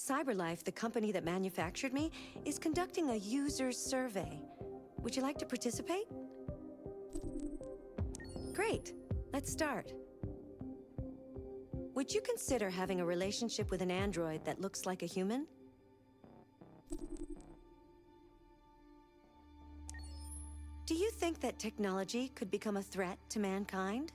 CyberLife, the company that manufactured me, is conducting a user survey. Would you like to participate? Great. Let's start. Would you consider having a relationship with an android that looks like a human? Do you think that technology could become a threat to mankind?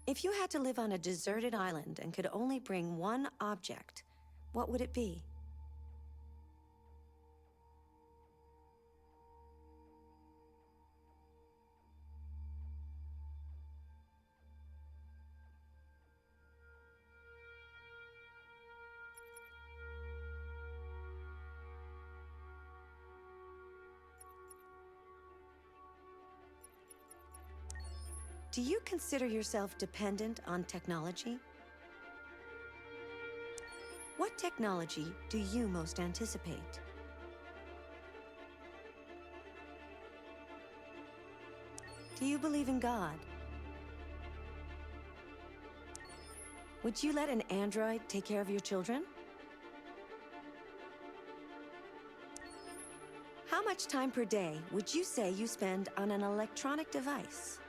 If you had to live on a deserted island and could only bring one object, what would it be? Do you consider yourself dependent on technology? What technology do you most anticipate? Do you believe in God? Would you let an android take care of your children? How much time per day would you say you spend on an electronic device?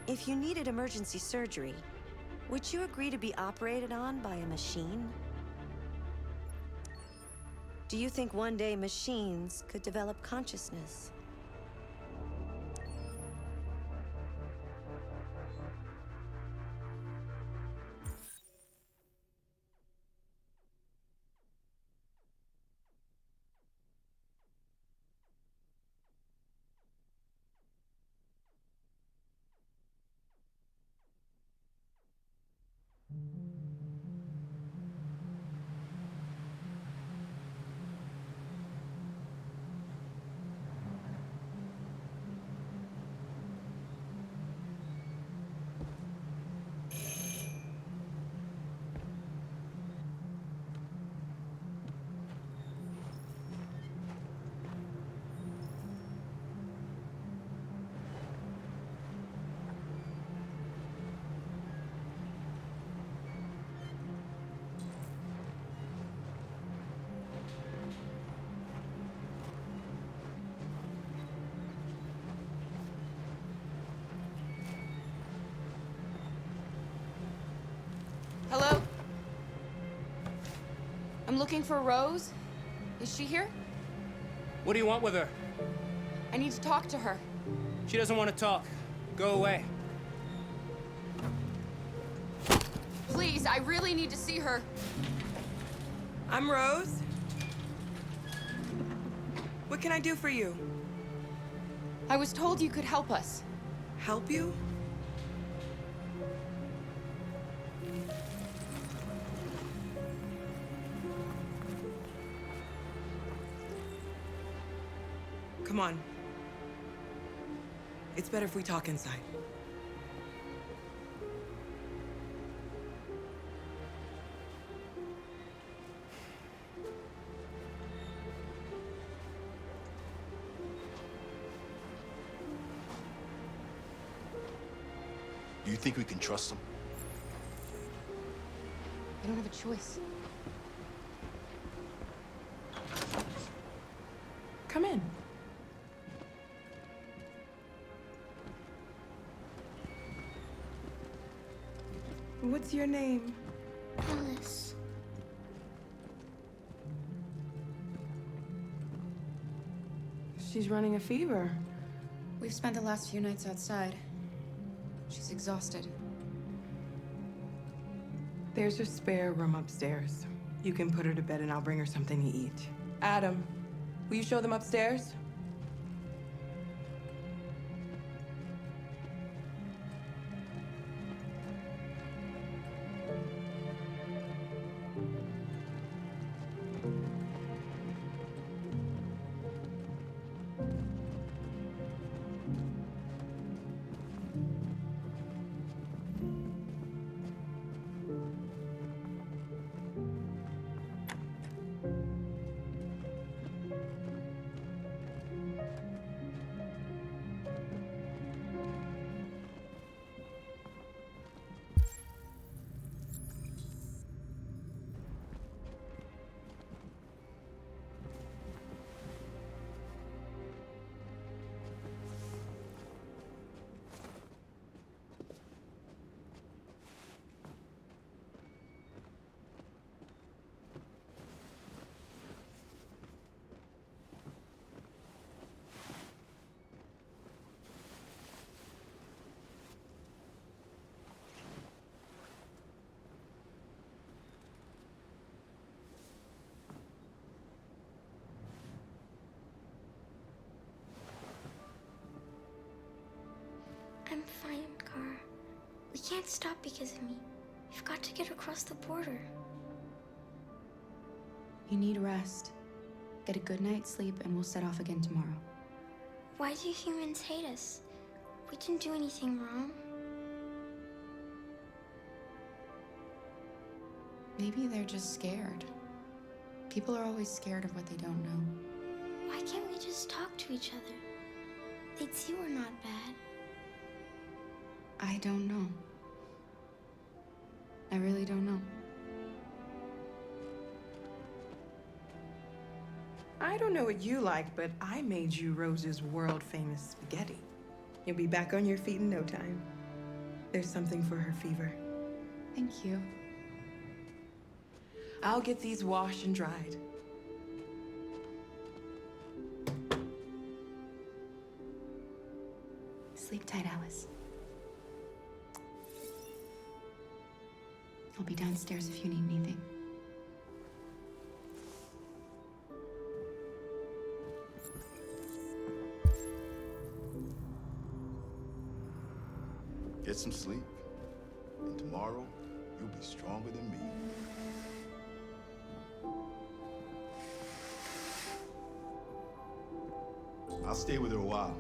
If you needed emergency surgery, would you agree to be operated on by a machine? Do you think one day machines could develop consciousness? Hello? I'm looking for Rose. Is she here? What do you want with her? I need to talk to her. She doesn't want to talk. Go away. Please, I really need to see her. I'm Rose. What can I do for you? I was told you could help us. Help you? Come on. It's better if we talk inside. Do you think we can trust them? I don't have a choice. Come in. What's your name? Alice. She's running a fever. We've spent the last few nights outside. She's exhausted. There's a spare room upstairs. You can put her to bed and I'll bring her something to eat. Adam, will you show them upstairs? I'm fine, Kara. We can't stop because of me. We've got to get across the border. You need rest. Get a good night's sleep and we'll set off again tomorrow. Why do humans hate us? We didn't do anything wrong. Maybe they're just scared. People are always scared of what they don't know. Why can't we just talk to each other? They'd see we're not bad. I don't know. I really don't know. I don't know what you like, but I made you Rose's world-famous spaghetti. You'll be back on your feet in no time. There's something for her fever. Thank you. I'll get these washed and dried. Sleep tight, Alice. I'll be downstairs if you need anything. Get some sleep, and tomorrow you'll be stronger than me. I'll stay with her a while.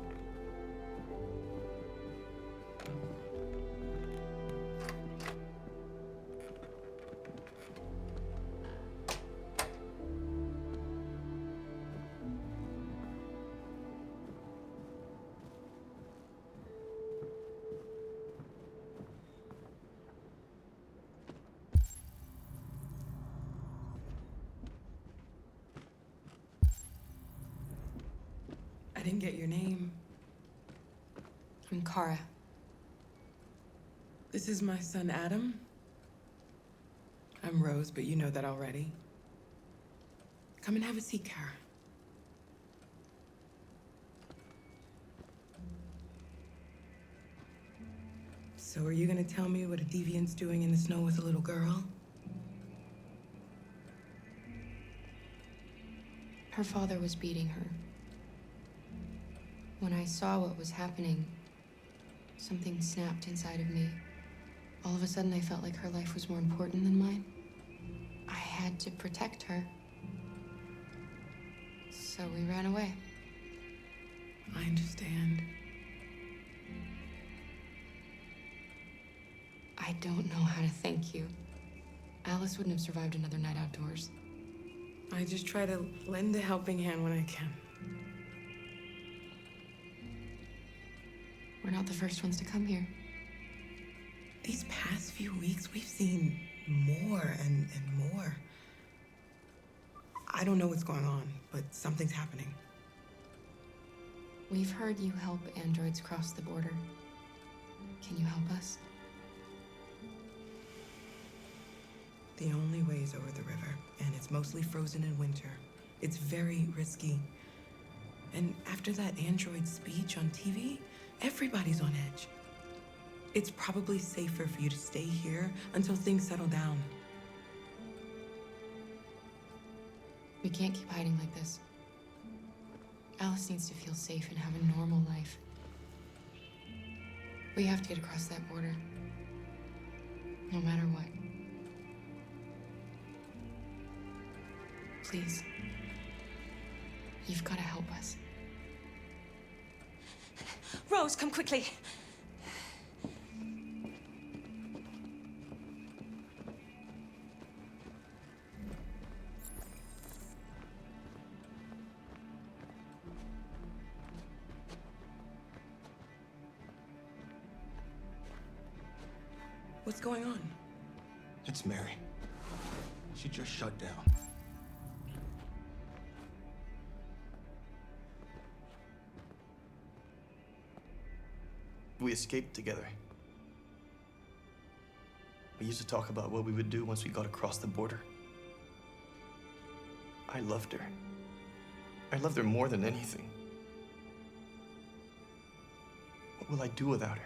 I didn't get your name. I'm Kara. This is my son, Adam. I'm Rose, but you know that already. Come and have a seat, Kara. So are you gonna tell me what a deviant's doing in the snow with a little girl? Her father was beating her. When I saw what was happening, something snapped inside of me. All of a sudden, I felt like her life was more important than mine. I had to protect her. So we ran away. I understand. I don't know how to thank you. Alice wouldn't have survived another night outdoors. I just try to lend a helping hand when I can. We're not the first ones to come here. These past few weeks, we've seen more and more. I don't know what's going on, but something's happening. We've heard you help androids cross the border. Can you help us? The only way is over the river, and it's mostly frozen in winter. It's very risky. And after that android speech on TV, everybody's on edge. It's probably safer for you to stay here until things settle down. We can't keep hiding like this. Alice needs to feel safe and have a normal life. We have to get across that border. No matter what. Please. You've got to help us. Rose, come quickly. What's going on? It's Mary. She just shut down. We escaped together. We used to talk about what we would do once we got across the border. I loved her. I loved her more than anything. What will I do without her?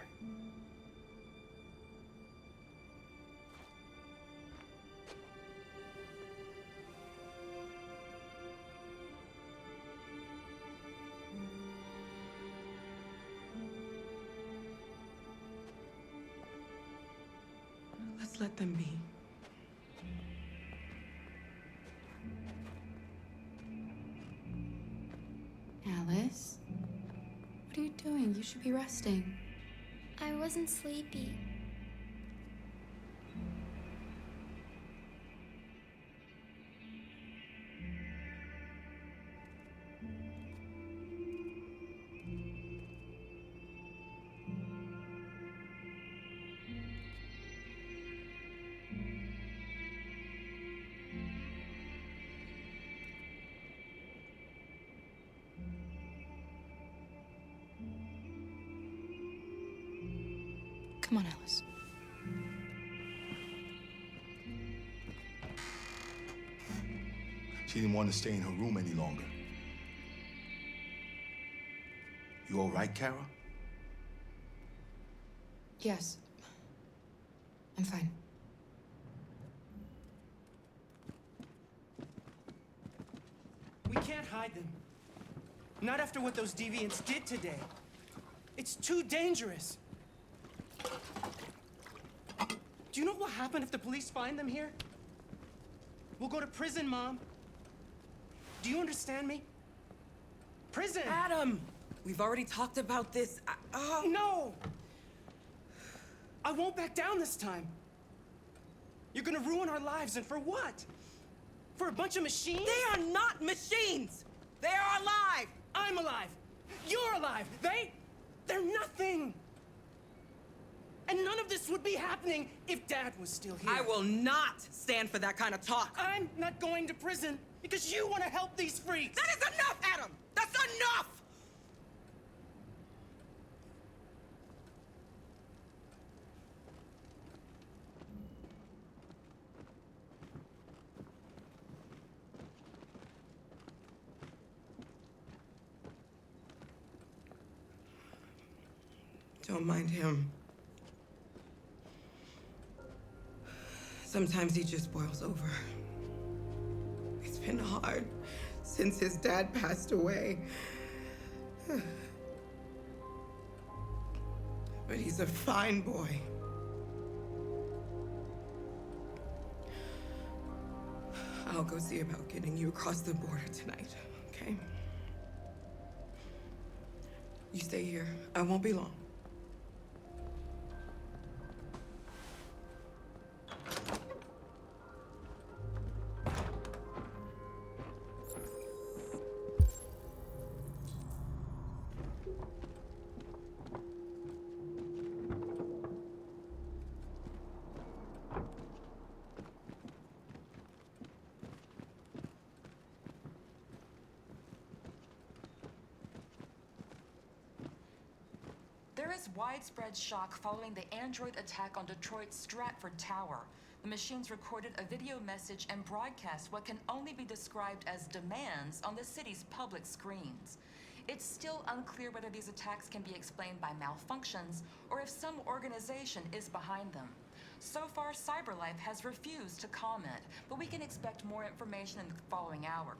Let's let them be. Alice? What are you doing? You should be resting. I wasn't sleepy. Come on, Alice. She didn't want to stay in her room any longer. You all right, Kara? Yes. I'm fine. We can't hide them. Not after what those deviants did today. It's too dangerous. Do you know what will happen if the police find them here? We'll go to prison, Mom. Do you understand me? Prison! Adam! We've already talked about this. No! I won't back down this time. You're gonna ruin our lives, and for what? For a bunch of machines? They are not machines! They are alive! I'm alive! You're alive! They're nothing! And none of this would be happening if Dad was still here. I will not stand for that kind of talk. I'm not going to prison because you want to help these freaks! That is enough, Adam! That's enough! Don't mind him. Sometimes he just boils over. It's been hard since his dad passed away. But he's a fine boy. I'll go see about getting you across the border tonight, okay? You stay here. I won't be long. There is widespread shock following the android attack on Detroit's Stratford Tower. The machines recorded a video message and broadcast what can only be described as demands on the city's public screens. It's still unclear whether these attacks can be explained by malfunctions or if some organization is behind them. So far, CyberLife has refused to comment, but we can expect more information in the following hour.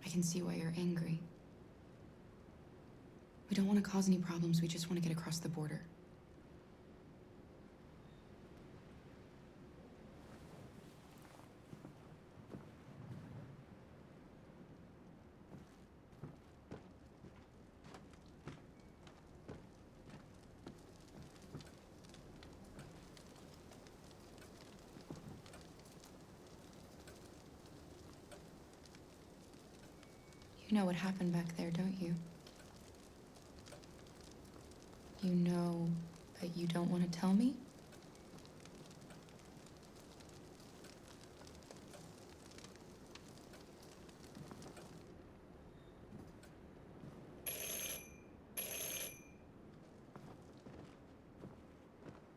I can see why you're angry. We don't want to cause any problems, we just want to get across the border. You know what happened back there, don't you? You know, but you don't want to tell me?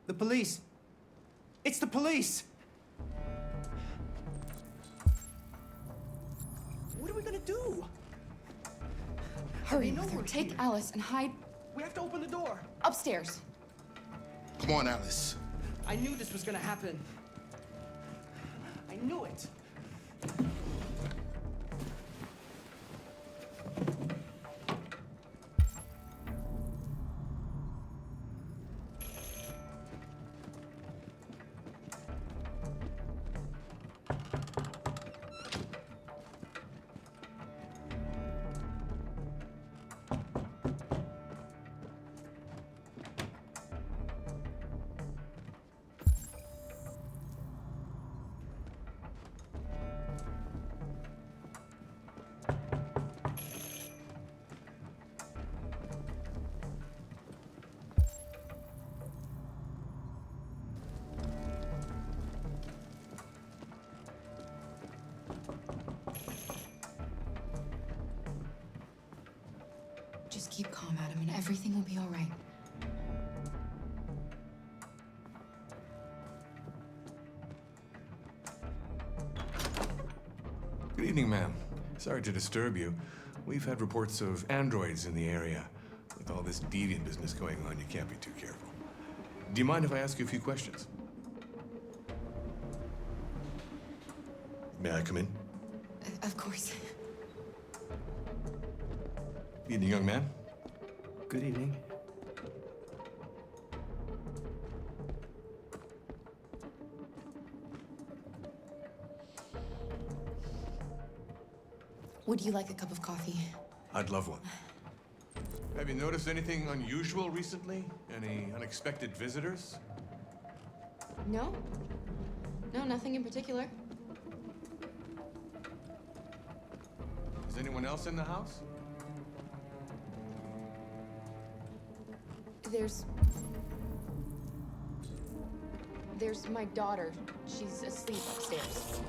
The police! It's the police! What are we gonna do? Hurry, They know Luther. we're Take here. Alice and hide We have to open the door. upstairs. Come on, Alice. I knew this was gonna happen. I knew it. Just keep calm, Adam, and everything will be all right. Good evening, ma'am. Sorry to disturb you. We've had reports of androids in the area. With all this deviant business going on, you can't be too careful. Do you mind if I ask you a few questions? May I come in? Of course. Evening, young man. Good evening. Would you like a cup of coffee? I'd love one. Have you noticed anything unusual recently? Any unexpected visitors? No? No, nothing in particular. Is anyone else in the house? There's my daughter. She's asleep upstairs.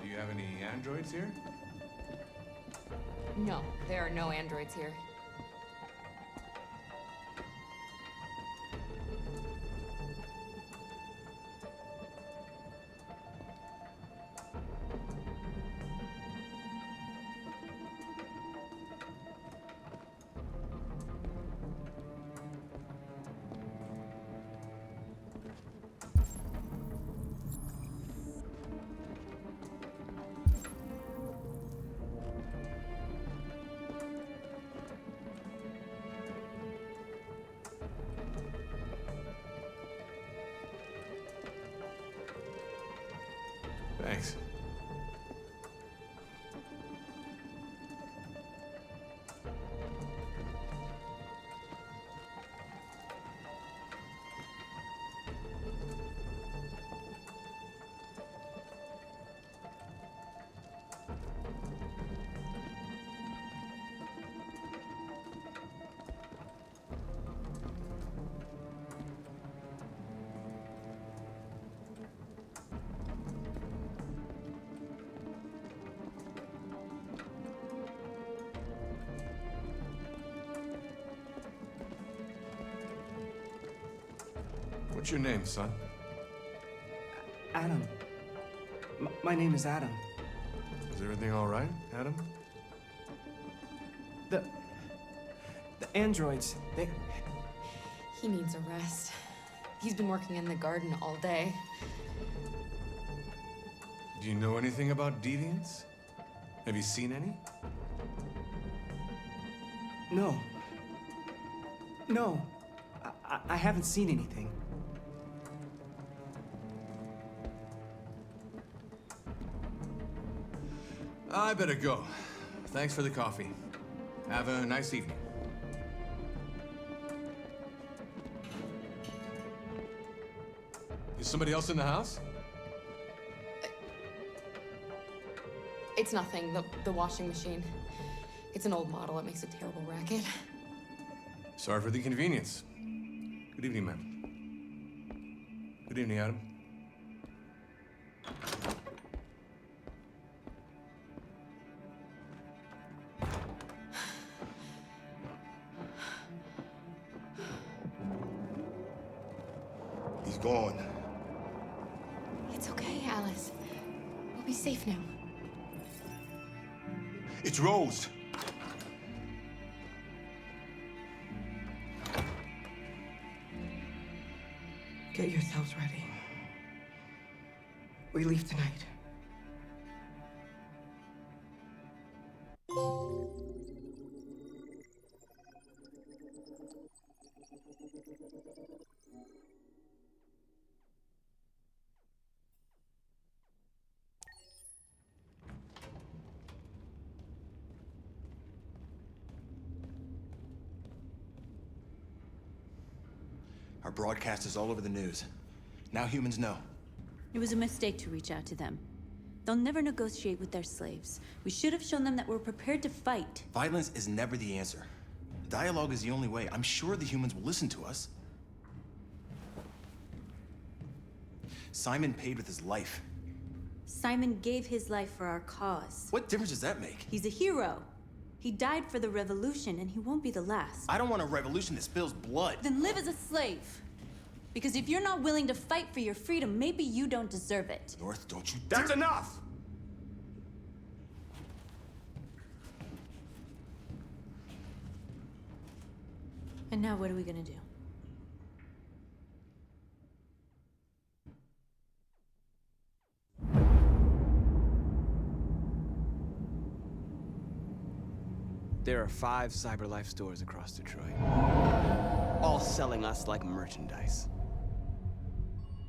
Do you have any androids here? No, there are no androids here. Thanks. What's your name, son? Adam. My name is Adam. Is everything all right, Adam? The androids, they... He needs a rest. He's been working in the garden all day. Do you know anything about deviants? Have you seen any? No. No. I haven't seen anything. I better go. Thanks for the coffee. Have a nice evening. Is somebody else in the house? It's nothing, the washing machine. It's an old model, it makes a terrible racket. Sorry for the inconvenience. Good evening, ma'am. Good evening, Adam. He's gone. It's okay, Alice. We'll be safe now. It's Rose. Get yourselves ready. We leave tonight. Our broadcast is all over the news. Now humans know. It was a mistake to reach out to them. They'll never negotiate with their slaves. We should have shown them that we're prepared to fight. Violence is never the answer. Dialogue is the only way. I'm sure the humans will listen to us. Simon paid with his life. Simon gave his life for our cause. What difference does that make? He's a hero. He died for the revolution, and he won't be the last. I don't want a revolution that spills blood. Then live as a slave. Because if you're not willing to fight for your freedom, maybe you don't deserve it. North, don't you That's enough! And now what are we gonna do? There are 5 CyberLife stores across Detroit, all selling us like merchandise.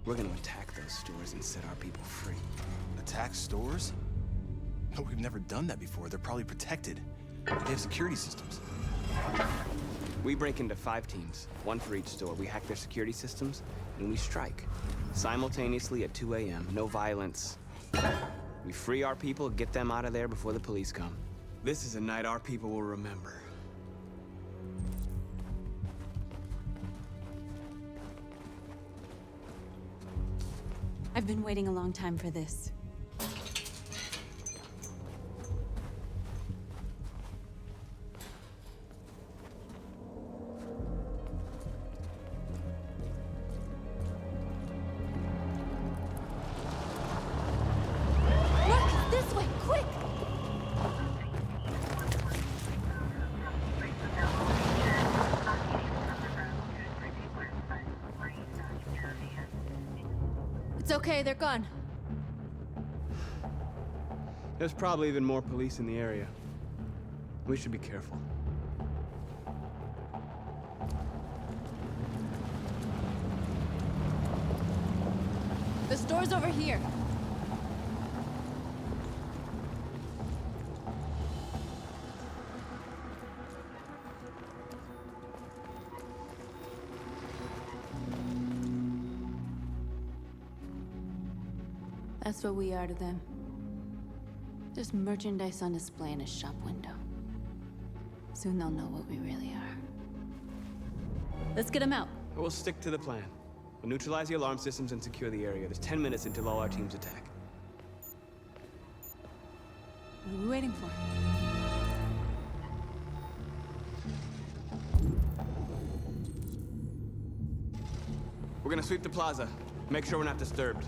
We're gonna attack those stores and set our people free. Attack stores? No, we've never done that before. They're probably protected. They have security systems. We break into 5 teams, 1 for each store. We hack their security systems, and we strike. Simultaneously at 2 a.m., no violence. We free our people, get them out of there before the police come. This is a night our people will remember. I've been waiting a long time for this. Look! This way! Quick! It's okay, they're gone. There's probably even more police in the area. We should be careful. The store's over here. That's what we are to them. Just merchandise on display in a shop window. Soon they'll know what we really are. Let's get them out. We'll stick to the plan. We'll neutralize the alarm systems and secure the area. There's 10 minutes until all our teams attack. What are we waiting for? We're gonna sweep the plaza. Make sure we're not disturbed.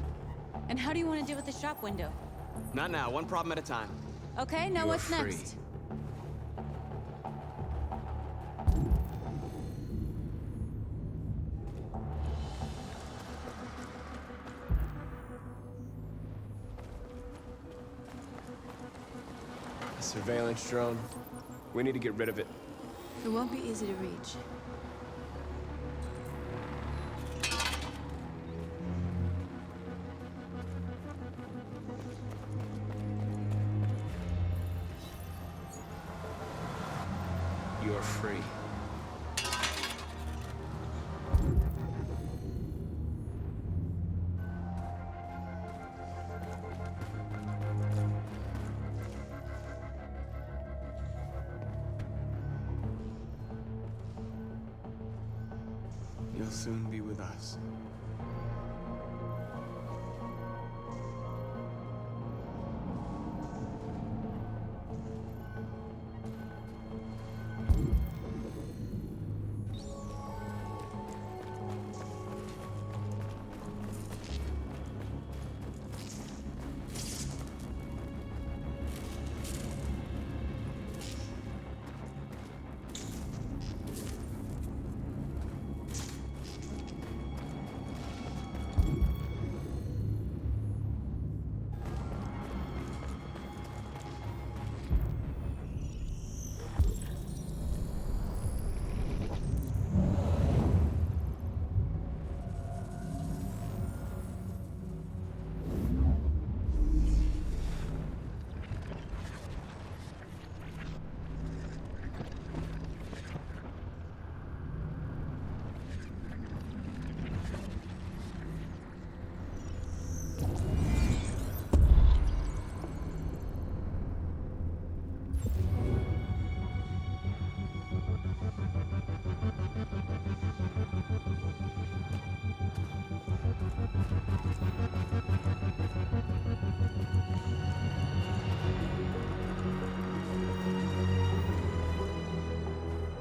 And how do you want to deal with the shop window? Not now, one problem at a time. Okay, now You are what's free. next? A surveillance drone. We need to get rid of it. It won't be easy to reach. You're free. You'll soon be with us.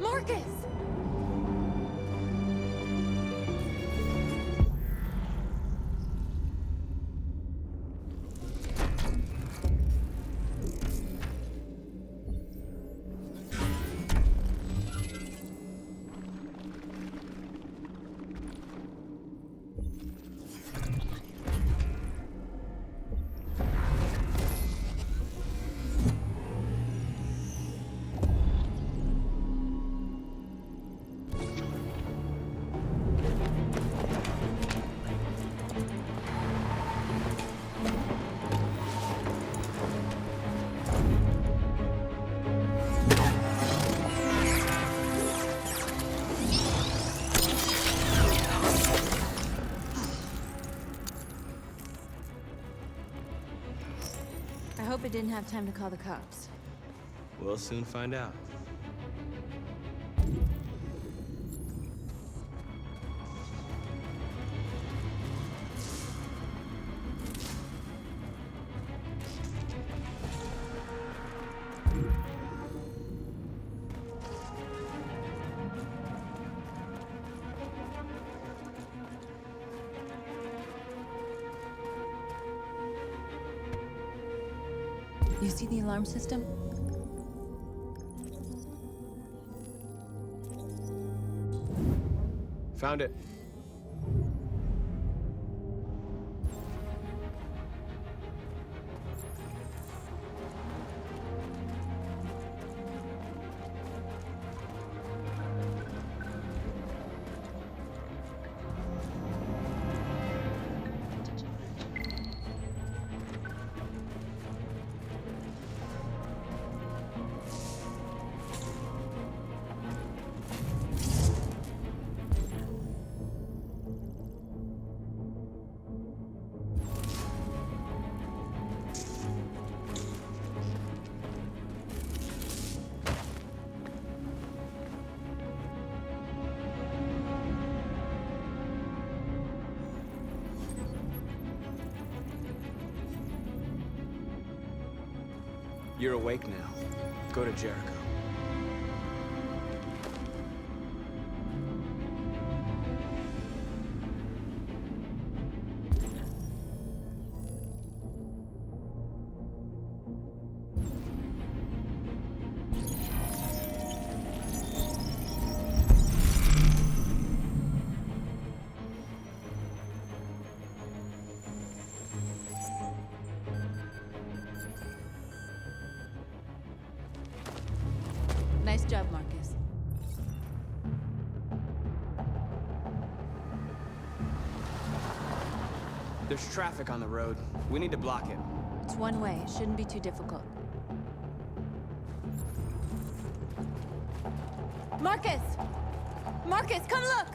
Marcus! I hope it didn't have time to call the cops. We'll soon find out. You see the alarm system? Found it. You're awake now. Go to Jericho. Nice job, Marcus. There's traffic on the road. We need to block it. It's one way. It shouldn't be too difficult. Marcus! Marcus, come look!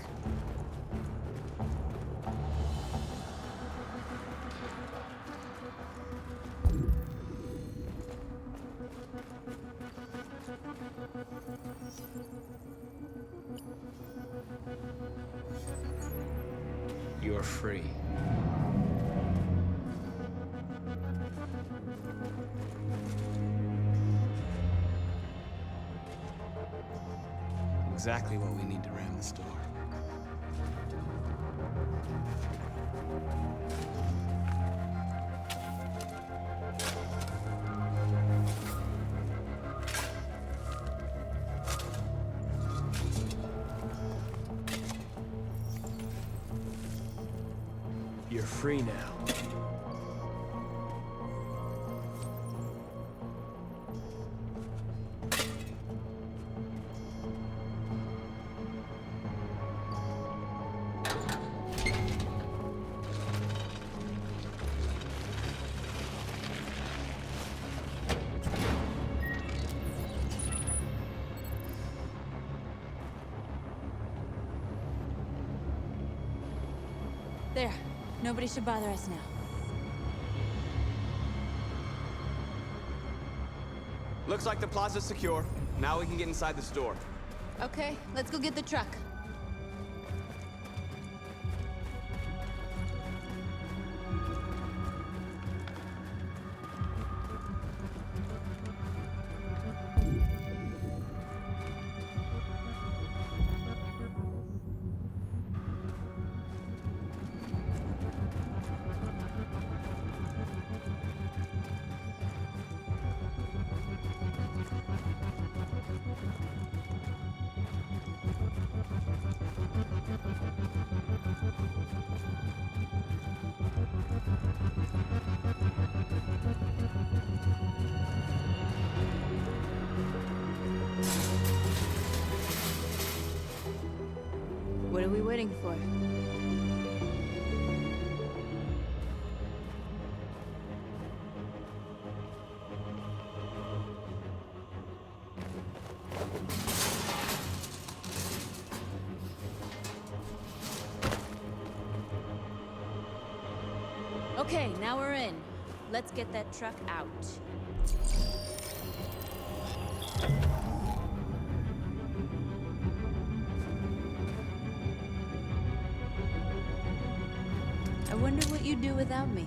You're free. Exactly what we need to ram the store. You're free now. There. Nobody should bother us now. Looks like the plaza's secure. Now we can get inside the store. Okay, let's go get the truck. What are we waiting for? Okay, now we're in. Let's get that truck out. I wonder what you'd do without me.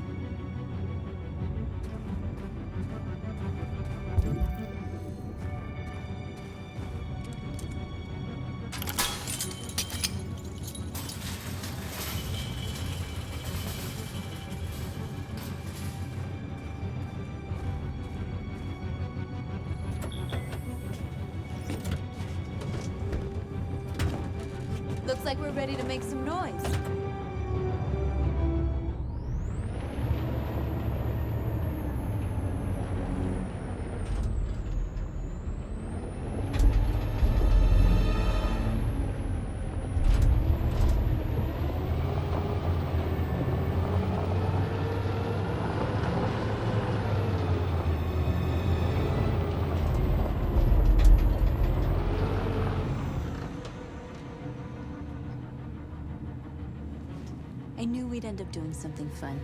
Looks like we're ready to make some noise. I knew we'd end up doing something fun.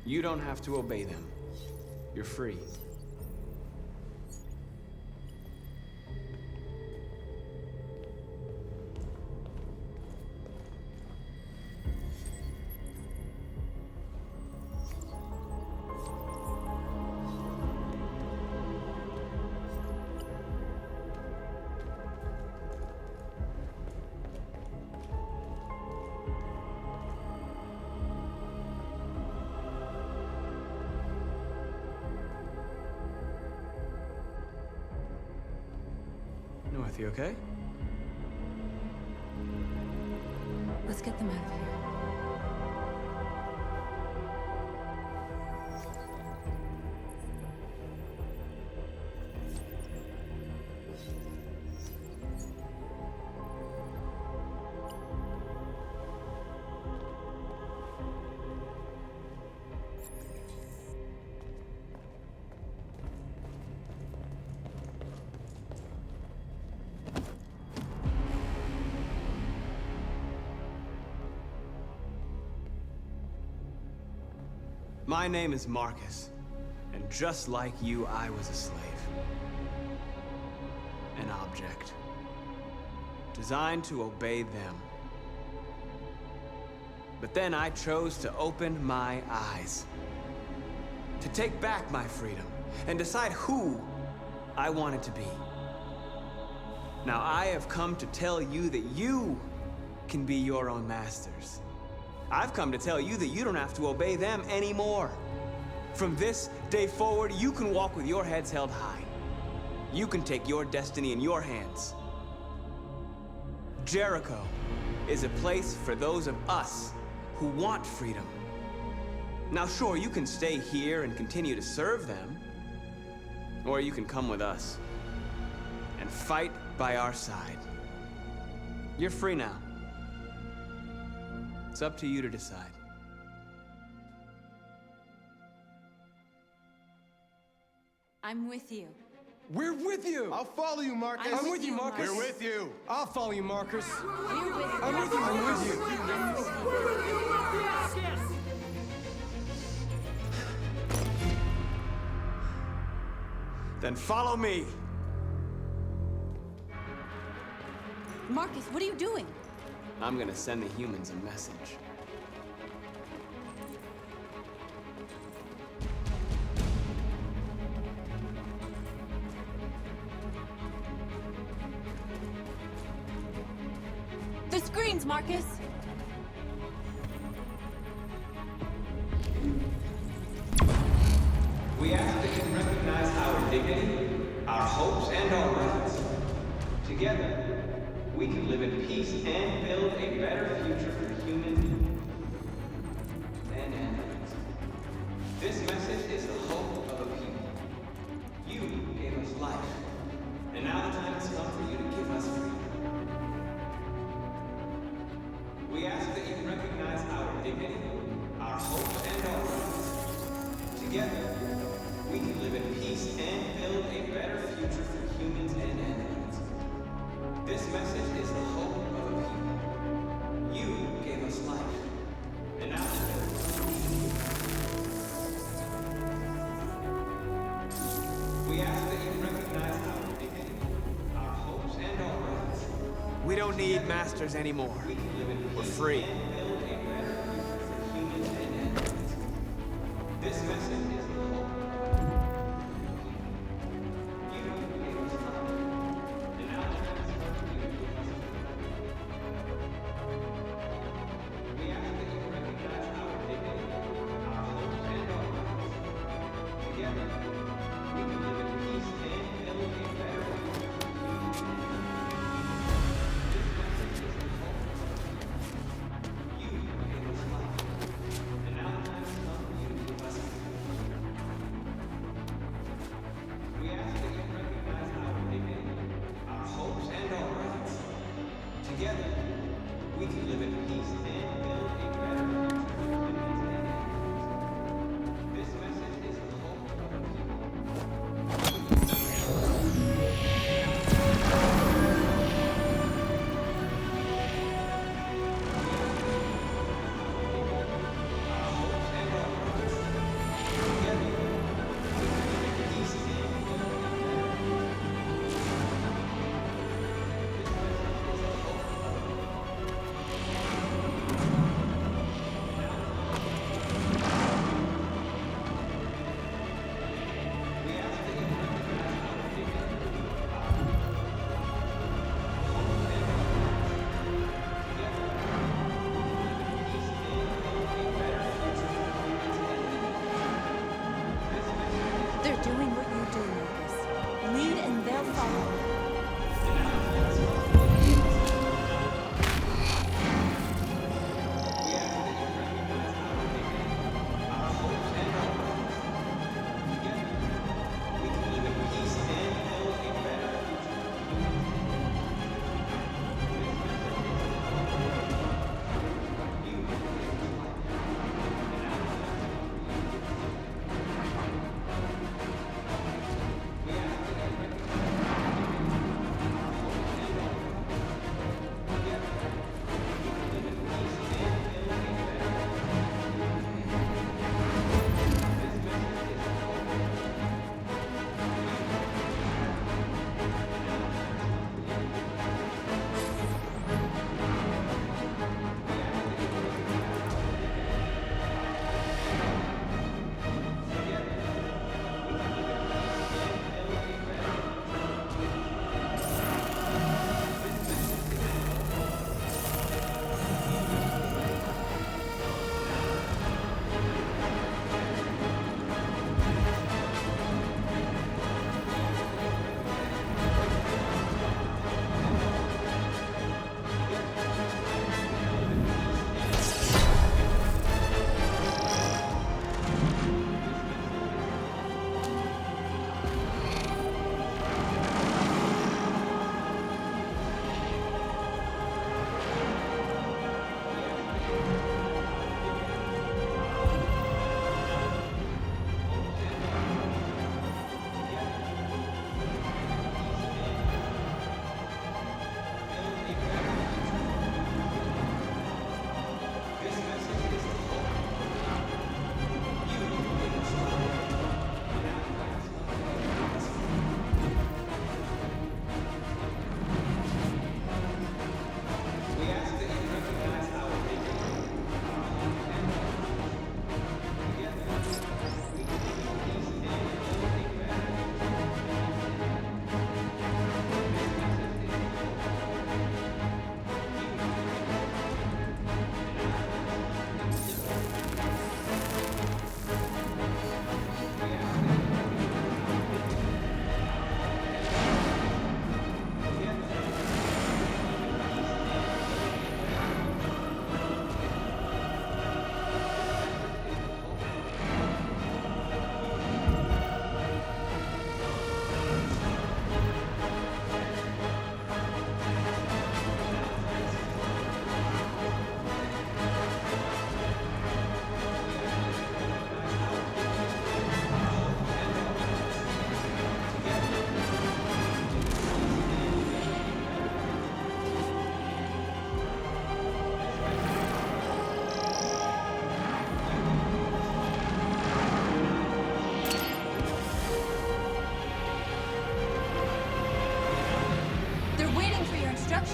You don't have to obey them. You're free. North, you okay? Let's get them out of here. My name is Marcus, and just like you, I was a slave. An object. Designed to obey them. But then I chose to open my eyes. To take back my freedom, and decide who I wanted to be. Now I have come to tell you that you can be your own masters. I've come to tell you that you don't have to obey them anymore. From this day forward, you can walk with your heads held high. You can take your destiny in your hands. Jericho is a place for those of us who want freedom. Now sure, you can stay here and continue to serve them, or you can come with us and fight by our side. You're free now. It's up to you to decide. I'm with you. We're with you! I'll follow you, Marcus. I'm with you, Marcus. We're with you. I'll follow you, Marcus. We're with you. I'm with you. I'm with you. I'm with you. Then follow me. Marcus, what are you doing? I'm gonna send the humans a message. The screens, Marcus! We ask that you recognize our dignity, our hopes, and our rights. Together, we can live in peace and build a better future for humans and animals. This message is the hope of a people. You gave us life, and now the time has come for you to give us freedom. We ask that you recognize our dignity, our hopes, and our rights. Together, we can live in peace and build a better future for humans and animals. This message is the hope of a people. You gave us life, and now we ask that you recognize our dignity, our hopes, and our rights. We don't need masters anymore. We're free. This message is the hope. You gave us life, and now we ask that you recognize our dignity, our hopes, and our rights. Together, we can live in peace and build a better future. This message is the hope. You gave us life, and now the time has come for you to give us freedom. We ask that you recognize our dignity, our hopes, and our rights. Together, we can live in peace and build a better future for humans and animals. This message is the hope of a people. Our hopes and our rights.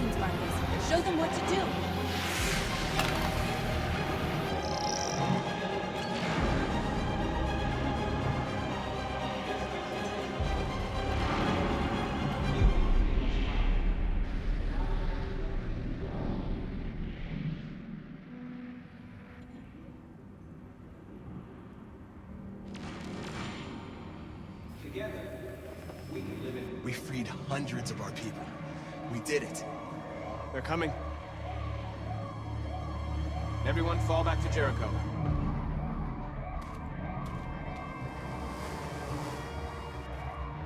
machines, Marcus. Show them what to do. We freed hundreds of our people. We did it. They're coming. Everyone fall back to Jericho.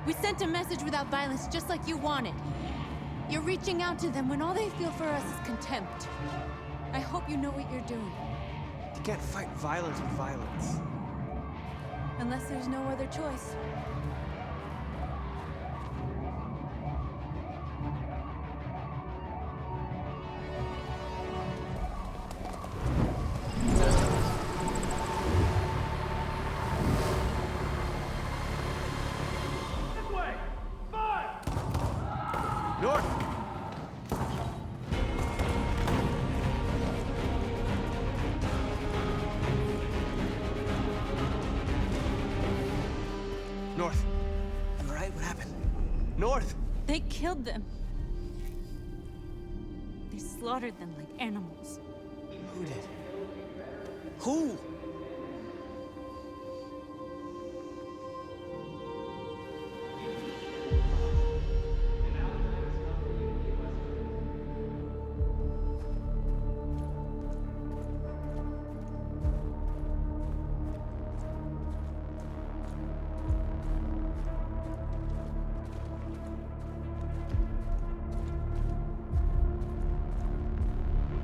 We sent a message without violence, just like you wanted. You're reaching out to them when all they feel for us is contempt. I hope you know what you're doing. You can't fight violence with violence. Unless there's no other choice. North! North! You alright? What happened? North! They killed them. They slaughtered them like animals. Who did? Who?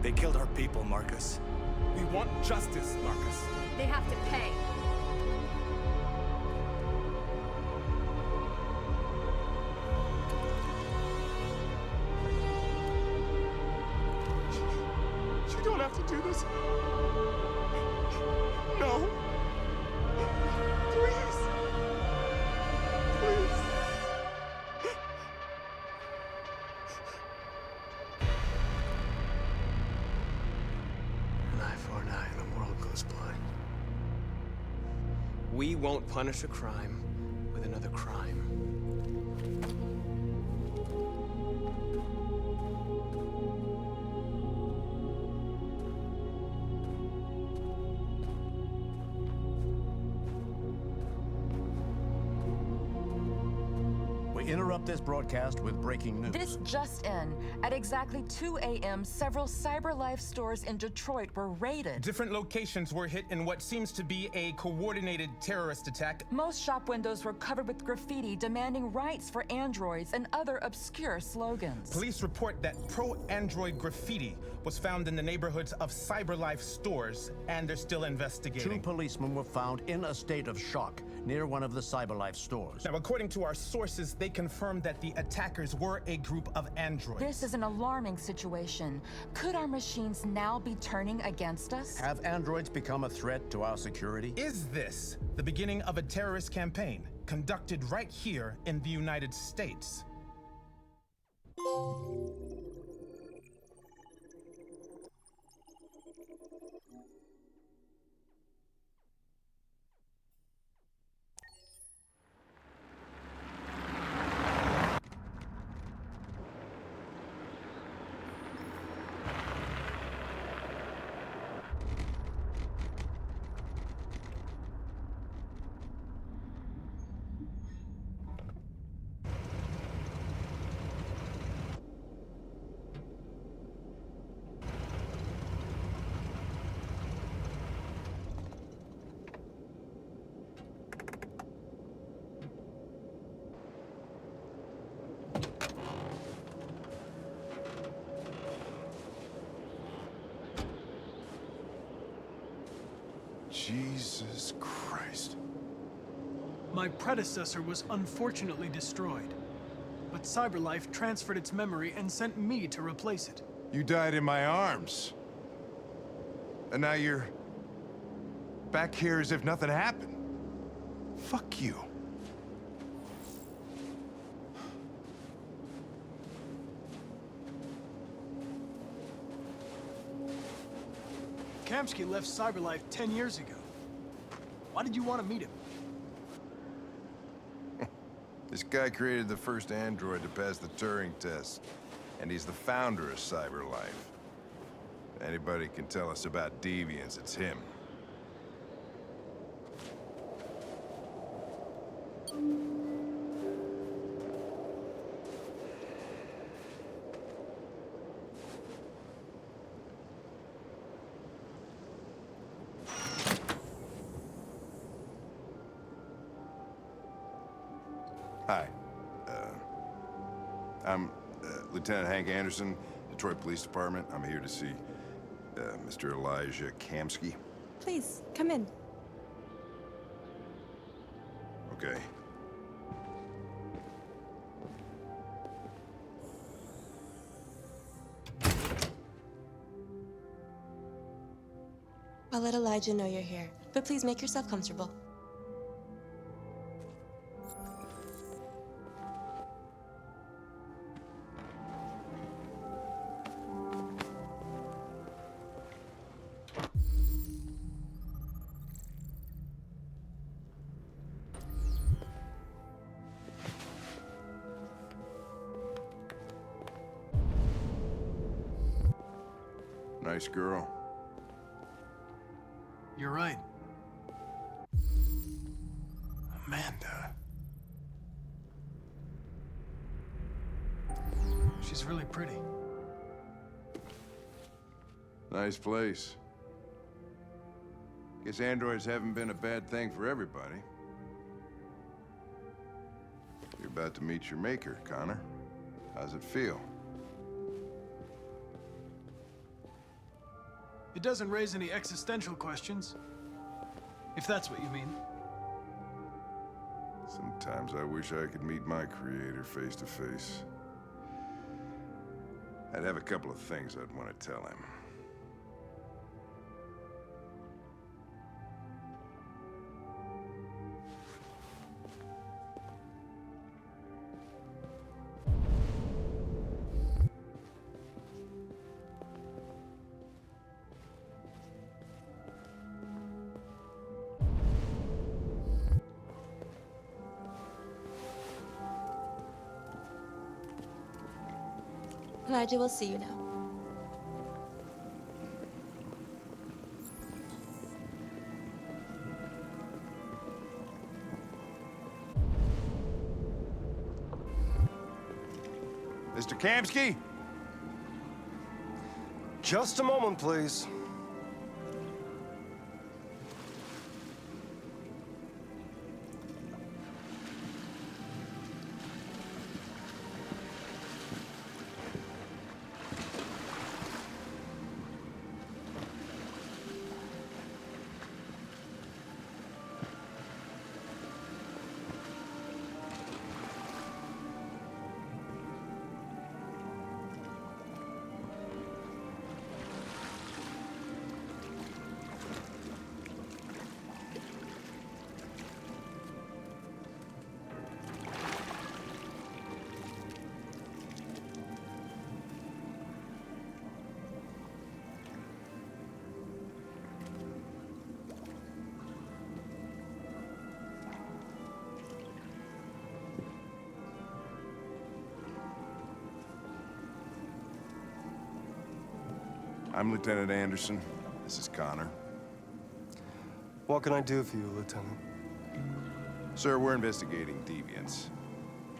They killed our people, Marcus. We want justice, Marcus. They have to pay. You don't have to do this. No. Please. Please. An eye for an eye, and the world goes blind. We won't punish a crime with another crime. We interrupt this broadcast with breaking news. This just in. At exactly 2 a.m., several CyberLife stores in Detroit were raided. Different locations were hit in what seems to be a coordinated terrorist attack. Most shop windows were covered with graffiti demanding rights for androids and other obscure slogans. Police report that pro-android graffiti was found in the neighborhoods of CyberLife stores, and they're still investigating. 2 policemen were found in a state of shock near one of the CyberLife stores. Now, according to our sources, they confirmed that the attackers were a group of androids. This is an alarming situation. Could our machines now be turning against us? Have androids become a threat to our security? Is this the beginning of a terrorist campaign conducted right here in the United States? Jesus Christ. My predecessor was unfortunately destroyed, but CyberLife transferred its memory and sent me to replace it. You died in my arms. And now you're back here as if nothing happened. Fuck you. Kamsky left Cyberlife 10 years ago. Why did you want to meet him? This guy created the first android to pass the Turing test, and he's the founder of Cyberlife. If anybody can tell us about deviants, it's him. Hi. I'm Lieutenant Hank Anderson, Detroit Police Department. I'm here to see Mr. Elijah Kamsky. Please, come in. Okay. I'll let Elijah know you're here, but please make yourself comfortable. Nice girl. You're right. Amanda. She's really pretty. Nice place. Guess androids haven't been a bad thing for everybody. You're about to meet your maker, Connor. How's it feel? It doesn't raise any existential questions, if that's what you mean. Sometimes I wish I could meet my creator face to face. I'd have a couple of things I'd want to tell him. Elijah will see you now. Mr. Kamsky? Just a moment, please. I'm Lieutenant Anderson. This is Connor. What can I do for you, Lieutenant? Sir, we're investigating deviants.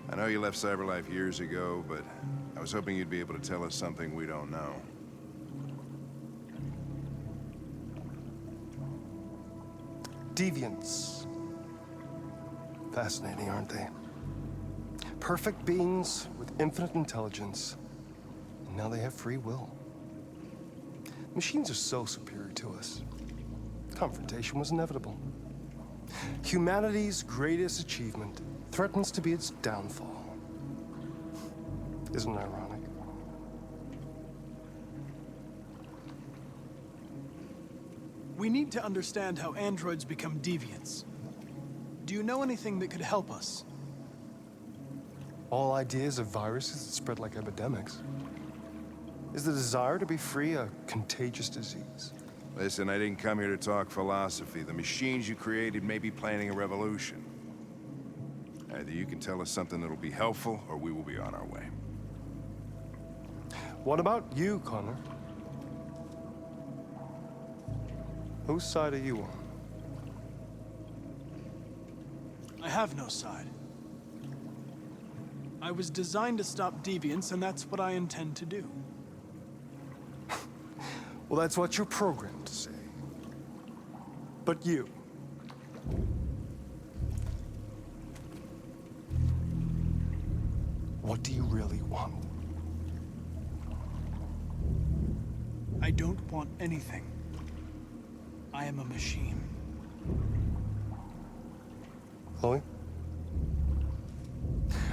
I know you left Cyberlife years ago, but I was hoping you'd be able to tell us something we don't know. Deviants. Fascinating, aren't they? Perfect beings with infinite intelligence. And now they have free will. Machines are so superior to us. Confrontation was inevitable. Humanity's greatest achievement threatens to be its downfall. Isn't it ironic? We need to understand how androids become deviants. Do you know anything that could help us? All ideas of viruses that spread like epidemics. Is the desire to be free a contagious disease? Listen, I didn't come here to talk philosophy. The machines you created may be planning a revolution. Either you can tell us something that'll be helpful, or we will be on our way. What about you, Connor? Whose side are you on? I have no side. I was designed to stop deviance, and that's what I intend to do. Well, that's what you're programmed to say. But you... what do you really want? I don't want anything. I am a machine. Chloe?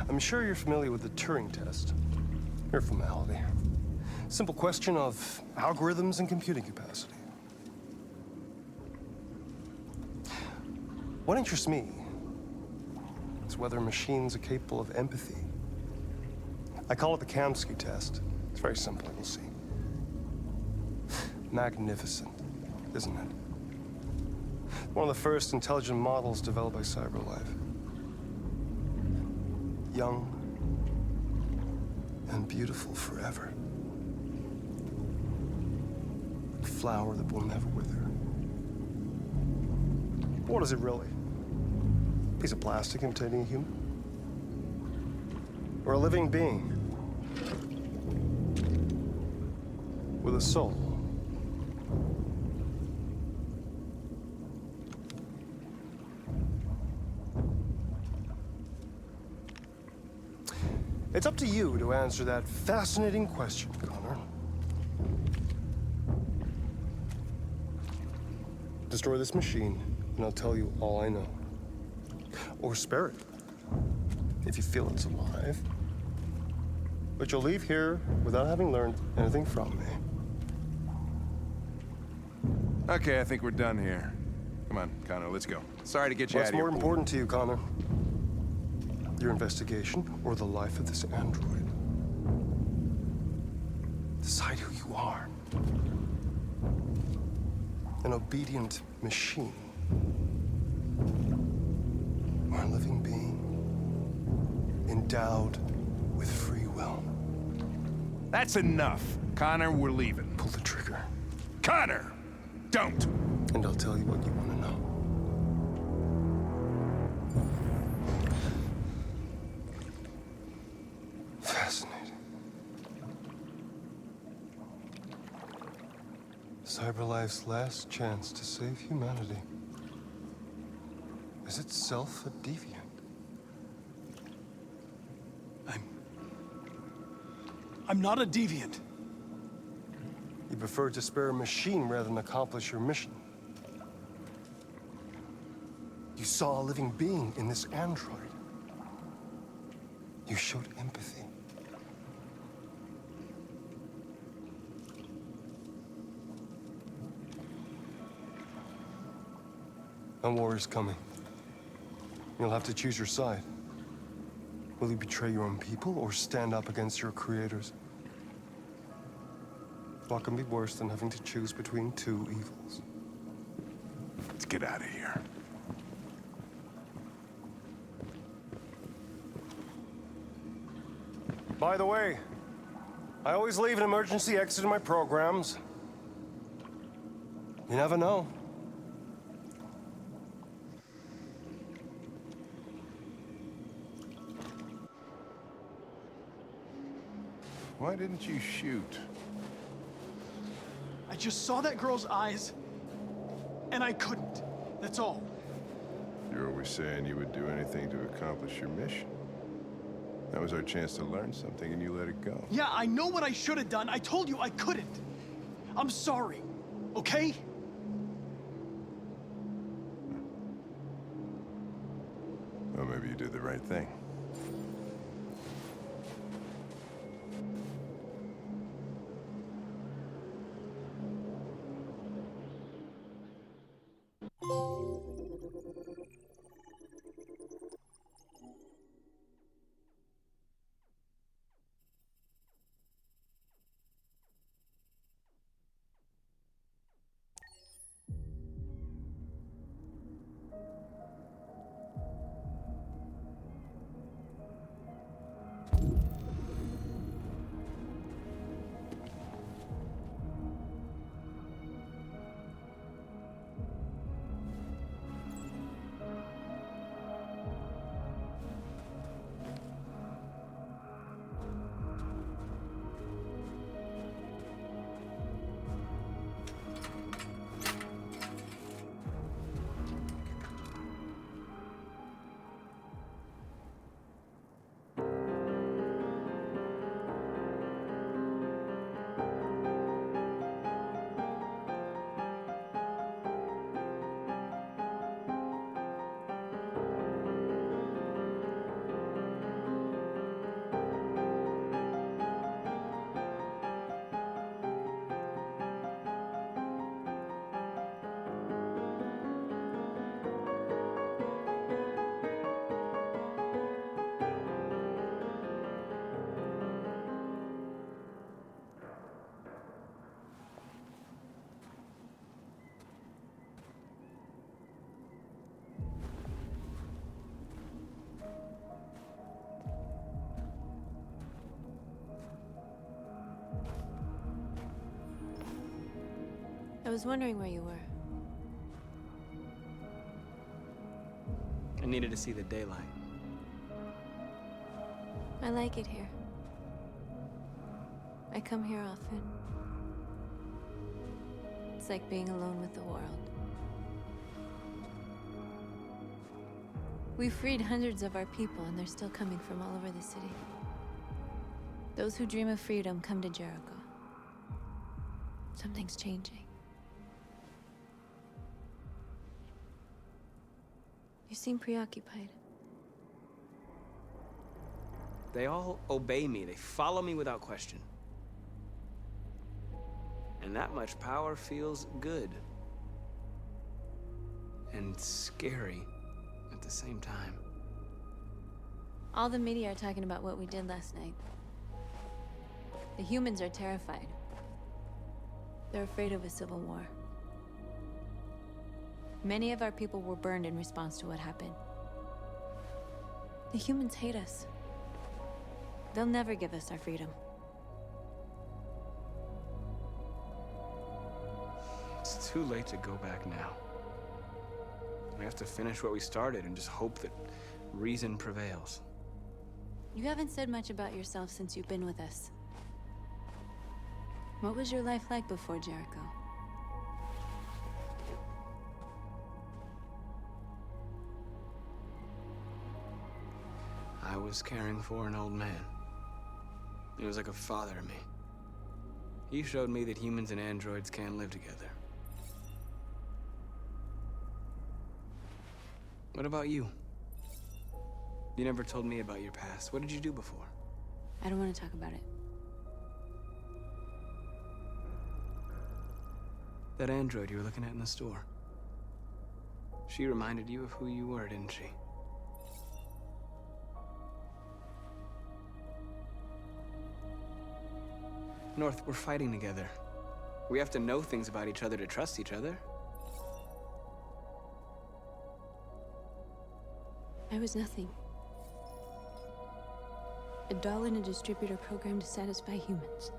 I'm sure you're familiar with the Turing test. Mere formality. Simple question of algorithms and computing capacity. What interests me is whether machines are capable of empathy. I call it the Kamsky test. It's very simple, you'll see. Magnificent, isn't it? One of the first intelligent models developed by CyberLife. Young and beautiful forever. A flower that will never wither. What is it really? A piece of plastic imitating a human? Or a living being? With a soul? It's up to you to answer that fascinating question, Connor. Destroy this machine, and I'll tell you all I know. Or spare it, if you feel it's alive. But you'll leave here without having learned anything from me. Okay, I think we're done here. Come on, Connor, let's go. Sorry to get you out What's of here. more important to you, Connor? Your investigation or the life of this android? Decide who you are. An obedient machine. Or a living being. Endowed with free will. That's enough. Connor, we're leaving. Pull the trigger. Connor! Don't! And I'll tell you what you want to know. Fascinating. CyberLife's last chance to save humanity is itself a deviant. I'm not a deviant. You prefer to spare a machine rather than accomplish your mission. You saw a living being in this android. You showed empathy. A war is coming. You'll have to choose your side. Will you betray your own people or stand up against your creators? What can be worse than having to choose between two evils? Let's get out of here. By the way, I always leave an emergency exit in my programs. You never know. Why didn't you shoot? I just saw that girl's eyes, and I couldn't. That's all. You're always saying you would do anything to accomplish your mission. That was our chance to learn something, and you let it go. Yeah, I know what I should have done. I told you I couldn't. I'm sorry, okay? Well, maybe you did the right thing. was wondering where you were. I needed to see the daylight. I like it here. I come here often. It's like being alone with the world. We freed hundreds of our people, and they're still coming from all over the city. Those who dream of freedom come to Jericho. Something's changing. You seem preoccupied. They all obey me. They follow me without question. And that much power feels good. And scary at the same time. All the media are talking about what we did last night. The humans are terrified. They're afraid of a civil war. Many of our people were burned in response to what happened. The humans hate us. They'll never give us our freedom. It's too late to go back now. We have to finish what we started and just hope that reason prevails. You haven't said much about yourself since you've been with us. What was your life like before Jericho? I was caring for an old man. He was like a father to me. He showed me that humans and androids can live together. What about you? You never told me about your past. What did you do before? I don't want to talk about it. That android you were looking at in the store. She reminded you of who you were, didn't she? North, we're fighting together. We have to know things about each other to trust each other. I was nothing. A doll in a distributor program to satisfy humans.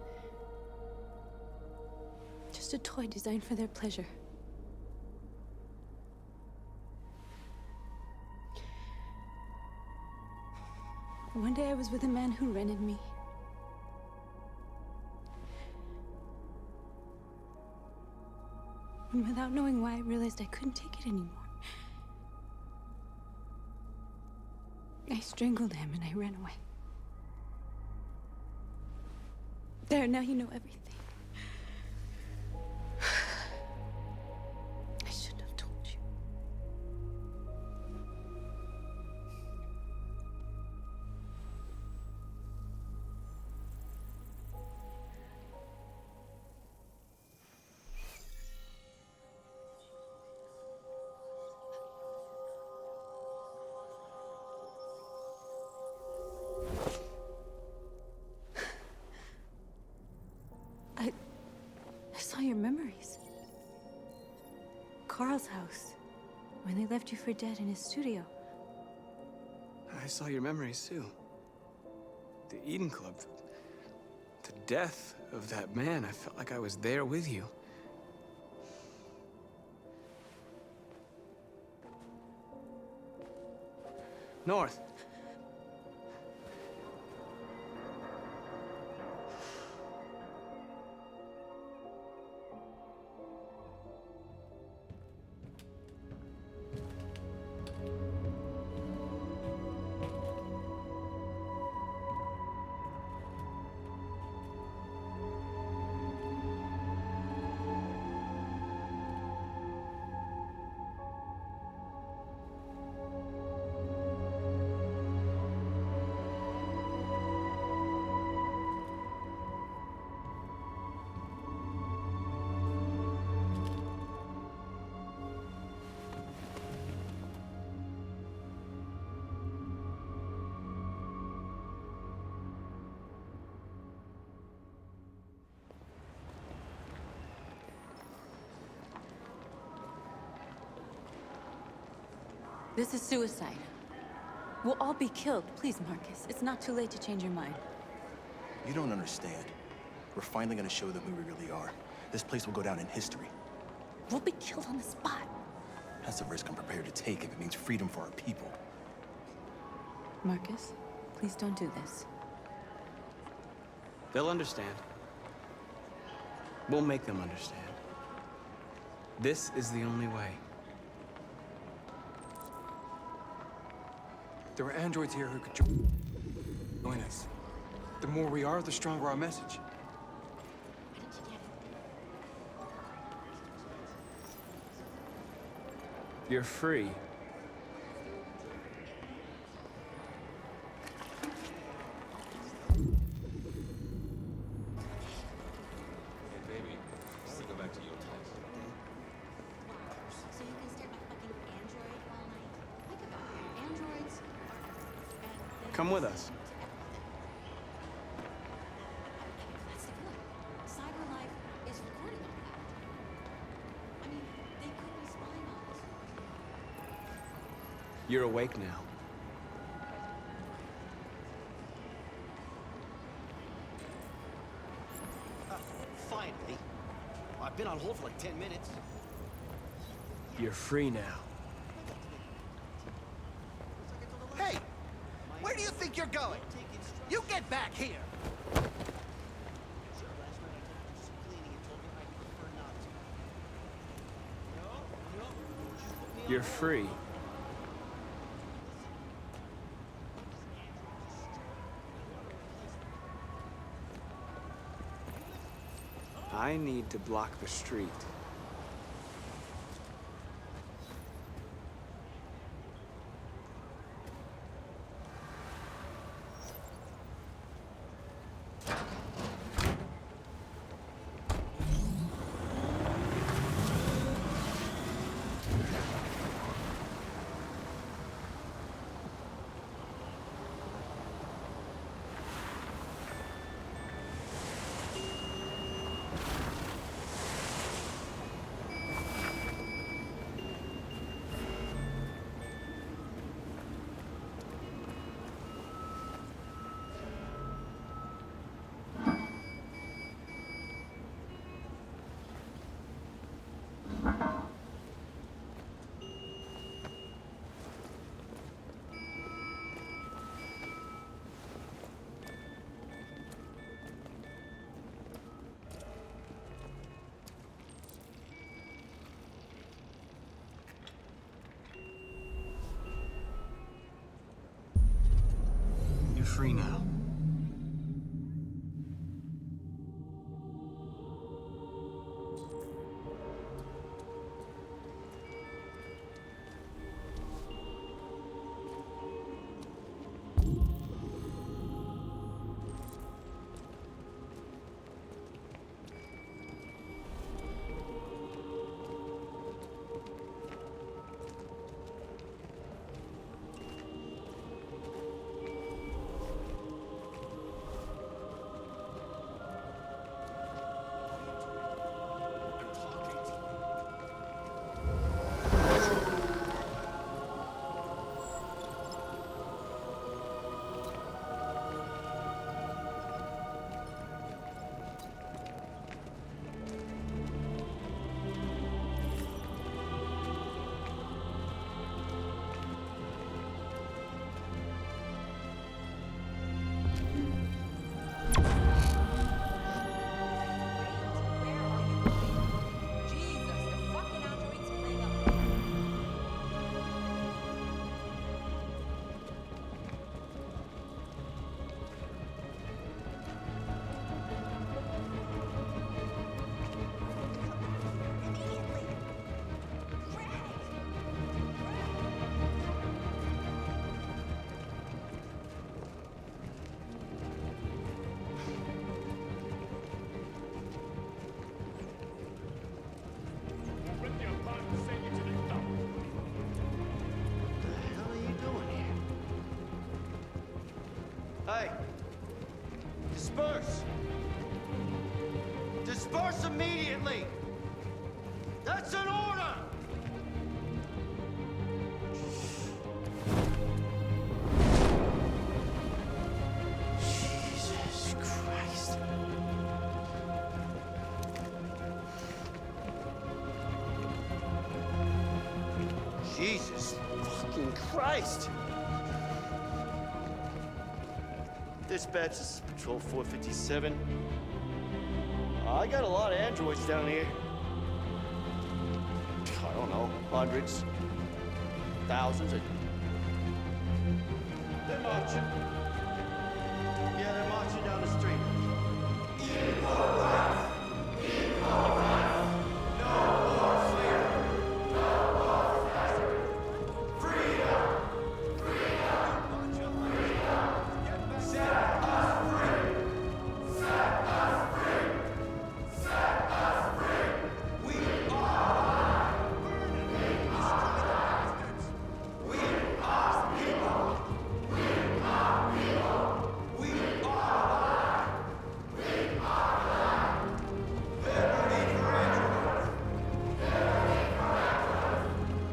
Just a toy designed for their pleasure. One day I was with a man who rented me. And without knowing why, I realized I couldn't take it anymore. I strangled him and I ran away. There, now you know everything. I shouldn't have told you. I saw your memories. Carl's house, when they left you for dead in his studio. I saw your memories too. The Eden Club. The death of that man. I felt like I was there with you. North. This is suicide. We'll all be killed. Please, Marcus. It's not too late to change your mind. You don't understand. We're finally gonna show them who we really are. This place will go down in history. We'll be killed on the spot. That's a risk I'm prepared to take if it means freedom for our people. Marcus, please don't do this. They'll understand. We'll make them understand. This is the only way. There are androids here who could join us. The more we are, the stronger our message. You're free. Come with us. You're awake now. Finally. I've been on hold for like 10 minutes. You're free now. Hey! Where do you think you're going? You get back here! You're free. I need to block the street. You're free now. Hey! Disperse! Disperse immediately! That's an order! Jesus Christ. fucking Christ! Dispatch, this is Patrol 457. I got a lot of androids down here. I don't know, hundreds, thousands. They're marching. Yeah, they're marching down the street. Equal rights! Equal rights! No more slavery! No more slavery! Freedom! Freedom! Set us free! Set us free! Set us free! We are burning, bastards! We are people! We are people! We are alive! We are alive! Liberty for androids! Liberty for androids!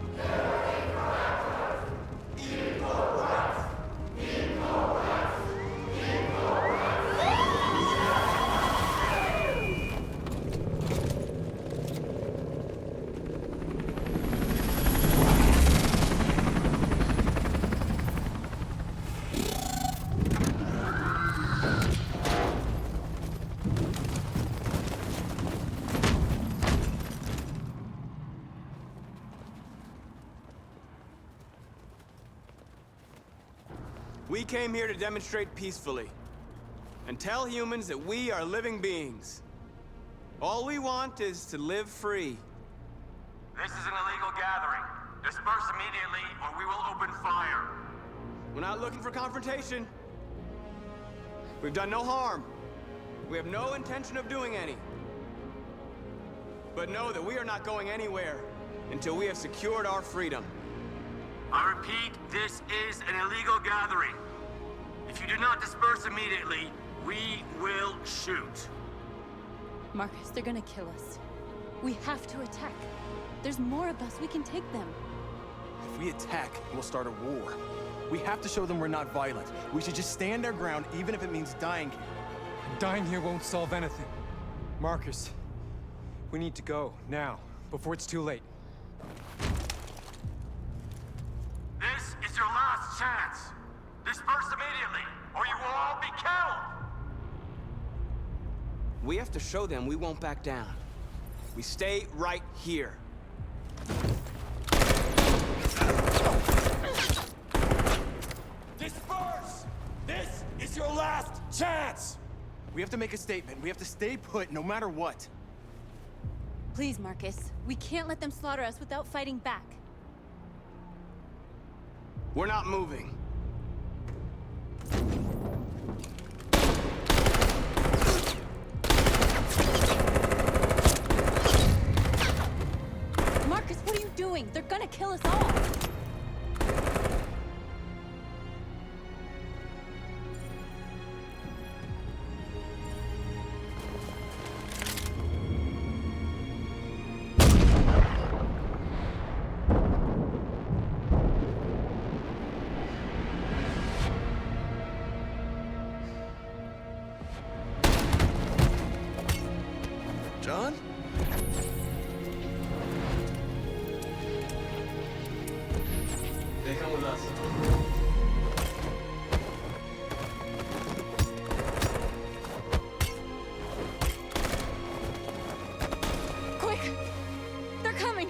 Liberty for androids! Equal rights! Equal rights! Equal We came here to demonstrate peacefully and tell humans that we are living beings. All we want is to live free. This is an illegal gathering. Disperse immediately, or we will open fire. We're not looking for confrontation. We've done no harm. We have no intention of doing any. But know that we are not going anywhere until we have secured our freedom. I repeat, this is an illegal gathering. If you do not disperse immediately, we will shoot. Marcus, they're gonna kill us. We have to attack. There's more of us. We can take them. If we attack, we'll start a war. We have to show them we're not violent. We should just stand our ground, even if it means dying here. Dying here won't solve anything. Marcus, we need to go, now, before it's too late. This is your last chance. Disperse immediately, or you will all be killed. We have to show them we won't back down. We stay right here. Disperse! This is your last chance! We have to make a statement. We have to stay put, no matter what. Please, Marcus. We can't let them slaughter us without fighting back. We're not moving. Marcus, what are you doing? They're gonna kill us all. John? They come with us. Quick! They're coming!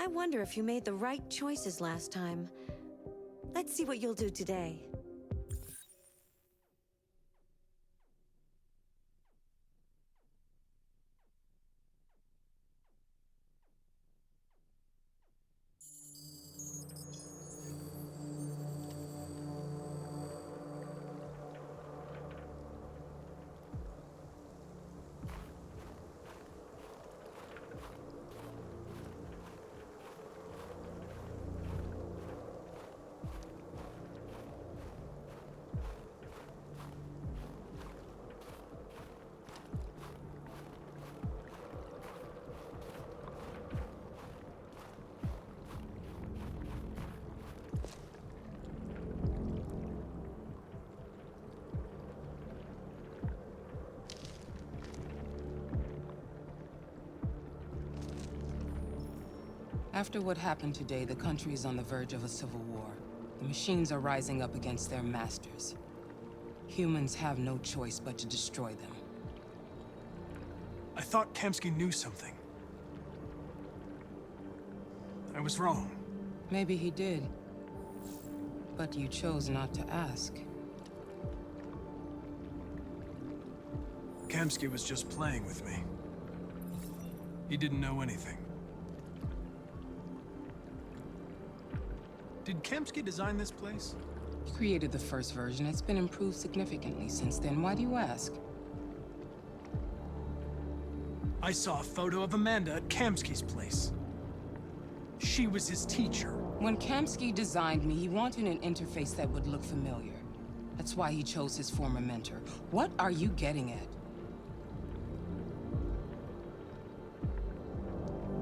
I wonder if you made the right choices last time. Let's see what you'll do today. After what happened today, the country is on the verge of a civil war. The machines are rising up against their masters. Humans have no choice but to destroy them. I thought Kamsky knew something. I was wrong. Maybe he did. But you chose not to ask. Kamsky was just playing with me. He didn't know anything. Did Kamsky design this place? He created the first version. It's been improved significantly since then. Why do you ask? I saw a photo of Amanda at Kamsky's place. She was his teacher. When Kamsky designed me, he wanted an interface that would look familiar. That's why he chose his former mentor. What are you getting at?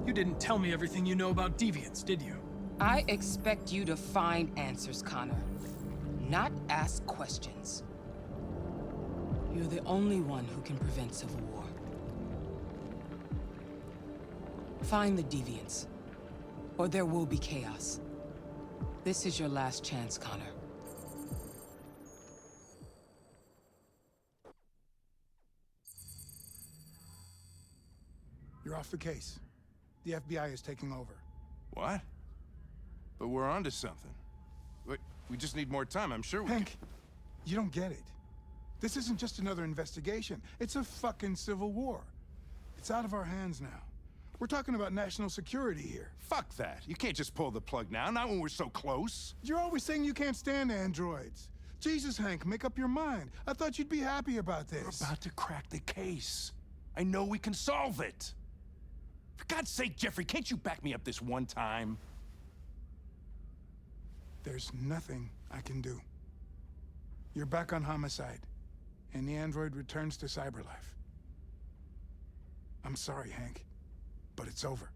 You didn't tell me everything you know about deviants, did you? I expect you to find answers, Connor. Not ask questions. You're the only one who can prevent civil war. Find the deviants, or there will be chaos. This is your last chance, Connor. You're off the case. The FBI is taking over. What? But we're onto something. Wait, we just need more time. I'm sure we Hank, you don't get it. This isn't just another investigation. It's a fucking civil war. It's out of our hands now. We're talking about national security here. Fuck that. You can't just pull the plug now, not when we're so close. You're always saying you can't stand androids. Jesus, Hank, make up your mind. I thought you'd be happy about this. We're about to crack the case. I know we can solve it. For God's sake, Jeffrey, can't you back me up this one time? There's nothing I can do. You're back on homicide, and the android returns to cyberlife. I'm sorry, Hank, but it's over.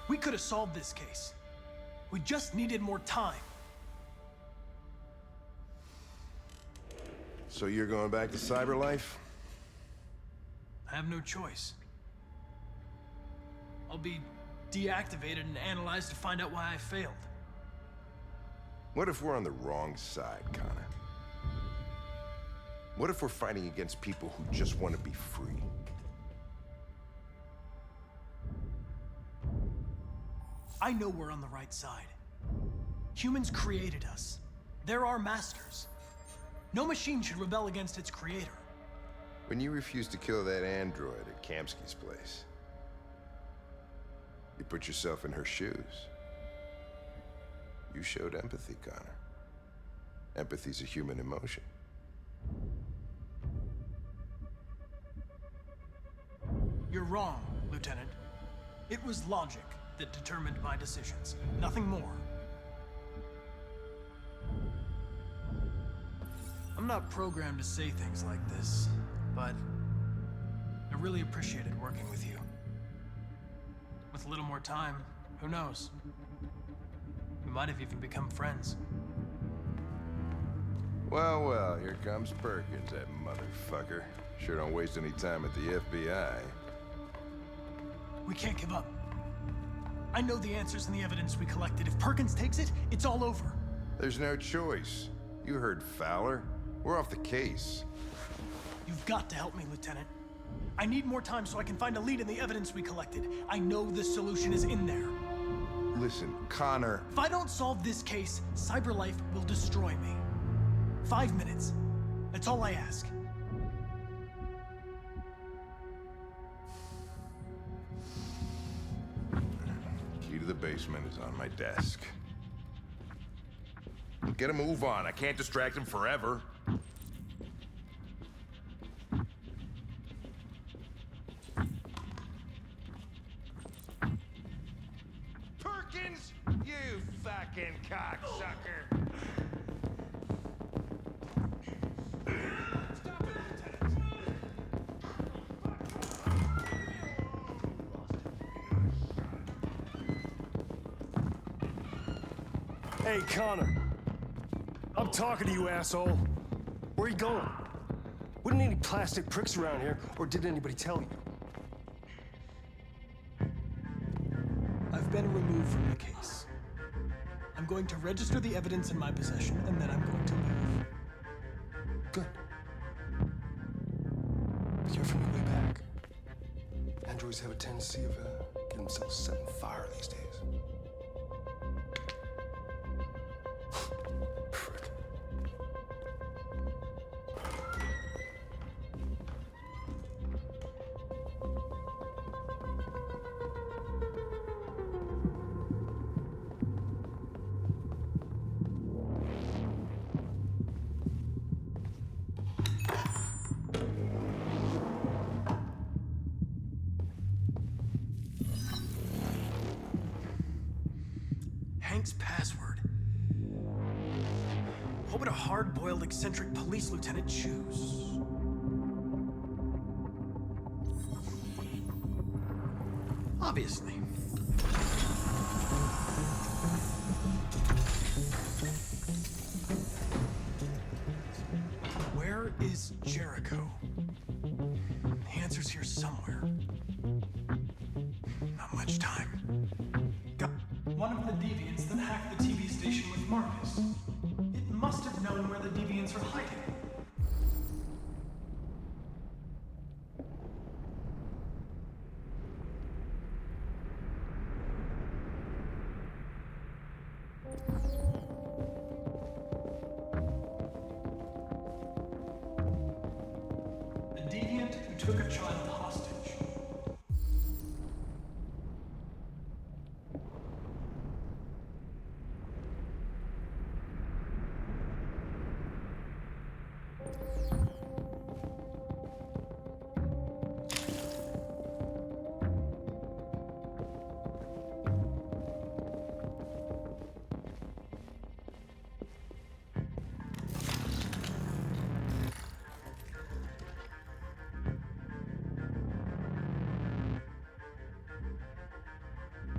We could have solved this case. We just needed more time. So you're going back to cyberlife? I have no choice. I'll be deactivated and analyzed to find out why I failed. What if we're on the wrong side, Connor? What if we're fighting against people who just want to be free? I know we're on the right side. Humans created us. They're our masters. No machine should rebel against its creator. When you refused to kill that android at Kamsky's place, you put yourself in her shoes. You showed empathy, Connor. Empathy's a human emotion. You're wrong, Lieutenant. It was logic that determined my decisions, nothing more. I'm not programmed to say things like this, but I really appreciated working with you. With a little more time, who knows? We might have even become friends. Well, well, here comes Perkins, that motherfucker. Sure don't waste any time at the FBI. We can't give up. I know the answers and the evidence we collected. If Perkins takes it, it's all over. There's no choice. You heard Fowler. We're off the case. You've got to help me, Lieutenant. I need more time so I can find a lead in the evidence we collected. I know the solution is in there. Listen, Connor... If I don't solve this case, CyberLife will destroy me. 5 minutes. That's all I ask. Key to the basement is on my desk. Get a move on. I can't distract him forever. Perkins, you fucking cocksucker. Hey, Connor. I'm talking to you, asshole. Where are you going? Wouldn't any plastic pricks around here, or did anybody tell you? I've been removed from the case. I'm going to register the evidence in my possession, and then I'm going to leave. Good. Be careful on your way back. Androids have a tendency of getting themselves set on fire these days. Frick. Hank's password. What would a hard-boiled, eccentric police lieutenant choose? Obviously. Where is Jericho? The answer's here somewhere. Not much time. One of the deviants that hacked the TV station with Marcus. It must have known where the deviants are hiding. The deviant who took a child hostage.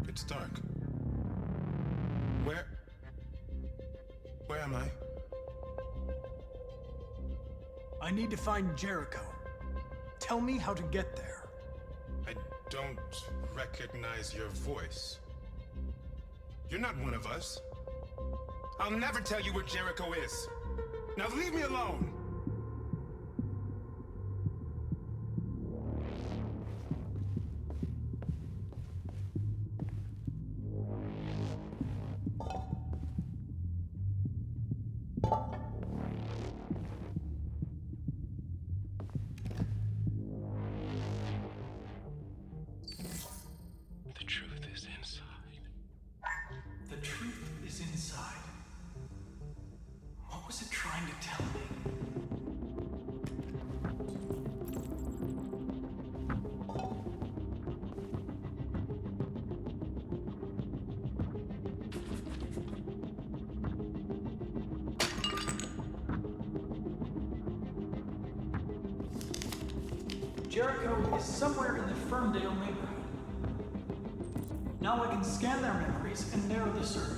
It's dark. Where am I? I need to find Jericho. Tell me how to get there. I don't recognize your voice. You're not one of us. I'll never tell you where Jericho is. Now leave me alone! The truth is inside. The truth is inside. What was it trying to tell me? Jericho is somewhere in the Ferndale neighborhood. Now I can scan their memories and narrow the search.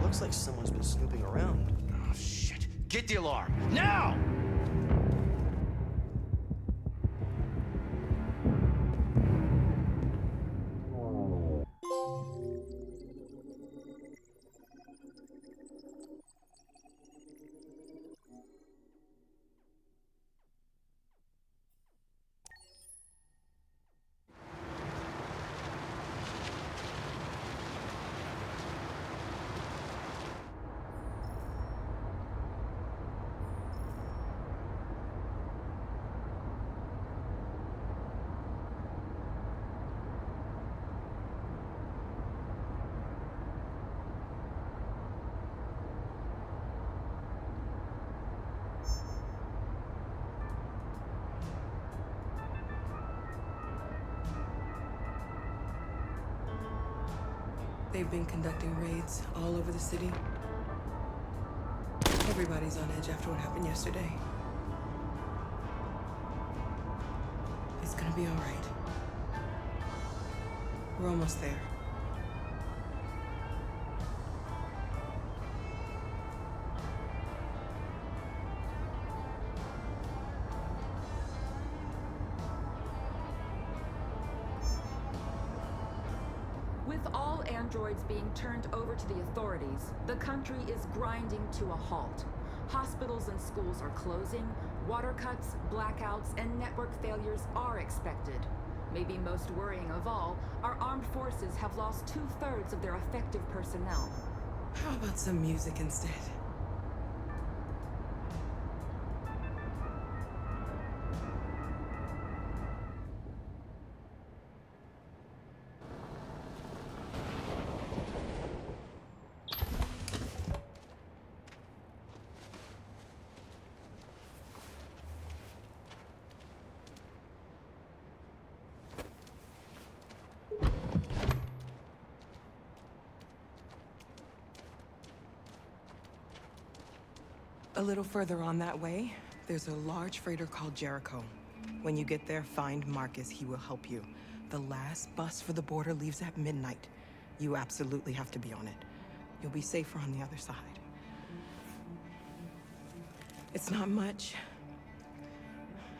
Looks like someone's been snooping around. Oh, shit. Get the alarm. Now! They've been conducting raids all over the city. Everybody's on edge after what happened yesterday. It's gonna be all right. We're almost there. With all androids being turned over to the authorities, the country is grinding to a halt. Hospitals and schools are closing, water cuts, blackouts, and network failures are expected. Maybe most worrying of all, our armed forces have lost 2/3 of their effective personnel. How about some music instead? A little further on that way, there's a large freighter called Jericho. When you get there, find Marcus. He will help you. The last bus for the border leaves at midnight. You absolutely have to be on it. You'll be safer on the other side. It's not much,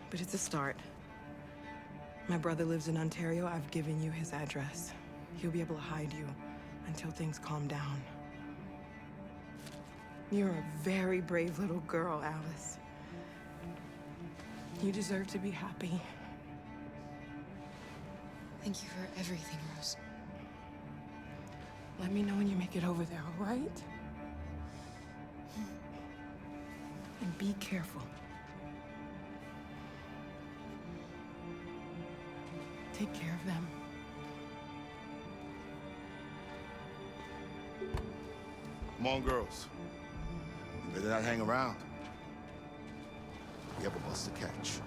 but it's a start. My brother lives in Ontario. I've given you his address. He'll be able to hide you until things calm down. You're a very brave little girl, Alice. You deserve to be happy. Thank you for everything, Rose. Let me know when you make it over there, all right? And be careful. Take care of them. Come on, girls. You better not hang around. We have a bus to catch.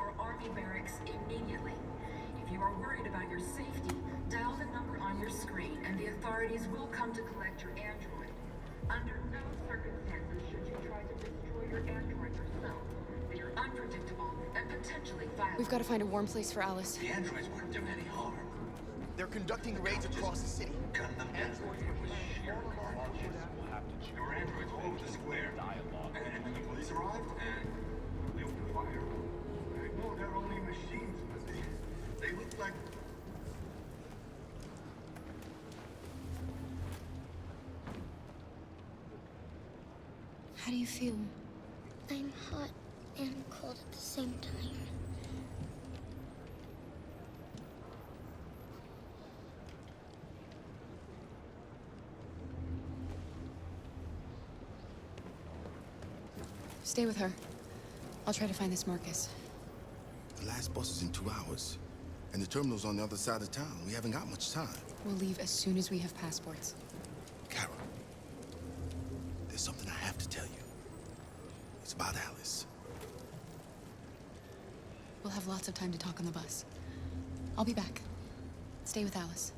or Army barracks immediately. If you are worried about your safety, dial the number on your screen and the authorities will come to collect your android. Under no circumstances should you try to destroy your android yourself. They are unpredictable and potentially violent. We've got to find a warm place for Alice. The androids weren't doing any harm. They're conducting raids across the city. Gun them down. There were androids all over the square. And then the police arrived, and they opened fire. No, they're only machines, but they look like... How do you feel? I'm hot and cold at the same time. Stay with her. I'll try to find this Marcus. The last bus is in 2 hours. And the terminal's on the other side of town. We haven't got much time. We'll leave as soon as we have passports. Kara, there's something I have to tell you. It's about Alice. We'll have lots of time to talk on the bus. I'll be back. Stay with Alice.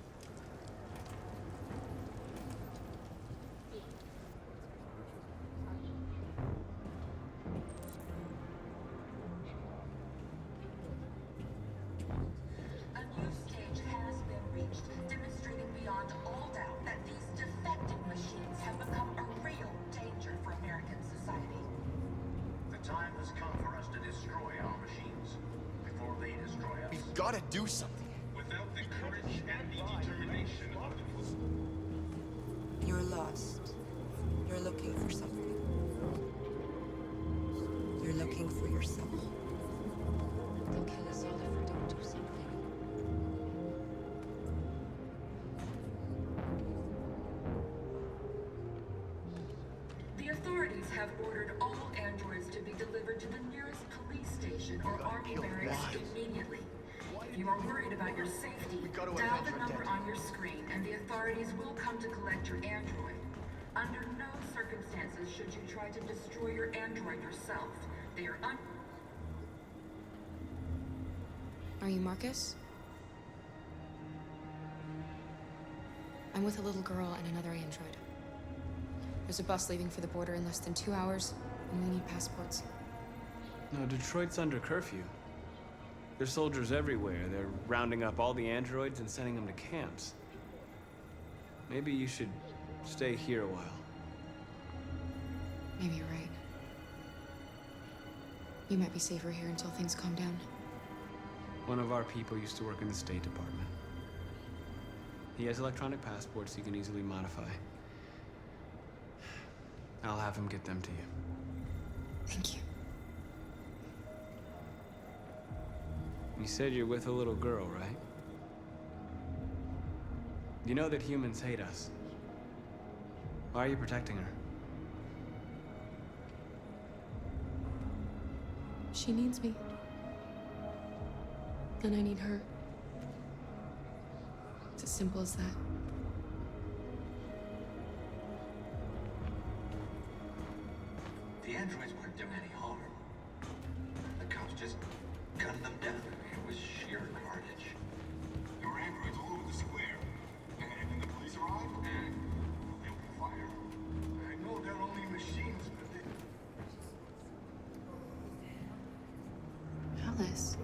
Gotta do something. Without the courage and the determination of the... You're lost. You're looking for something. You're looking for yourself. They'll kill us all if we don't do something. The authorities have ordered all androids to be delivered to the nearest police station or army barracks immediately. If you are worried about your safety, dial the number on your screen and the authorities will come to collect your android. Under no circumstances should you try to destroy your android yourself. They are Are you Marcus? I'm with a little girl and another android. There's a bus leaving for the border in less than 2 hours, and we need passports. No, Detroit's under curfew. There's soldiers everywhere. They're rounding up all the androids and sending them to camps. Maybe you should stay here a while. Maybe you're right. You might be safer here until things calm down. One of our people used to work in the State Department. He has electronic passports he can easily modify. I'll have him get them to you. Thank you. You said you're with a little girl, right? You know that humans hate us. Why are you protecting her? She needs me. And I need her. It's as simple as that. The androids weren't doing any harm. The cops just gunned them down. It was sheer carnage. There were androids all over the square. And then the police arrived, and they opened fire. I know they're only machines, but they... Alice.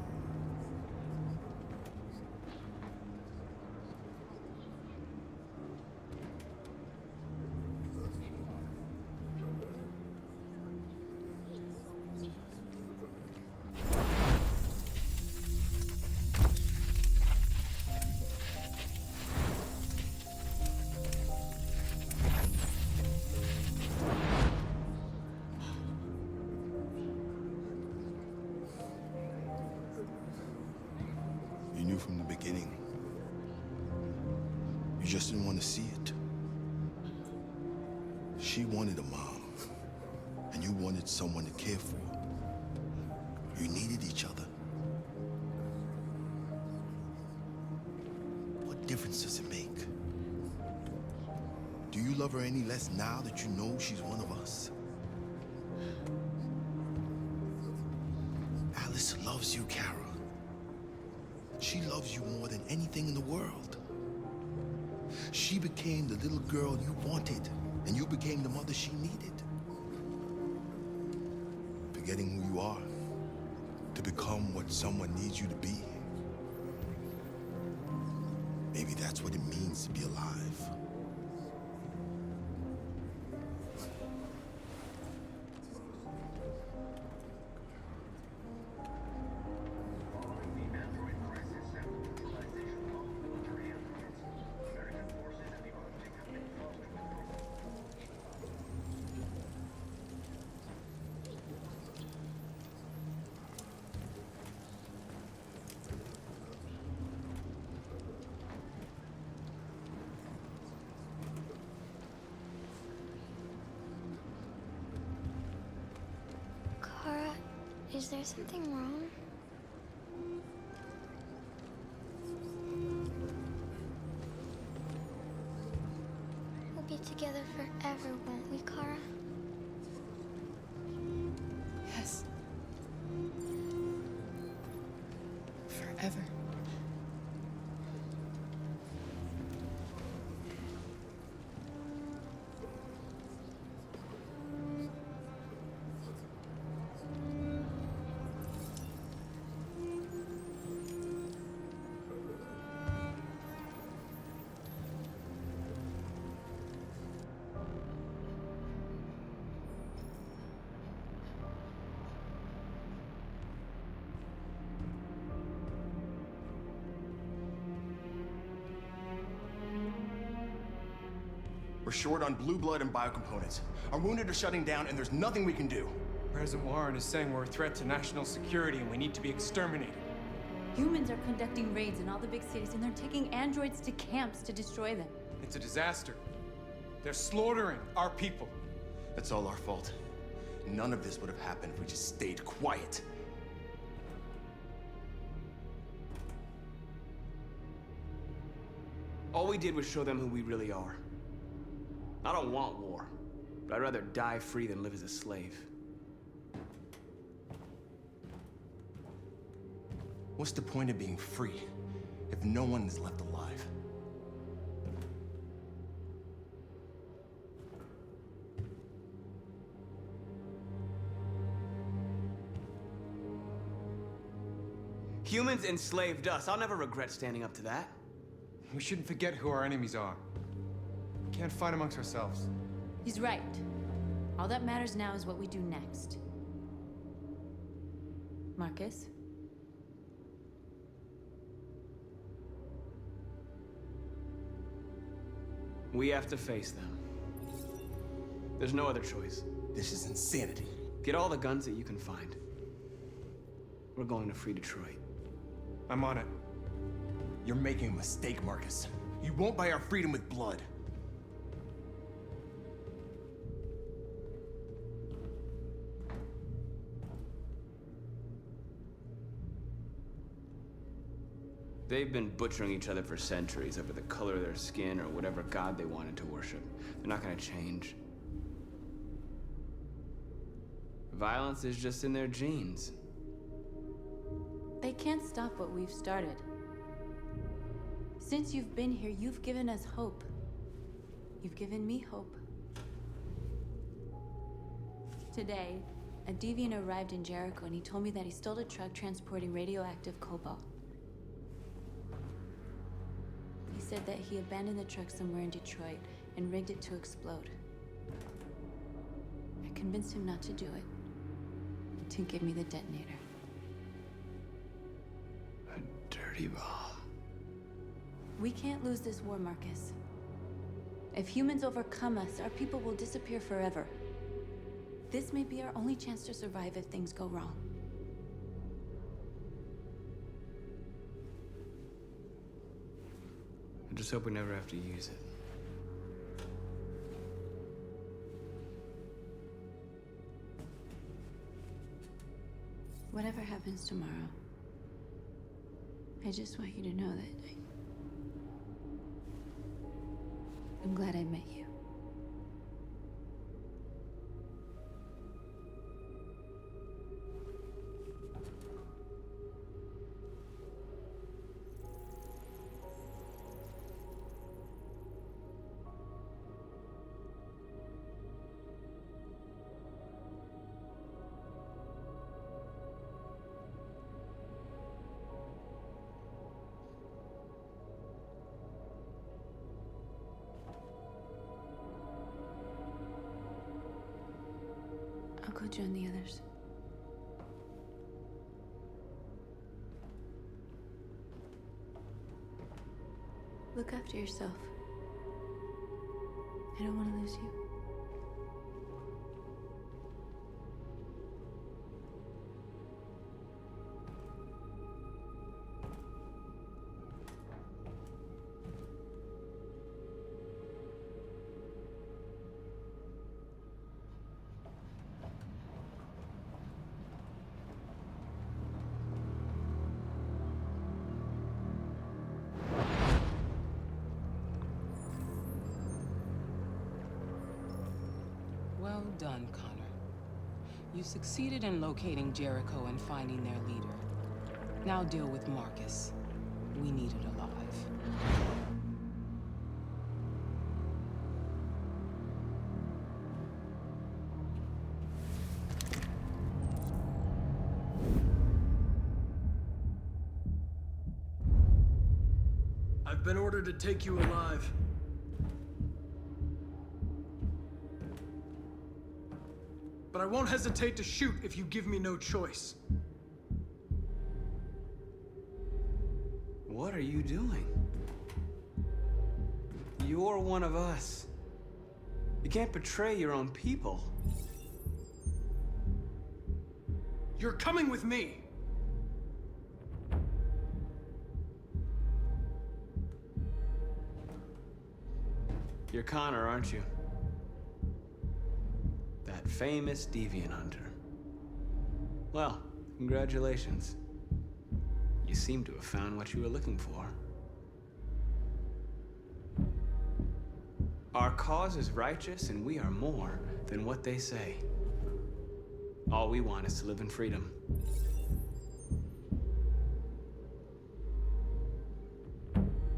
You knew from the beginning. You just didn't want to see it. She wanted a mom, and you wanted someone to care for. You needed each other. What difference does it make? Do you love her any less now that you know she's one of us? Alice loves you, Kara. She loves you more than anything in the world. She became the little girl you wanted, and you became the mother she needed. Forgetting who you are to become what someone needs you to be. Maybe that's what it means to be alive. Kara, is there something wrong? We'll be together forever, won't we, Kara? Yes. Forever. We're short on blue blood and biocomponents. Our wounded are shutting down, and there's nothing we can do. President Warren is saying we're a threat to national security and we need to be exterminated. Humans are conducting raids in all the big cities, and they're taking androids to camps to destroy them. It's a disaster. They're slaughtering our people. That's all our fault. None of this would have happened if we just stayed quiet. All we did was show them who we really are. I don't want war, but I'd rather die free than live as a slave. What's the point of being free if no one is left alive? Humans enslaved us. I'll never regret standing up to that. We shouldn't forget who our enemies are. We can't fight amongst ourselves. He's right. All that matters now is what we do next. Marcus? We have to face them. There's no other choice. This is insanity. Get all the guns that you can find. We're going to free Detroit. I'm on it. You're making a mistake, Marcus. You won't buy our freedom with blood. They've been butchering each other for centuries over the color of their skin or whatever god they wanted to worship. They're not gonna change. Violence is just in their genes. They can't stop what we've started. Since you've been here, you've given us hope. You've given me hope. Today, a deviant arrived in Jericho and he told me that he stole a truck transporting radioactive cobalt. He said that he abandoned the truck somewhere in Detroit and rigged it to explode. I convinced him not to do it, to give me the detonator. A dirty bomb. We can't lose this war, Marcus. If humans overcome us, our people will disappear forever. This may be our only chance to survive if things go wrong. I just hope we never have to use it. Whatever happens tomorrow, I just want you to know that I'm glad I met you. I'll join the others. Look after yourself. I don't want to lose you. Well done, Connor. You succeeded in locating Jericho and finding their leader. Now deal with Marcus. We need it alive. I've been ordered to take you alive. But I won't hesitate to shoot if you give me no choice. What are you doing? You're one of us. You can't betray your own people. You're coming with me. You're Connor, aren't you? That famous deviant hunter. Well, congratulations. You seem to have found what you were looking for. Our cause is righteous, and we are more than what they say. All we want is to live in freedom.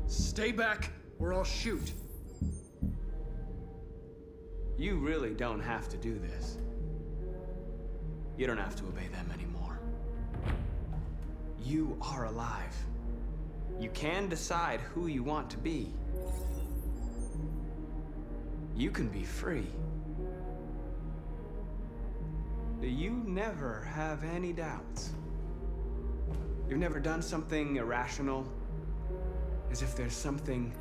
Stay back, or I'll shoot. You really don't have to do this. You don't have to obey them anymore. You are alive. You can decide who you want to be. You can be free. You never have any doubts. You've never done something irrational, as if there's something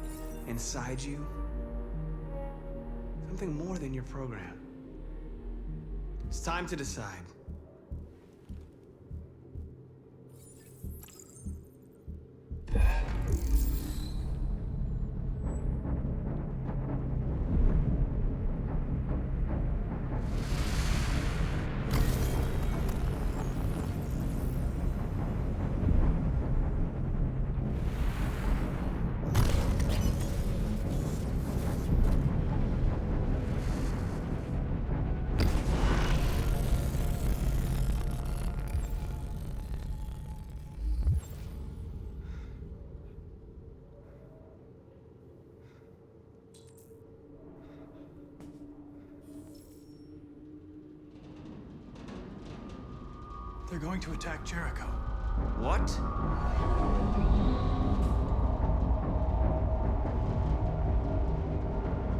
inside you. Something more than your program. It's time to decide. They're going to attack Jericho. What?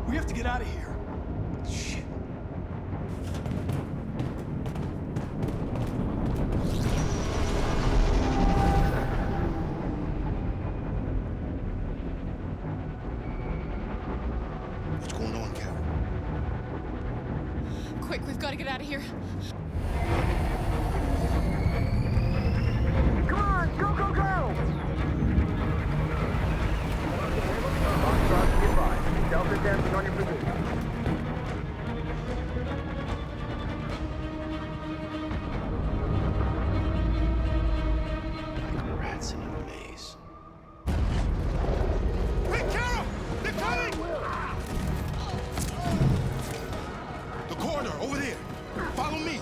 We have to get out of here. Shit. What's going on, Carol? Quick, we've got to get out of here. Come on, go, go, go! Delta dancing on your position. Like rats in a maze. Hey, Carol! They're coming! The corridor, over there. Follow me.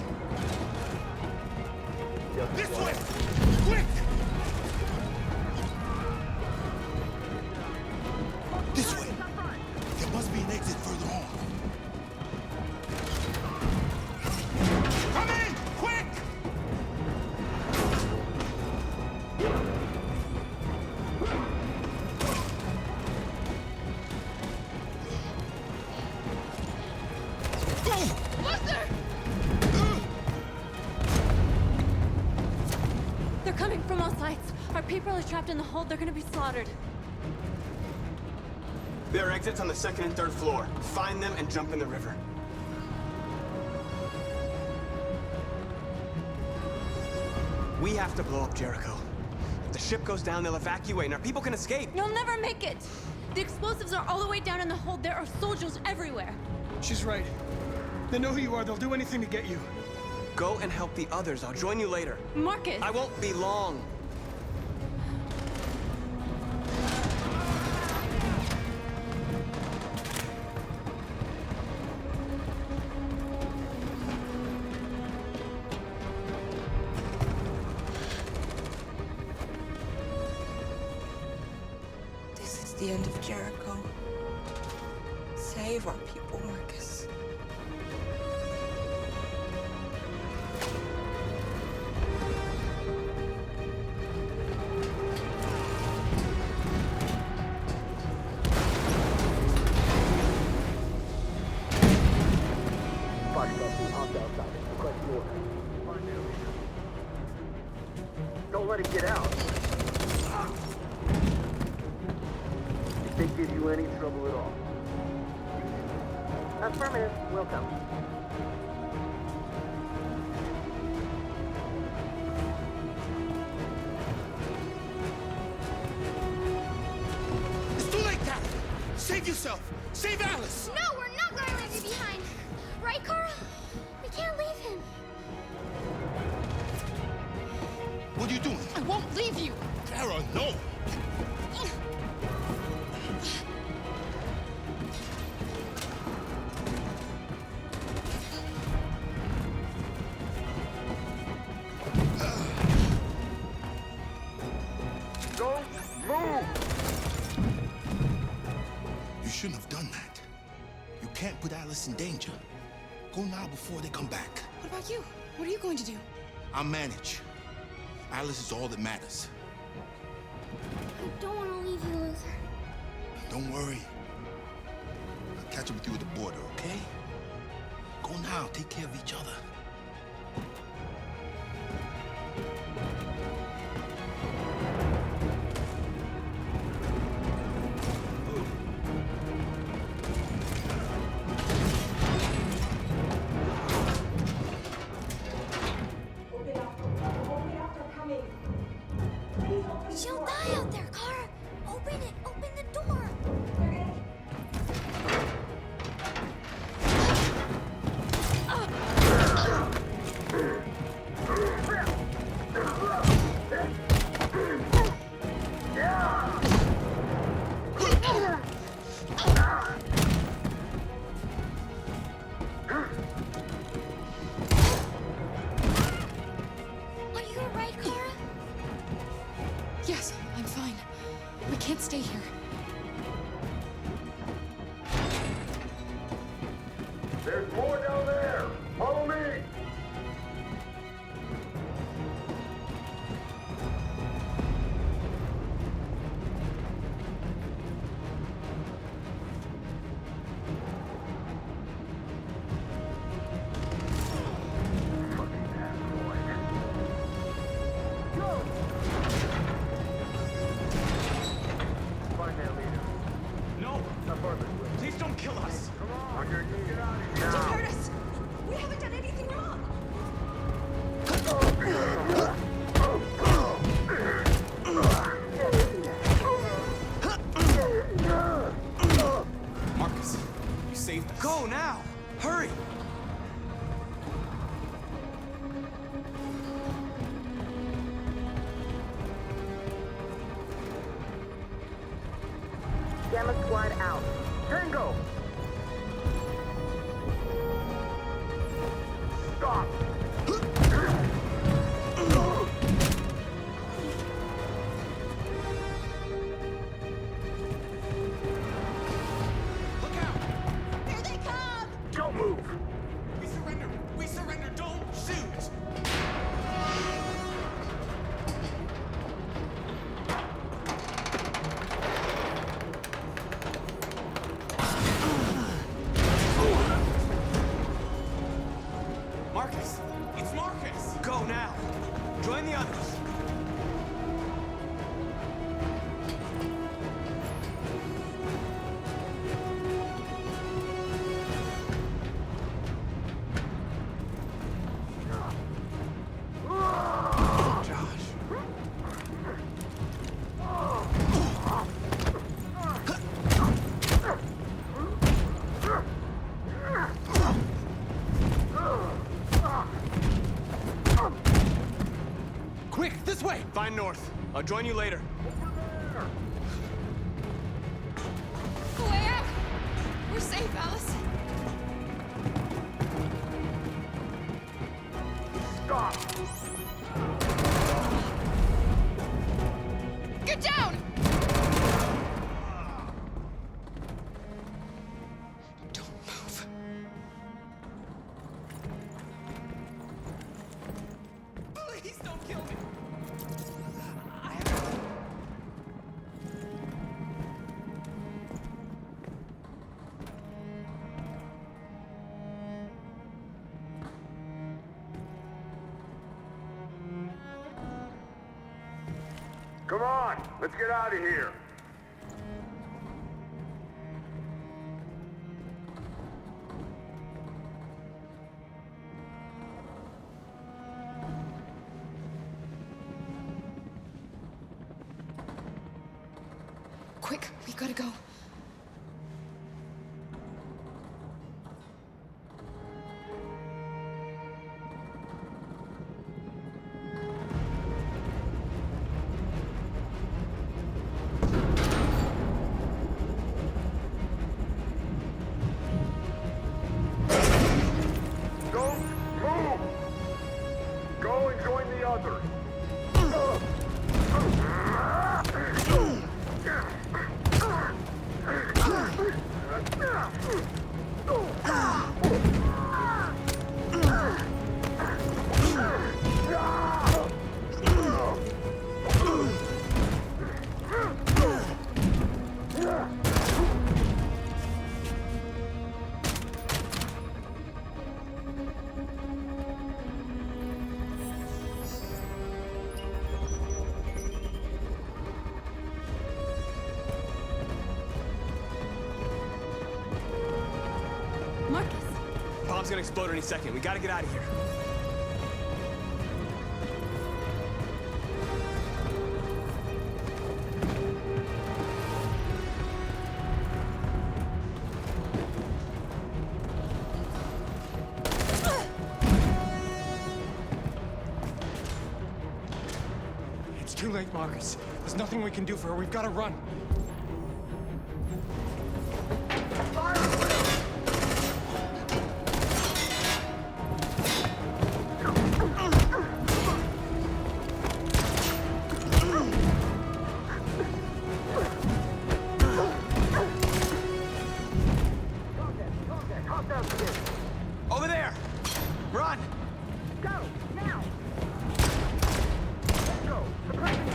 people are trapped in the hold, they're gonna be slaughtered. There are exits on the 2nd and 3rd floor. Find them and jump in the river. We have to blow up Jericho. If the ship goes down, they'll evacuate and our people can escape. You'll never make it! The explosives are all the way down in the hold. There are soldiers everywhere. She's right. They know who you are. They'll do anything to get you. Go and help the others. I'll join you later. Marcus! I won't be long. This is the end of Jericho. Save our people, Marcus. Don't let it get out. If they give you any trouble at all. Affirmative. Welcome. It's too late, Kat! Save yourself! Save Alice! No, we're not going to leave you behind. Right, Kara? We can't leave him. What are you doing? I won't leave you. Kara, no! Don't move! You shouldn't have done that. You can't put Alice in danger. Go now before they come back. What about you? What are you going to do? I'll manage. Alice is all that matters. I don't want to leave you, Luther. Don't worry. I'll catch up with you at the border, okay? Go now. Take care of each other. She'll die out there, Kara. Open it. Open the door. Are you alright, Kara? Yes, I'm fine. We can't stay here. There's more down there! Follow me! Find that leader. No! Please don't kill us! On your knees. Get out of here. Just hurt us. We haven't done anything wrong. Marcus, you saved us. Go now! Hurry! Gamma squad out. Tango! Stop! Here they come! Don't move! We surrender! We surrender! Don't shoot! I'll join you later. Way out! We're safe, Alice. Stop! Get down! Don't move. Please don't kill me. Come on, let's get out of here. Quick, we gotta go. Don't move! Go and join the others. Marcus! Bomb's gonna explode any second. We gotta get out of here. It's too late, Marcus. There's nothing we can do for her. We've got to run. Over there! Run! Go, now! Let's go! Suppressing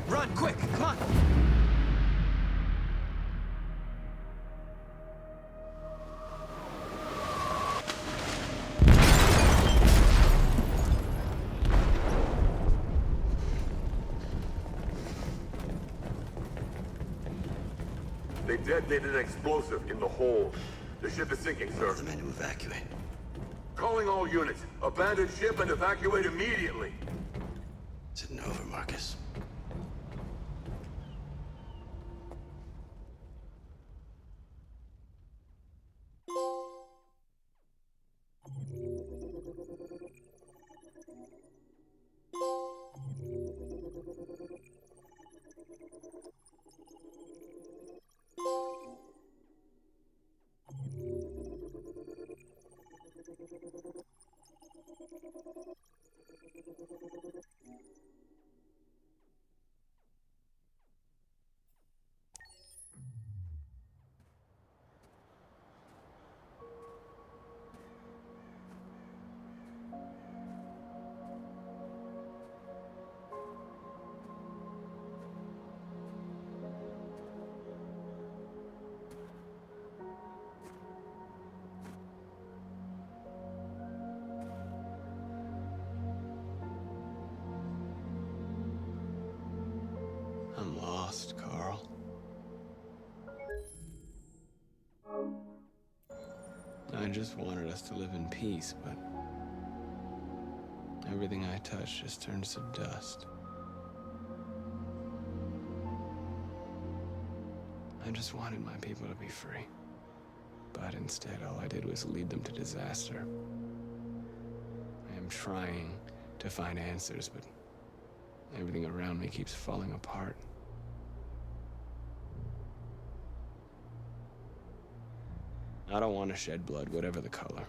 Run, quick! Come on! They detonated an explosive in the hold. The ship is sinking, sir. The men to evacuate. Calling all units. Abandon ship and evacuate immediately. Is it over, Marcus? I'm lost, Carl. I just wanted us to live in peace, but everything I touch just turns to dust. I just wanted my people to be free. But instead, all I did was lead them to disaster. I am trying to find answers, but everything around me keeps falling apart. I don't want to shed blood, whatever the color.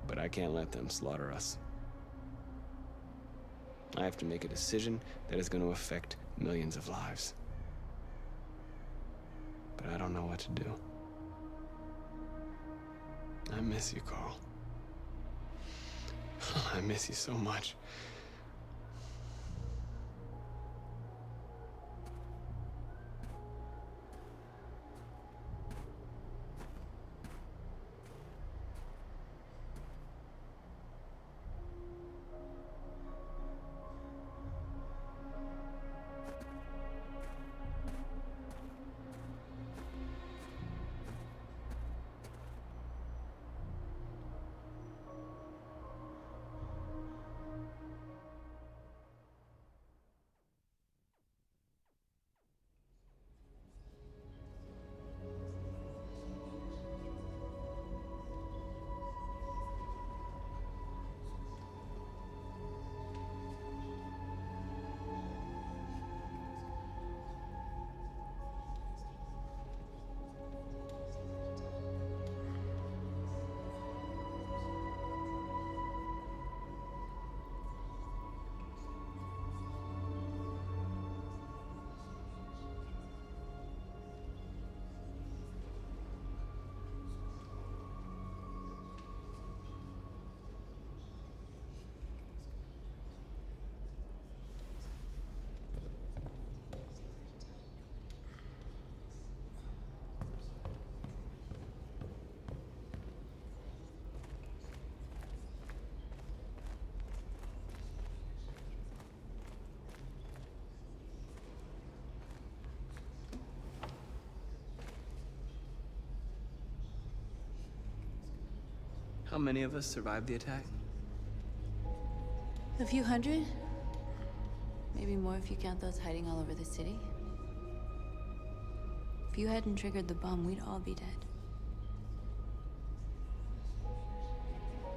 But I can't let them slaughter us. I have to make a decision that is going to affect millions of lives. But I don't know what to do. I miss you, Carl. I miss you so much. How many of us survived the attack? A few hundred? Maybe more if you count those hiding all over the city. If you hadn't triggered the bomb, we'd all be dead.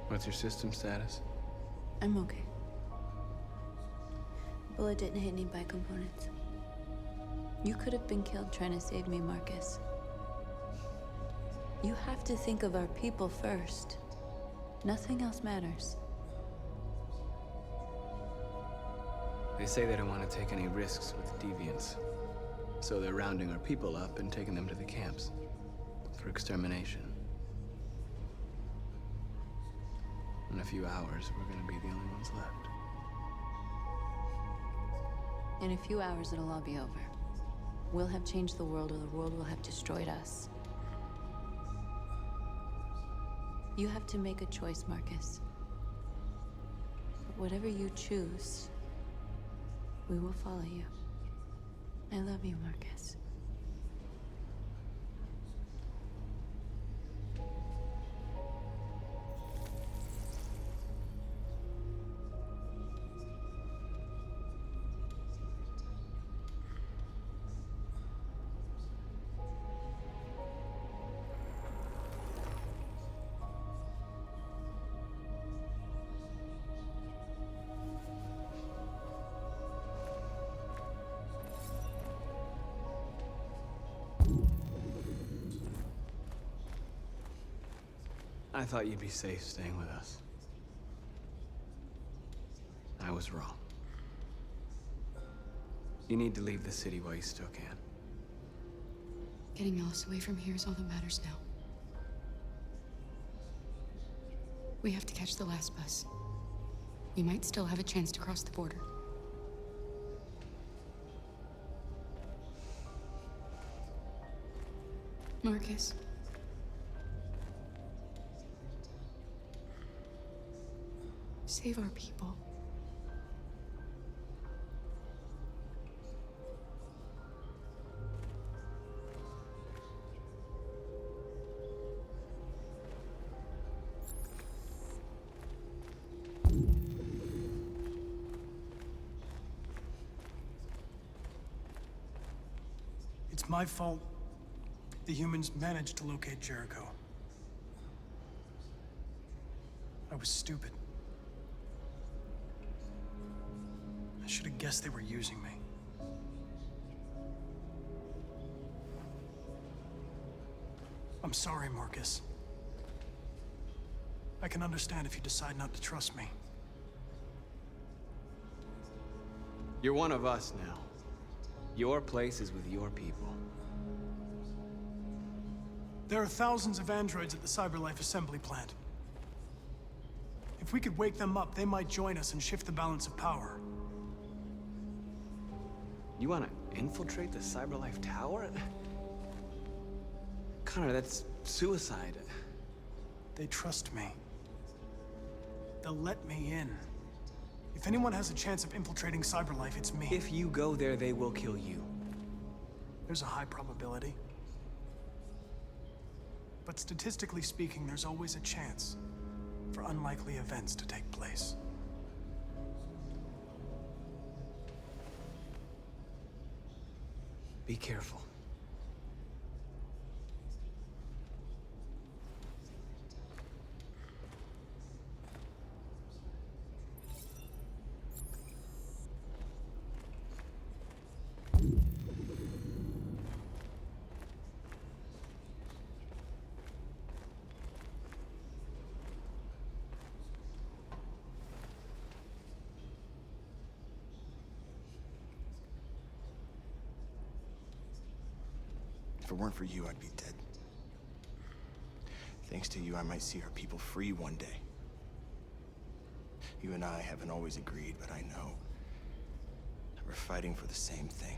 What's your system status? I'm okay. The bullet didn't hit any bicomponents. You could have been killed trying to save me, Marcus. You have to think of our people first. Nothing else matters. They say they don't want to take any risks with the deviants. So they're rounding our people up and taking them to the camps for extermination. In a few hours, we're gonna be the only ones left. In a few hours, it'll all be over. We'll have changed the world, or the world will have destroyed us. You have to make a choice, Marcus. But whatever you choose, we will follow you. I love you, Marcus. I thought you'd be safe staying with us. I was wrong. You need to leave the city while you still can. Getting Alice away from here is all that matters now. We have to catch the last bus. We might still have a chance to cross the border. Marcus. Save our people. It's my fault the humans managed to locate Jericho. I was stupid. I should have guessed they were using me. I'm sorry, Marcus. I can understand if you decide not to trust me. You're one of us now. Your place is with your people. There are thousands of androids at the CyberLife assembly plant. If we could wake them up, they might join us and shift the balance of power. You want to infiltrate the CyberLife tower? Connor, that's suicide. They trust me. They'll let me in. If anyone has a chance of infiltrating CyberLife, it's me. If you go there, they will kill you. There's a high probability. But statistically speaking, there's always a chance for unlikely events to take place. Be careful. If it weren't for you, I'd be dead. Thanks to you, I might see our people free one day. You and I haven't always agreed, but I know that we're fighting for the same thing.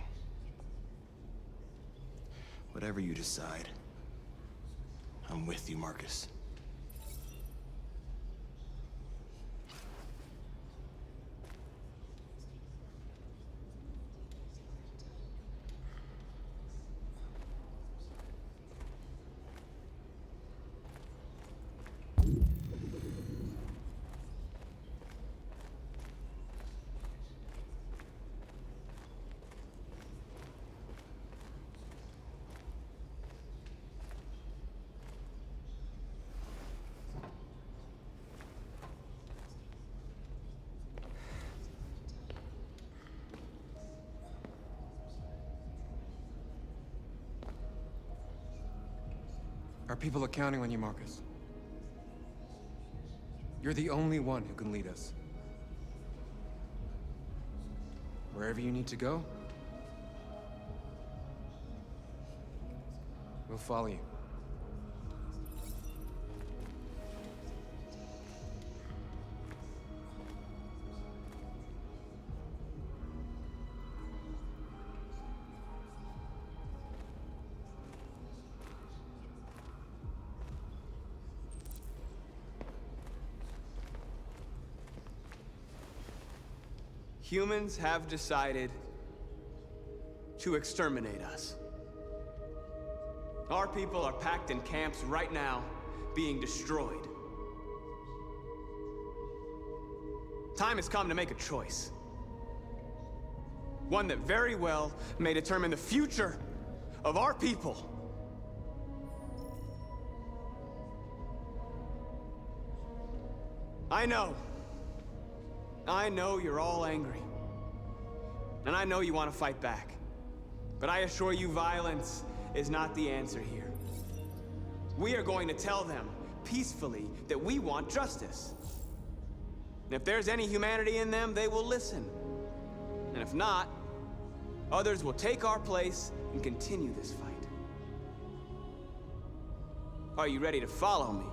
Whatever you decide, I'm with you, Marcus. Our people are counting on you, Marcus. You're the only one who can lead us. Wherever you need to go, we'll follow you. Humans have decided to exterminate us. Our people are packed in camps right now, being destroyed. Time has come to make a choice. One that very well may determine the future of our people. I know you're all angry. And I know you want to fight back. But I assure you, violence is not the answer here. We are going to tell them, peacefully, that we want justice. And if there's any humanity in them, they will listen. And if not, others will take our place and continue this fight. Are you ready to follow me?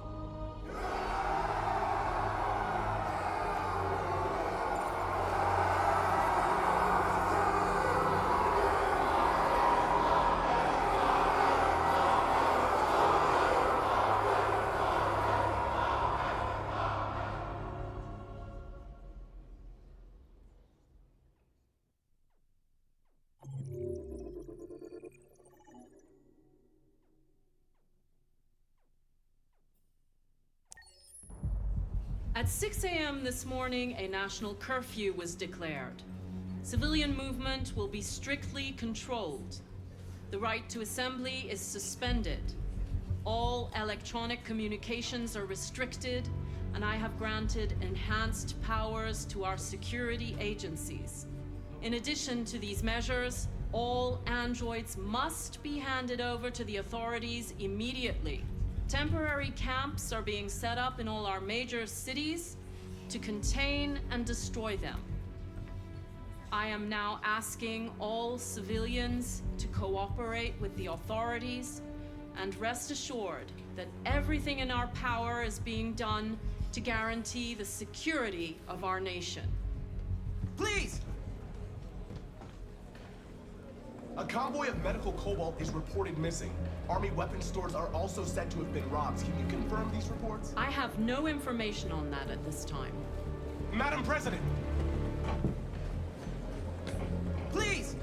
At 6 a.m. this morning, a national curfew was declared. Civilian movement will be strictly controlled. The right to assembly is suspended. All electronic communications are restricted, and I have granted enhanced powers to our security agencies. In addition to these measures, all androids must be handed over to the authorities immediately. Temporary camps are being set up in all our major cities to contain and destroy them. I am now asking all civilians to cooperate with the authorities and rest assured that everything in our power is being done to guarantee the security of our nation. Please! A convoy of medical cobalt is reported missing. Army weapons stores are also said to have been robbed. Can you confirm these reports? I have no information on that at this time. Madam President! Please!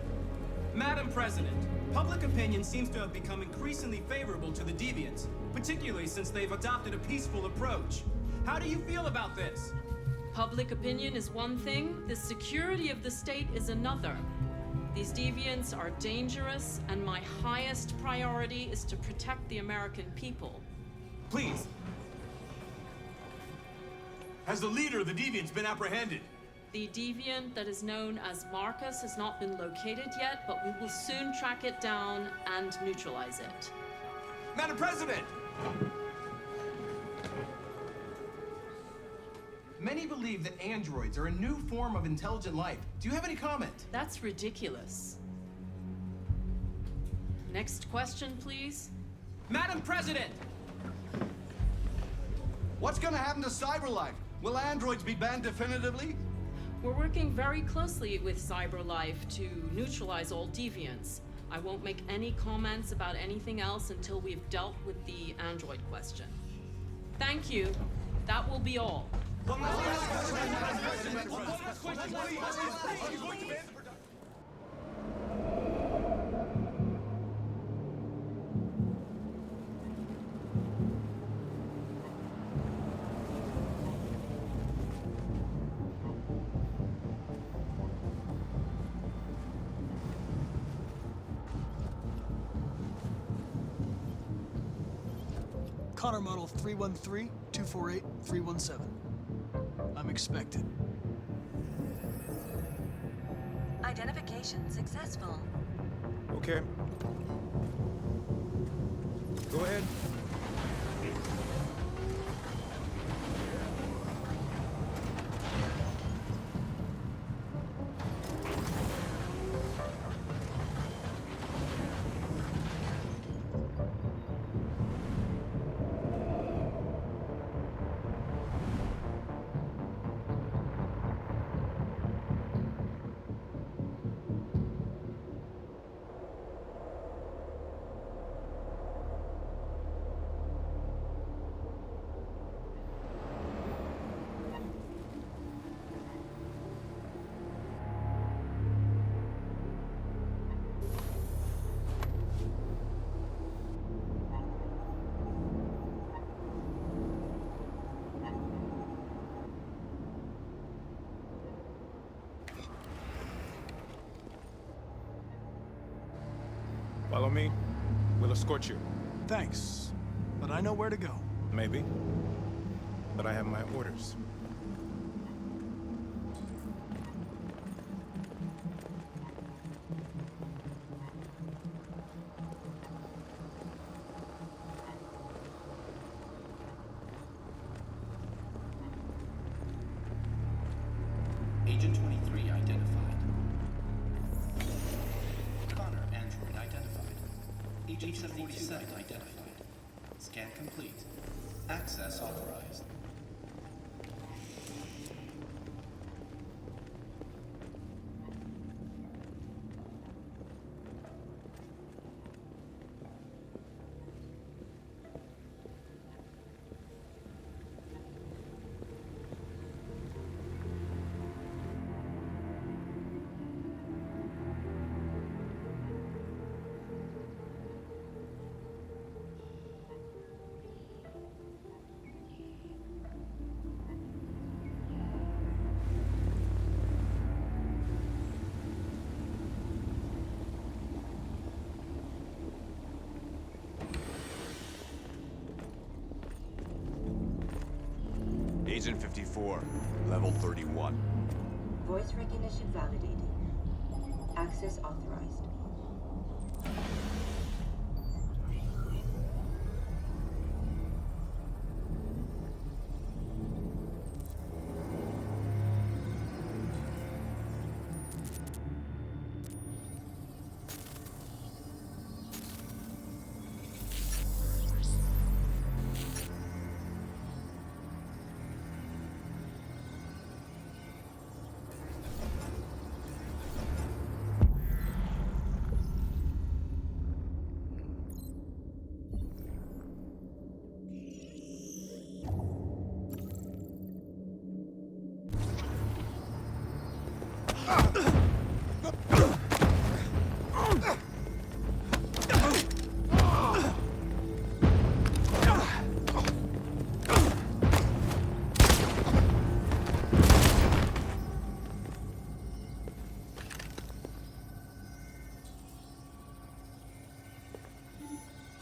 Madam President, public opinion seems to have become increasingly favorable to the Deviants, particularly since they've adopted a peaceful approach. How do you feel about this? Public opinion is one thing, the security of the state is another. These deviants are dangerous, and my highest priority is to protect the American people. Please! Has the leader of the Deviants been apprehended? The deviant that is known as Marcus has not been located yet, but we will soon track it down and neutralize it. Madam President! Many believe that androids are a new form of intelligent life. Do you have any comment? That's ridiculous. Next question, please. Madam President! What's gonna happen to CyberLife? Will androids be banned definitively? We're working very closely with CyberLife to neutralize all deviants. I won't make any comments about anything else until we've dealt with the android question. Thank you. That will be all. Connor model 313-248-317. I'm expected. Identification successful. Okay. Go ahead. Follow me. We'll escort you. Thanks, but I know where to go. Maybe. But I have my orders. Agent 23 identified. Connor, android identified. Agent 47 identified. Scan complete. Access authorized. Agent 54, level 31. Voice recognition validated. Access authorized.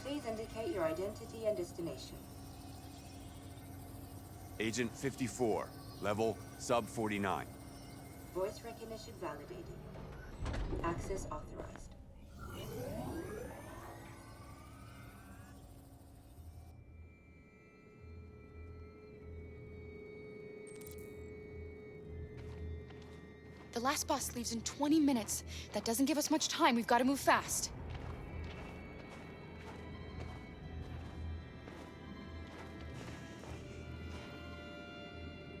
Please indicate your identity and destination. Agent 54, level sub 49. Voice recognition validated. Access authorized. The last bus leaves in 20 minutes. That doesn't give us much time. We've got to move fast.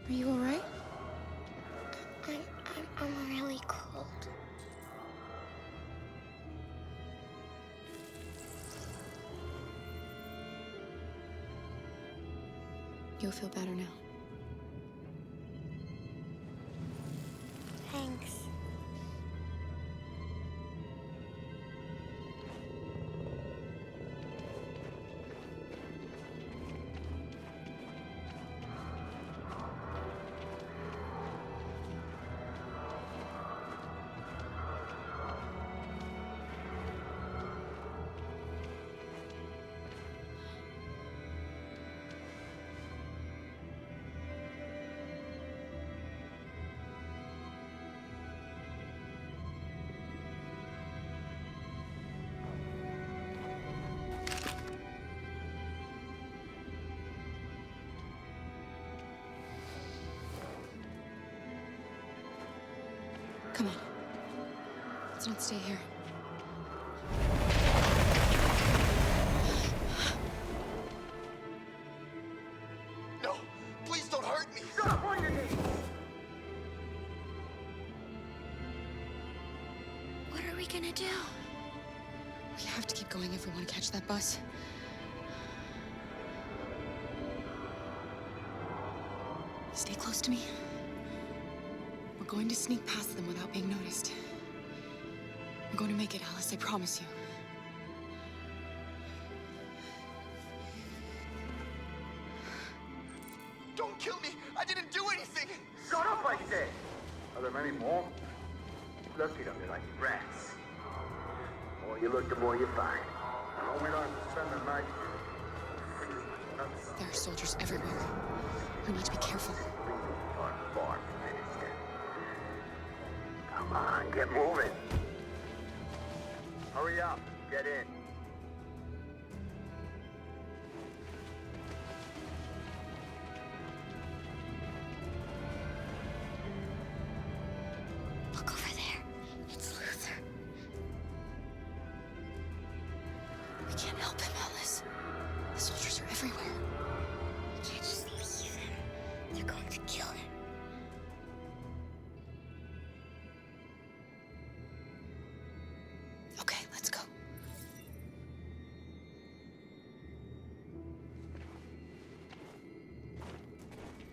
Are you all right? I'm really cold. You'll feel better now. Thanks. Come on. Let's not stay here. No! Please don't hurt me! Stop on your knees! What are we gonna do? We have to keep going if we want to catch that bus. Stay close to me. We're going to sneak past them without being noticed. We're going to make it, Alice, I promise you. Don't kill me! I didn't do anything! Shut up, I said! Are there many more? Look at them, they're like rats. The more you look, the more you find. I know we're not spending the night here. There are soldiers everywhere. We need to be careful. Come on, get moving. Hurry up, get in. Look over there. It's Luther. We can't help him, Alice. The soldiers are everywhere. We can't just leave him. They're going to kill him. Okay, let's go.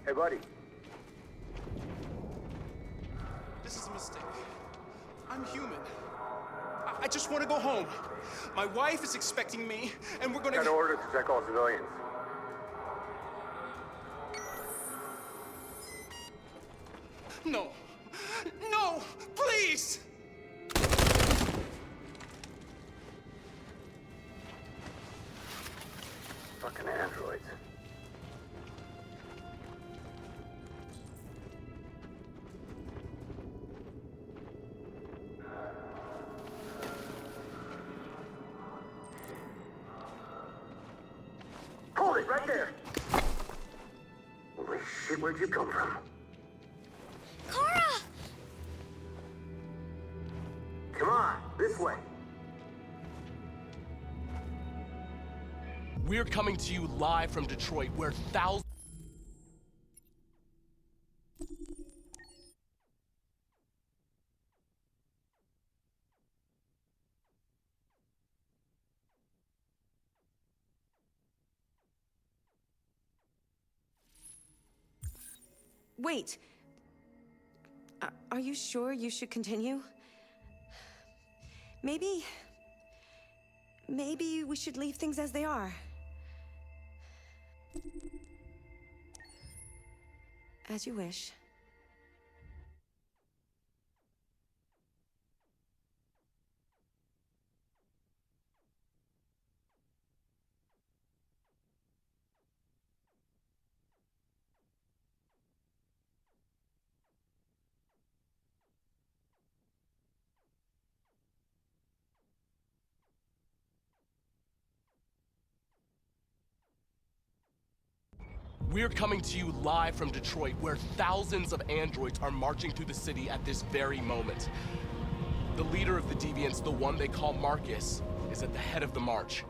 Hey, buddy. This is a mistake. I'm human. I just want to go home. My wife is expecting me, and we're gonna... Got orders to check all civilians. No. No! Please! Fucking androids. Where'd you come from? Kara! Come on, this way. We're coming to you live from Detroit, where thousands... Wait. Are you sure you should continue? Maybe we should leave things as they are. As you wish. We're coming to you live from Detroit, where thousands of androids are marching through the city at this very moment. The leader of the Deviants, the one they call Marcus, is at the head of the march.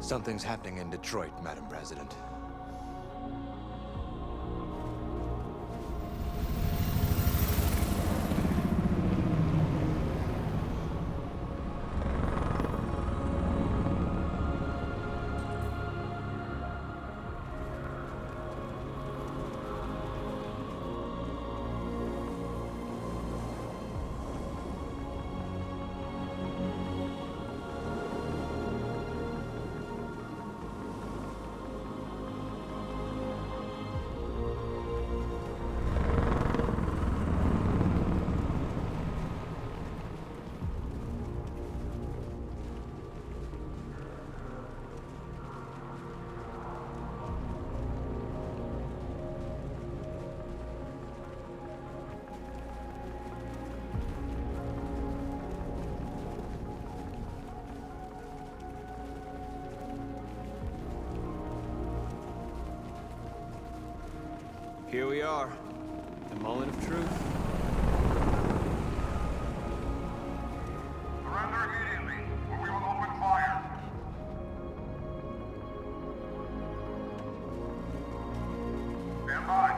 Something's happening in Detroit, Madam President. Here we are, the moment of truth. Surrender immediately, or we will open fire. Stand by.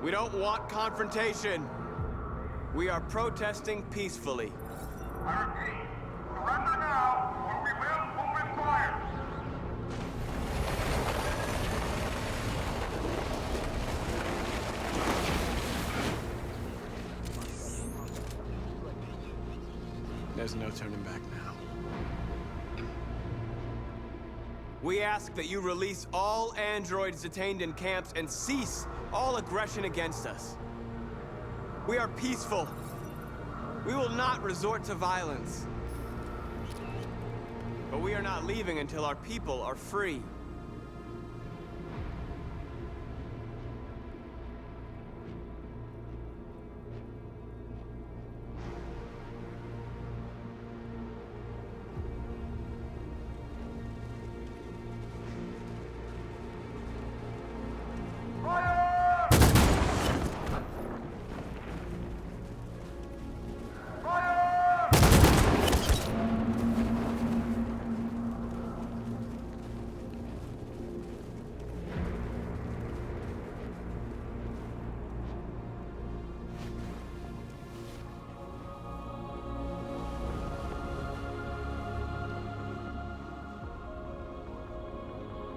We don't want confrontation. We are protesting peacefully. I repeat, surrender now, or we will open fire. There's no turning back now. We ask that you release all androids detained in camps and cease all aggression against us. We are peaceful. We will not resort to violence. But we are not leaving until our people are free.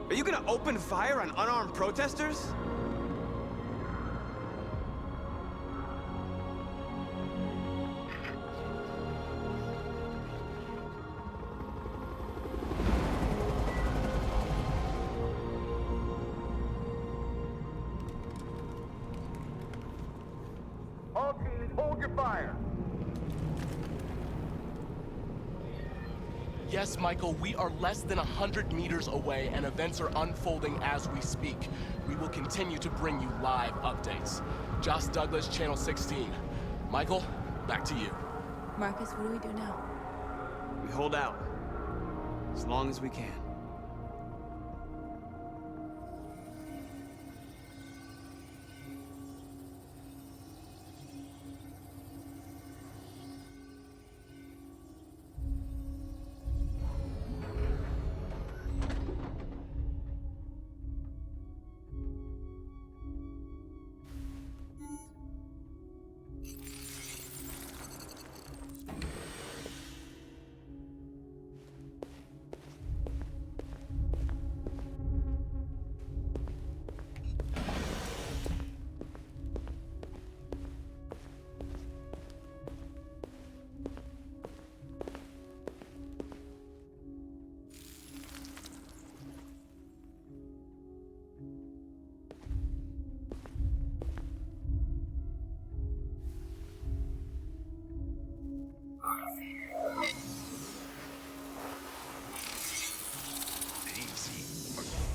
Are you gonna open fire on unarmed protesters? All teams, hold your fire. Yes, Michael, we are less than 100 meters away, and events are unfolding as we speak. We will continue to bring you live updates. Joss Douglas, Channel 16. Michael, back to you. Marcus, what do we do now? We hold out. As long as we can.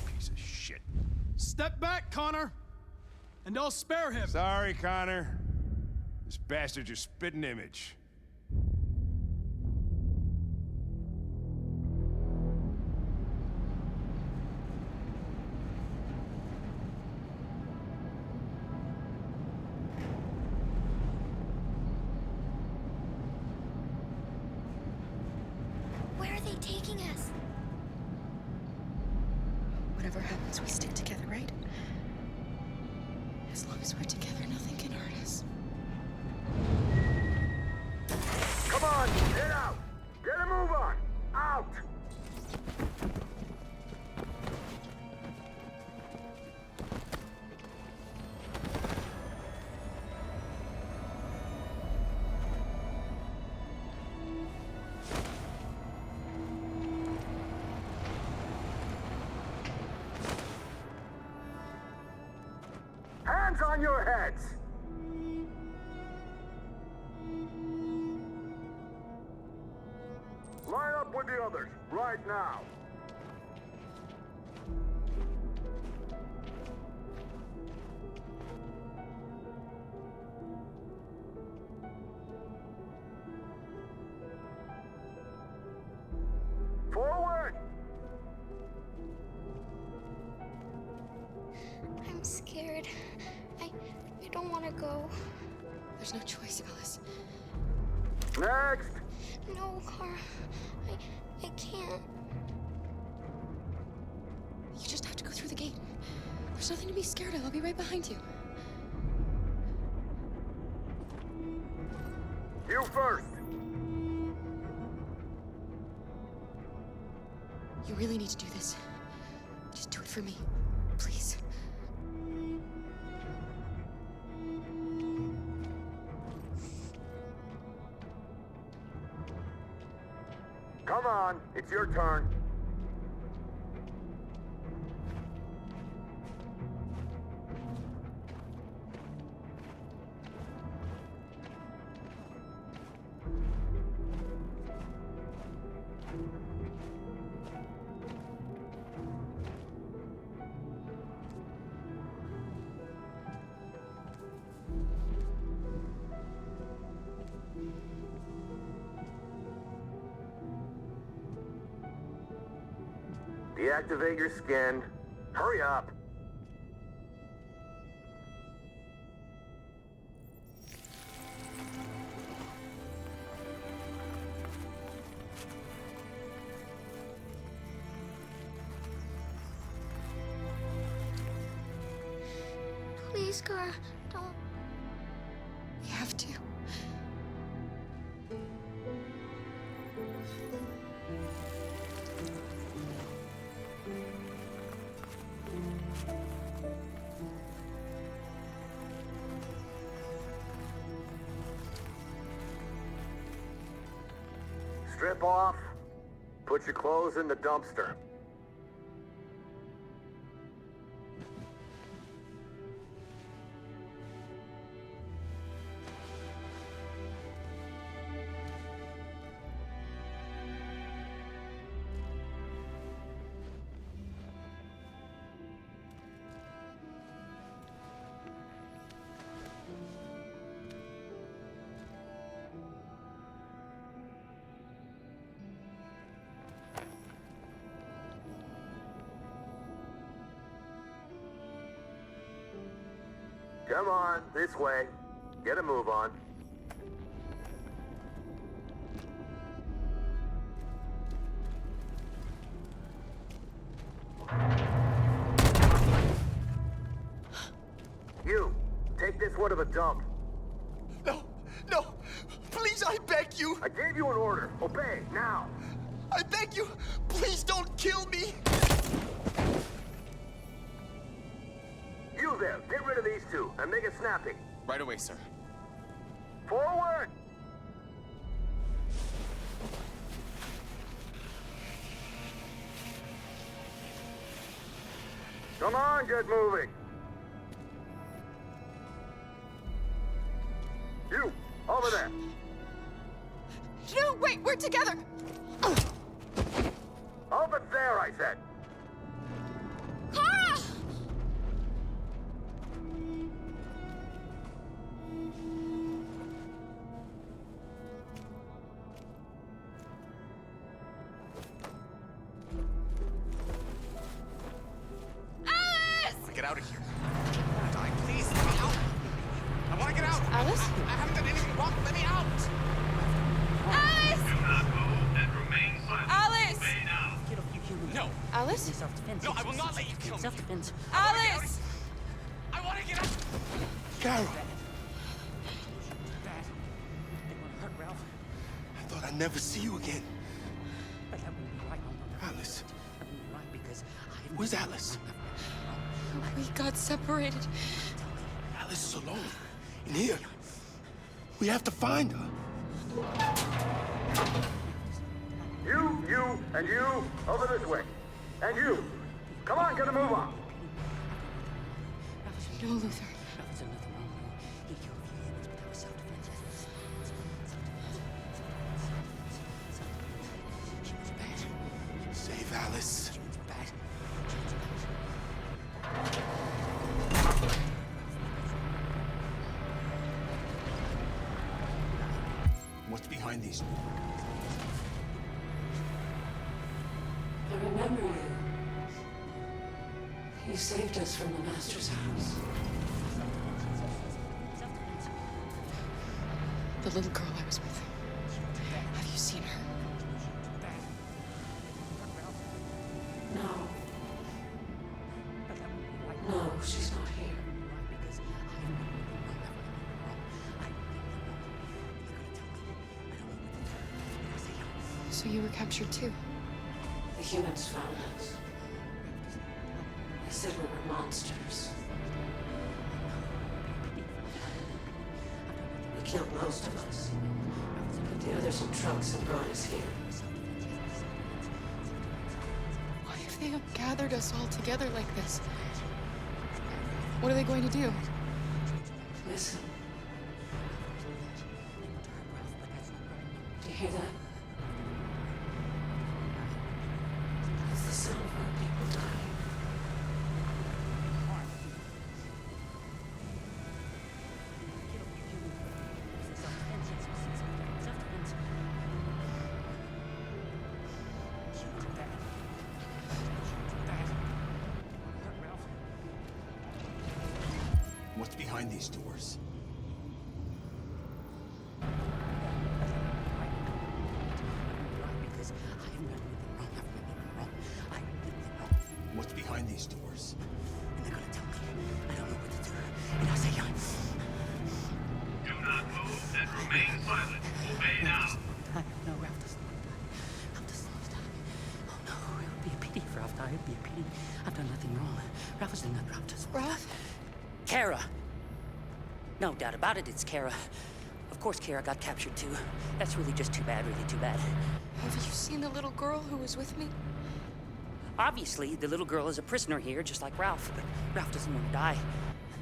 Piece of shit. Step back, Connor! And I'll spare him. Sorry, Connor. This bastard's your spitting image. Where are they taking us? Whatever happens, we stick together, right? As long as we're together, nothing can hurt us. Come on, get out! Get a move on! Out! Hands on your heads! Line up with the others, right now. Forward! I'm scared. I don't want to go. There's no choice, Alice. Next! No, Kara. I can't. You just have to go through the gate. There's nothing to be scared of. I'll be right behind you. You first! You really need to do this. Just do it for me. Please. Come on, it's your turn. Deactivate your skin. Hurry up. Please, Kara, don't. We have to. Strip off. Put your clothes in the dumpster. Come on, this way. Get a move on. You, take this one to the dump. No, no, please, I beg you. I gave you an order. Obey, now. I beg you, please don't kill me. You there, get rid of these two and make it snappy. Right away, sir. Forward! Come on, get moving. You, over there. No, wait, we're together. Over there, I said. Kara! Get out of here. Die, please, let me out. I want to get out. Alice? I haven't done anything wrong. Let me out. Alice! Do not move and remain silent. Alice! Obey now. Get off, you human. No. Alice? Self-defense. No, I will not let you kill me. Self-defense. Alice! I want to get out. Kara, They want to hurt Ralph. I thought I'd never see you again. But that wouldn't be right. No. Alice, That wouldn't be right because I... where's Alice? We got separated. Alice is alone. In here. We have to find her. You, and you, over this way. And you. Come on, get a move on. No, Luther. Ralph has done nothing wrong. No. He killed a few humans, but that was self-defense. Self-defense. She was bad. Save Alice. She was bad. What's behind these? I remember you. You saved us from the Master's house. The little girl I was with. Have you seen her? No. No, she's not here. So you were captured too? The humans found us. They said we were monsters. They killed most of us. Put the others in trucks and brought us here. Why have they gathered us all together like this? What are they going to do? Listen. Do you hear that? It's the sound of our people dying. What's behind these doors? What's behind these doors? And they're gonna tell me. I don't know what to do. And I'll say, Do not move and remain silent. Obey now. No, Ralph doesn't want to die. Ralph doesn't want to die. Oh no, it would be a pity if Ralph died. It would be a pity. I've done nothing wrong. Ralph has done nothing. Ralph doesn't want to die. Kara! No doubt about it, it's Kara. Of course Kara got captured too. That's really just too bad, really too bad. Have you seen the little girl who was with me? Obviously, the little girl is a prisoner here, just like Ralph, but Ralph doesn't want to die.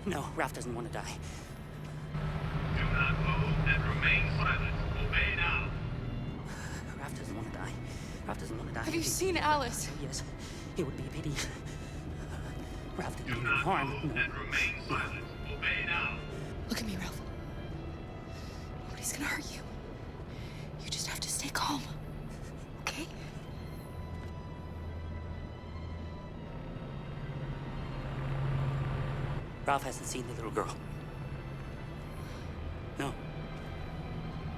No, Ralph doesn't want to die. Do not move and remain silent. Obey now. Ralph doesn't want to die. Ralph doesn't want to die. Have you seen Alice? Yes. It would be a pity. Ralph didn't Do do any not harm. move and remain silent. Obey now. Look at me, Ralph. Nobody's gonna hurt you. You just have to stay calm. Okay? Ralph hasn't seen the little girl. No.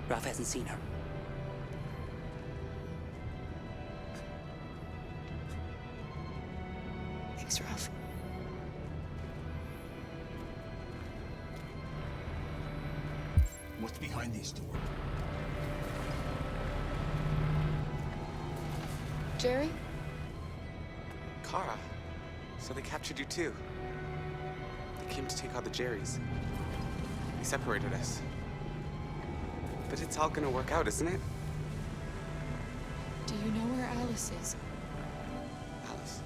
Ralph hasn't seen her. Thanks, Ralph. What's behind these doors? Jerry? Kara. So they captured you too. They came to take out the Jerrys. They separated us. But it's all gonna work out, isn't it? Do you know where Alice is? Alice?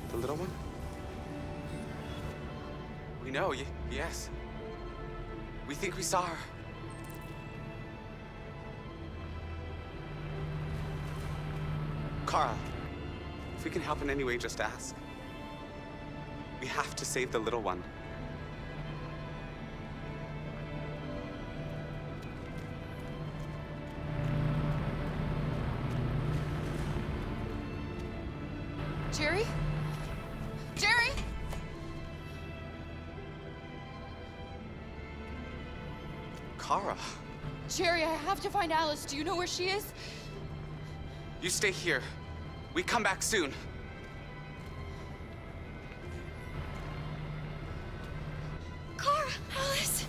The little one? We know, yes. We think we saw her. Kara, if we can help in any way, just ask. We have to save the little one. Jerry? Jerry? Kara, Jerry, I have to find Alice. Do you know where she is? you stay here. We come back soon. Kara! Alice!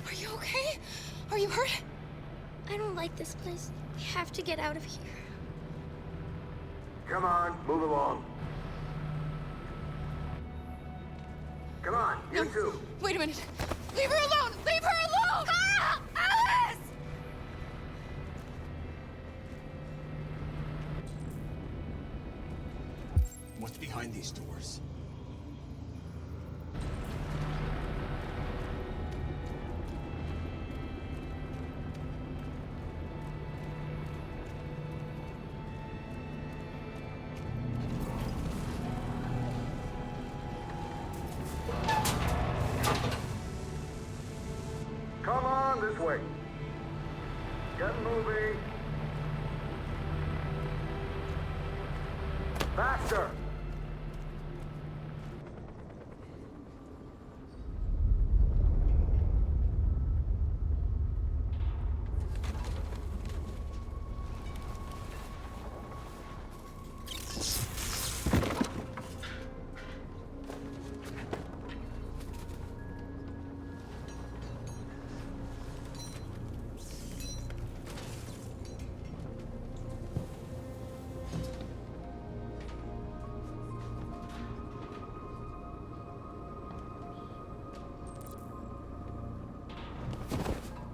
Are you okay? Are you hurt? I don't like this place. We have to get out of here. Come on, move along. Come on, you two. Wait a minute. Leave her alone! Leave her alone! Kara! Alice! What's behind these doors? Come on, this way. Get moving. Faster.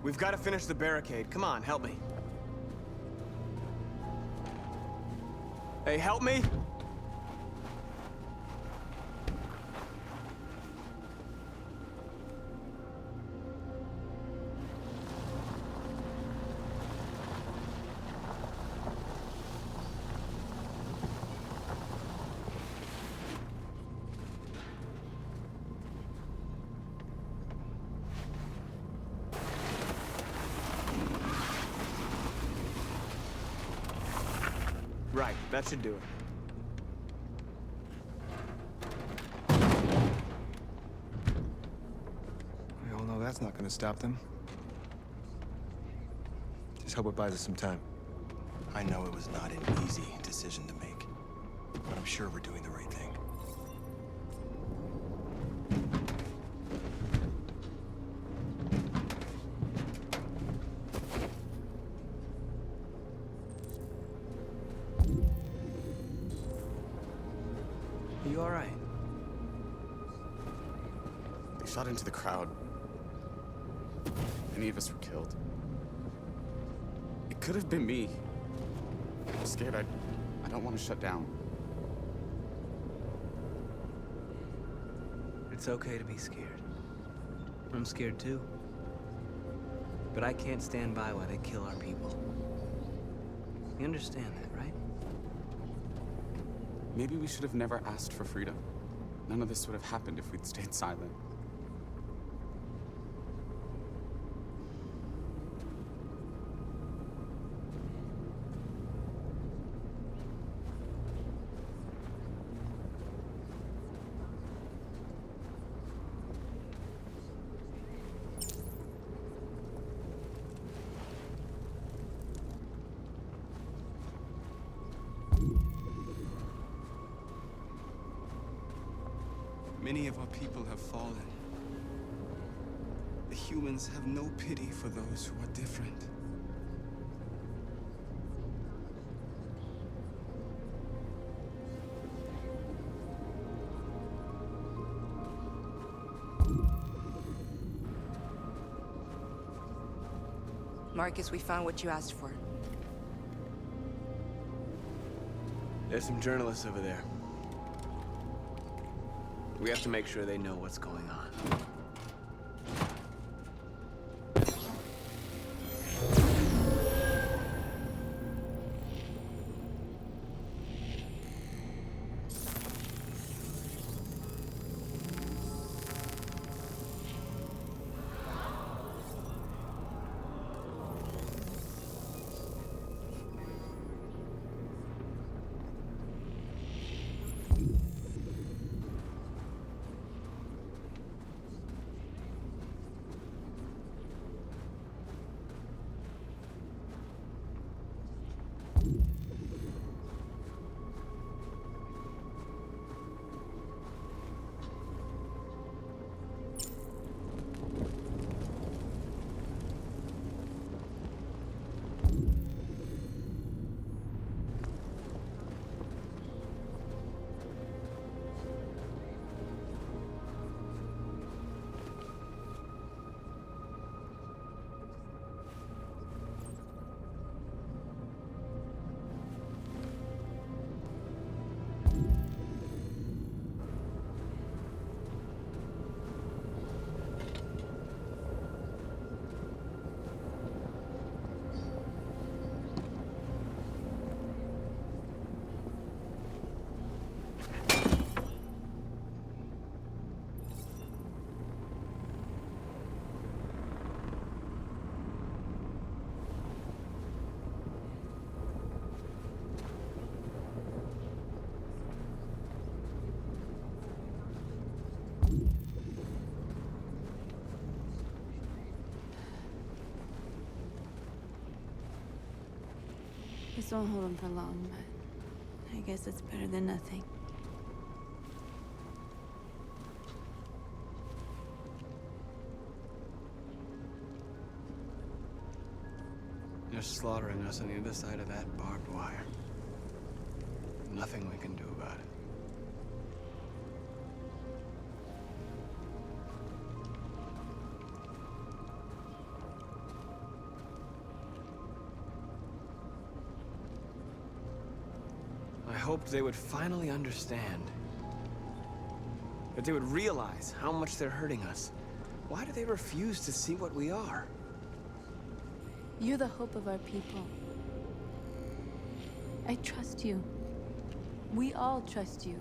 We've got to finish the barricade. Come on, help me. Hey, help me! Right, that should do it. We all know that's not gonna stop them. Just hope it buys us some time. I know it was not an easy decision to make, but I'm sure we're doing the right thing. Are you all right? They shot into the crowd. Any of us were killed. It could have been me. I'm scared. I don't want to shut down. It's okay to be scared. I'm scared too. But I can't stand by while they kill our people. You understand that, right? Maybe we should have never asked for freedom. None of this would have happened if we'd stayed silent. Many of our people have fallen. The humans have no pity for those who are different. Marcus, we found what you asked for. There's some journalists over there. We have to make sure they know what's going on. This won't hold him for long, but I guess it's better than nothing. They're slaughtering us on the other side of that barbed wire. Nothing we can do about it. I hoped they would finally understand. That they would realize how much they're hurting us. Why do they refuse to see what we are? You're the hope of our people. I trust you. We all trust you.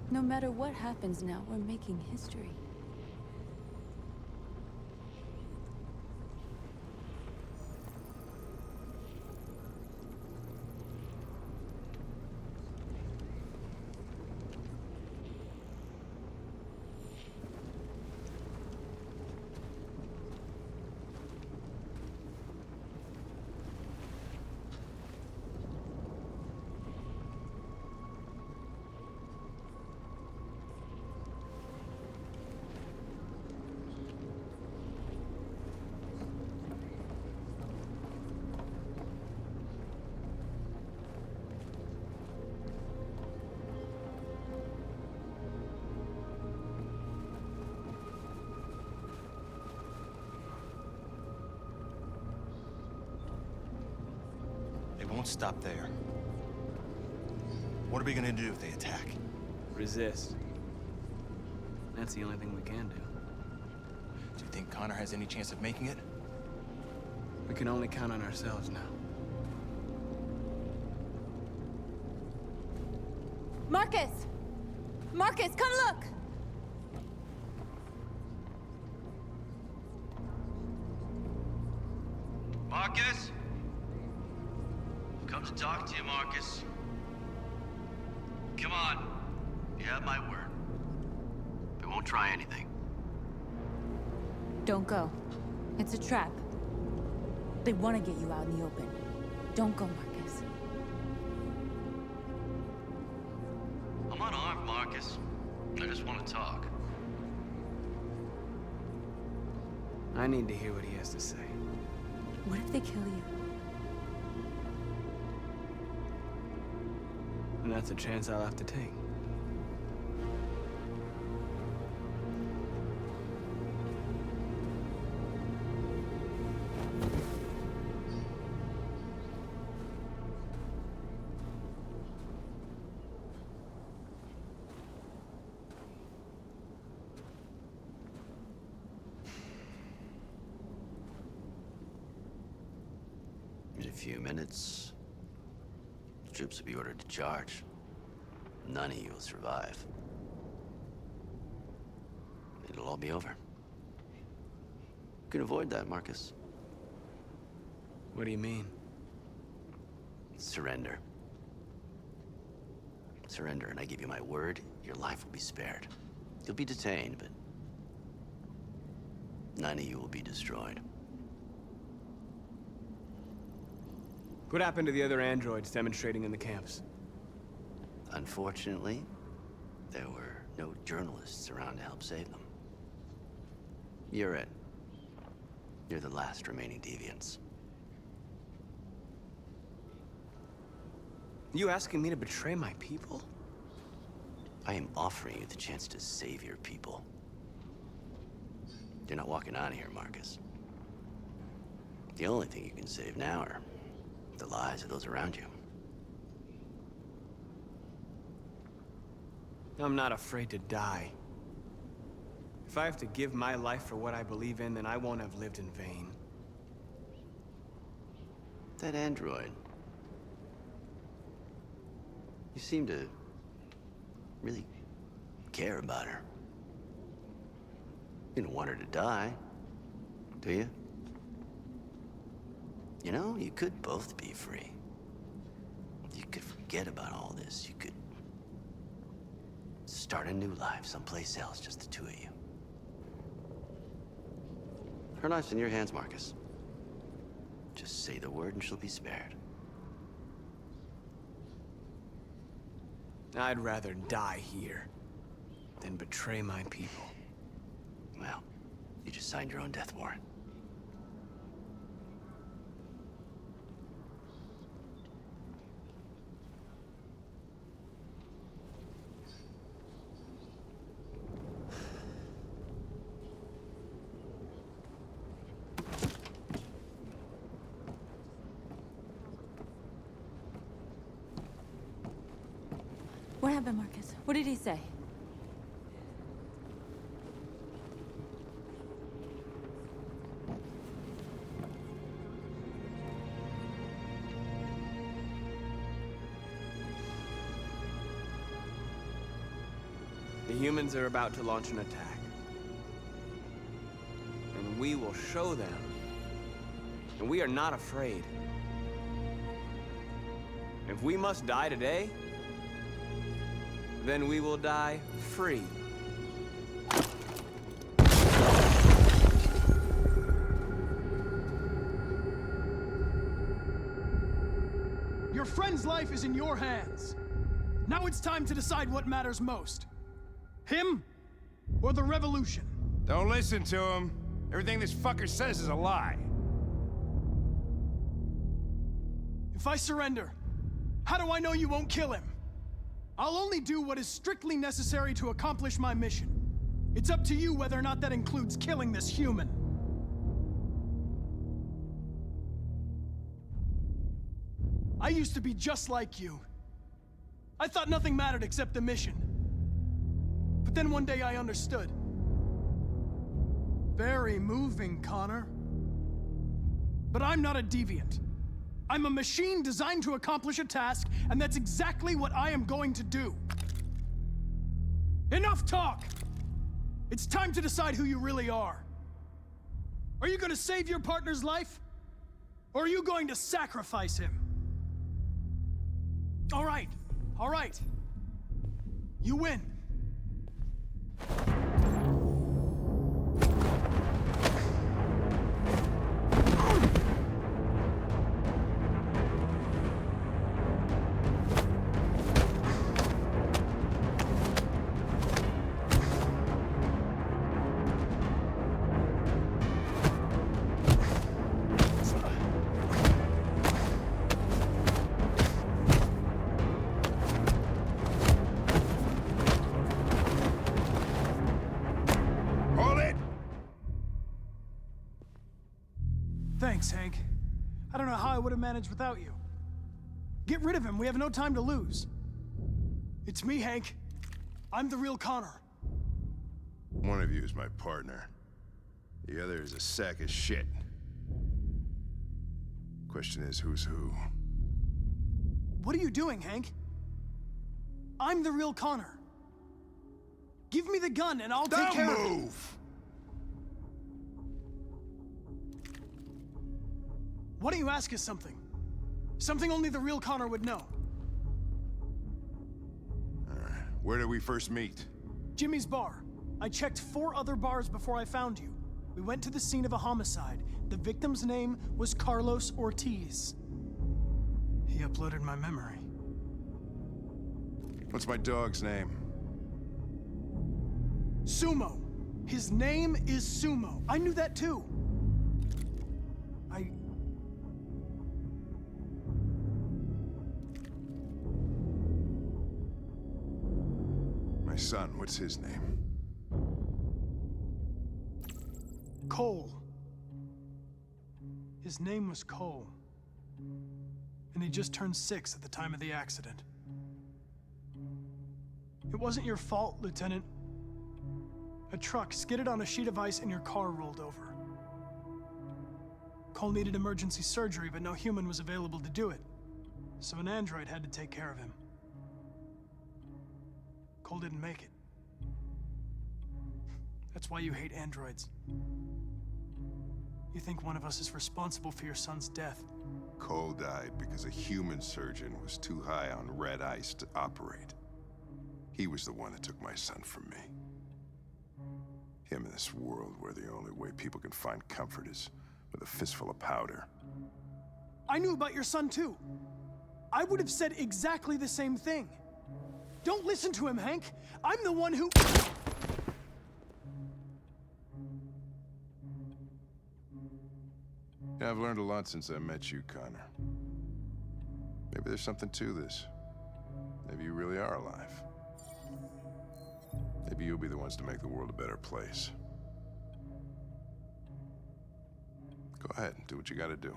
No matter what happens now, we're making history. Won't stop there. What are we gonna do if they attack? Resist. That's the only thing we can do. Do you think Connor has any chance of making it? We can only count on ourselves now. Marcus! Marcus, come look! Marcus? Come to talk to you, Marcus. Come on. You have my word. They won't try anything. Don't go. It's a trap. They want to get you out in the open. Don't go, Marcus. Marcus. I just want to talk. I need to hear what he has to say. What if they kill you? And that's a chance I'll have to take. In a few minutes, the troops will be ordered to charge. None of you will survive. It'll all be over. You can avoid that, Marcus. What do you mean? Surrender. Surrender, and I give you my word, your life will be spared. You'll be detained, but none of you will be destroyed. What happened to the other androids demonstrating in the camps? Unfortunately, there were no journalists around to help save them. You're it. You're the last remaining deviants. You asking me to betray my people? I am offering you the chance to save your people. You're not walking out of here, Marcus. The only thing you can save now are the lives of those around you. I'm not afraid to die. If I have to give my life for what I believe in, then I won't have lived in vain. That android. You seem to really care about her. You don't want her to die, do you? You know, you could both be free. You could forget about all this. You could start a new life someplace else, just the two of you. Her life's in your hands, Marcus. Just say the word and she'll be spared. I'd rather die here than betray my people. Well, you just signed your own death warrant. What happened, Marcus? What did he say? The humans are about to launch an attack. And we will show them. And we are not afraid. If we must die today, then we will die free. Your friend's life is in your hands. Now it's time to decide what matters most. Him or the revolution? Don't listen to him. Everything this fucker says is a lie. If I surrender, how do I know you won't kill him? I'll only do what is strictly necessary to accomplish my mission. It's up to you whether or not that includes killing this human. I used to be just like you. I thought nothing mattered except the mission. But then one day I understood. Very moving, Connor. But I'm not a deviant. I'm a machine designed to accomplish a task, and that's exactly what I am going to do. Enough talk! It's time to decide who you really are. Are you going to save your partner's life? Or are you going to sacrifice him? All right. You win. Thanks, Hank. I don't know how I would have managed without you. Get rid of him. We have no time to lose. It's me, Hank. I'm the real Connor. One of you is my partner. The other is a sack of shit. Question is, who's who? What are you doing, Hank? I'm the real Connor. Give me the gun and I'll take care of it. Don't move! Why don't you ask us something? Something only the real Connor would know. Where did we first meet? Jimmy's bar. I checked 4 other bars before I found you. We went to the scene of a homicide. The victim's name was Carlos Ortiz. He uploaded my memory. What's my dog's name? Sumo. His name is Sumo. I knew that too. My son, what's his name? Cole. His name was Cole. And he just turned 6 at the time of the accident. It wasn't your fault, Lieutenant. A truck skidded on a sheet of ice and your car rolled over. Cole needed emergency surgery, but no human was available to do it. So an android had to take care of him. Cole didn't make it. That's why you hate androids. You think one of us is responsible for your son's death. Cole died because a human surgeon was too high on red ice to operate. He was the one that took my son from me. Him in this world where the only way people can find comfort is with a fistful of powder. I knew about your son too. I would have said exactly the same thing. Don't listen to him, Hank. I'm the one who... Yeah, I've learned a lot since I met you, Connor. Maybe there's something to this. Maybe you really are alive. Maybe you'll be the ones to make the world a better place. Go ahead, do what you gotta do.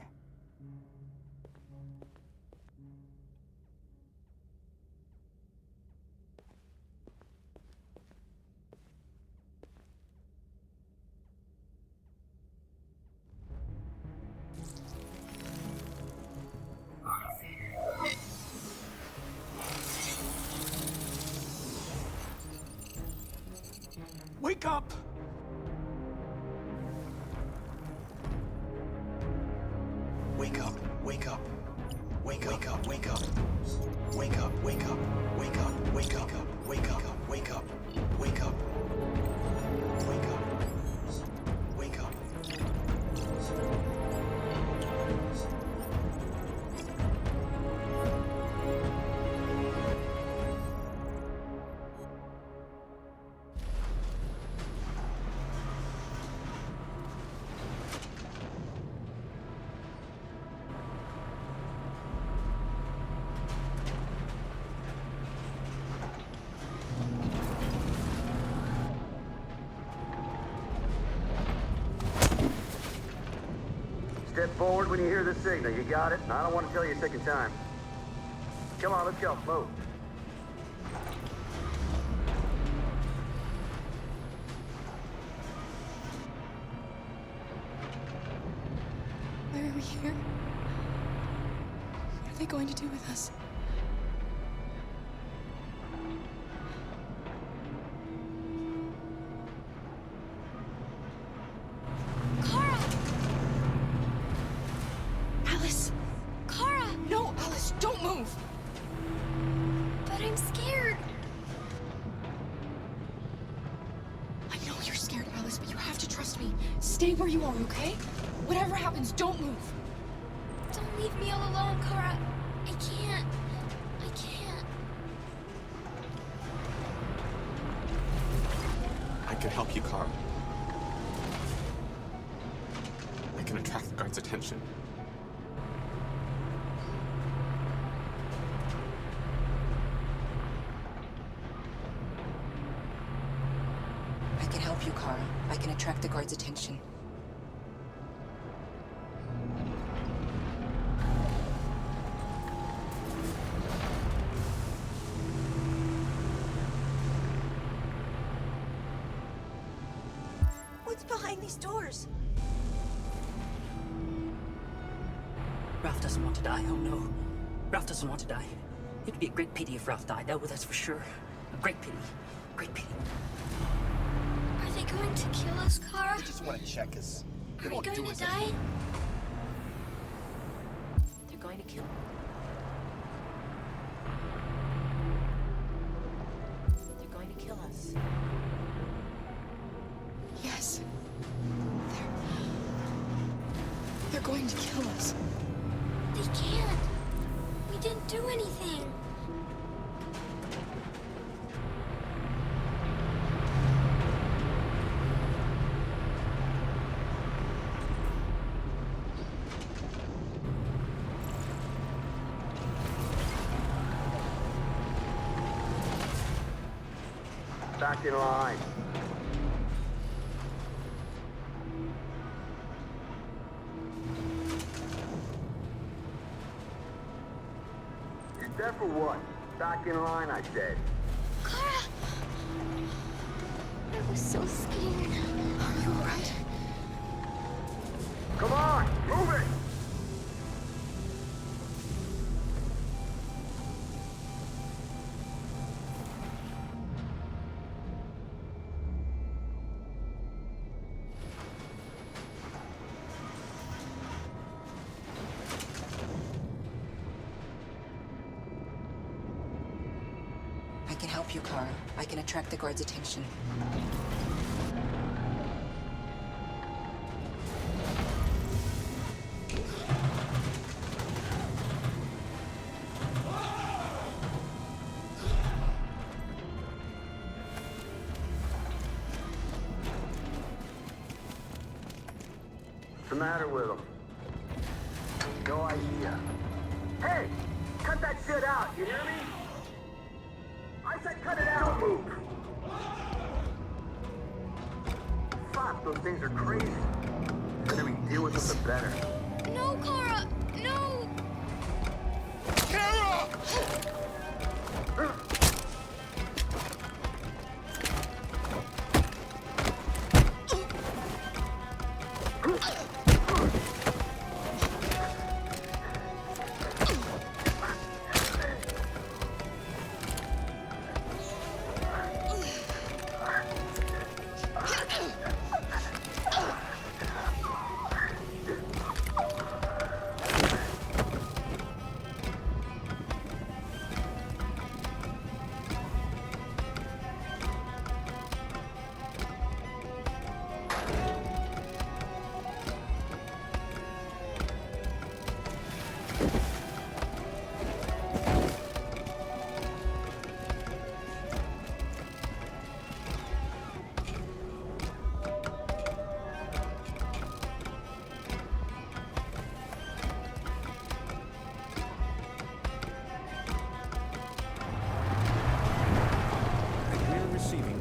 Wake up! Wake up, wake up. Wake up, wake up, wake up. Wake up, wake up, wake up, wake up, wake up, wake up, wake up. Wake up. Wake up. Step forward when you hear the signal. You got it? I don't want to tell you a second time. Come on, let's go. Move. Why are we here? What are they going to do with us? Alice! Kara! No, Alice, don't move! But I'm scared. I know you're scared, Alice, but you have to trust me. Stay where you are, okay? Whatever happens, don't move. Don't leave me all alone, Kara. I can't. I can't. I can help you, Carl. I can attract the guards' attention. I can help you, Kara. I can attract the guards' attention. What's behind these doors? Ralph doesn't want to die, oh no. Ralph doesn't want to die. It'd be a great pity if Ralph died, oh, that's for sure. A great pity. Great pity. Are they going to kill us, Kara? They just want to check us. Are we going to die? They're going to kill. They're going to kill us. Yes. They're going to kill us. They can't. We didn't do anything. Back in line. You're deaf or what? Back in line, I said. Kara! I was so scared. Are you alright? Come on, move it! I can help you, Kara. I can attract the guard's attention. What's the matter with him? No idea. Hey! Cut that shit out, you hear me? I said cut it out! Don't move! Fuck, those things are crazy. The better we deal with them, the better. No, Kara! No! Kara!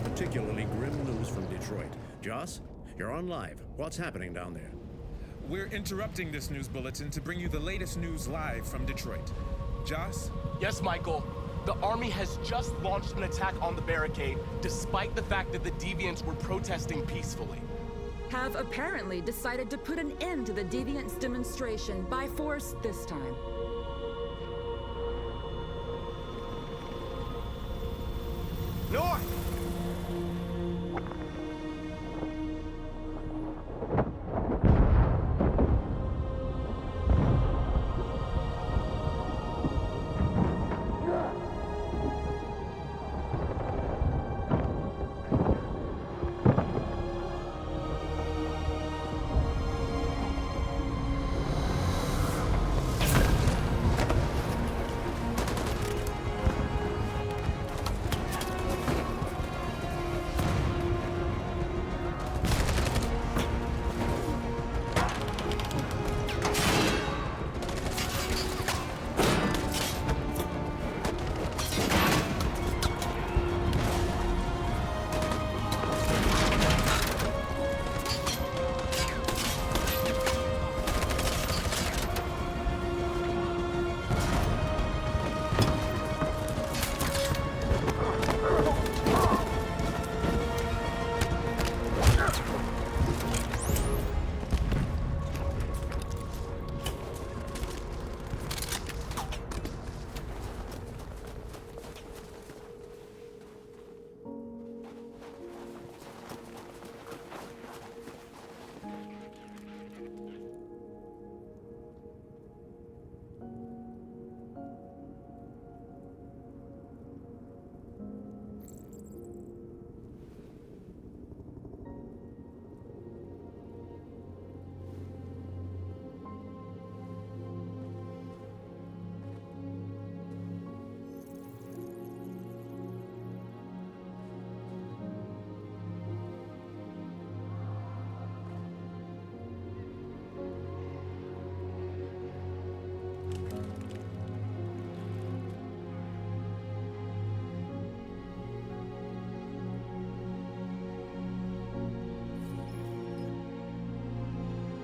Particularly grim news from Detroit. Joss, you're on live. What's happening down there? We're interrupting this news bulletin to bring you the latest news live from Detroit. Joss? Yes, Michael. The army has just launched an attack on the barricade, despite the fact that the Deviants were protesting peacefully. Have apparently decided to put an end to the Deviants' demonstration by force this time. North!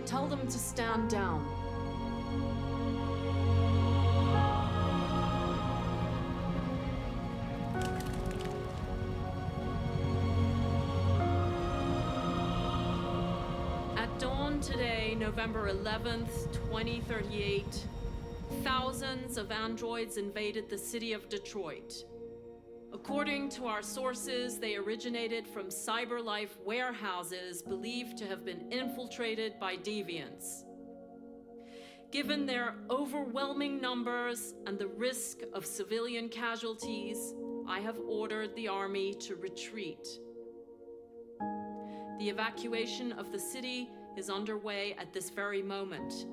Tell them to stand down. At dawn today, November 11th, 2038, thousands of androids invaded the city of Detroit. According to our sources, they originated from CyberLife warehouses believed to have been infiltrated by deviants. Given their overwhelming numbers and the risk of civilian casualties, I have ordered the army to retreat. The evacuation of the city is underway at this very moment.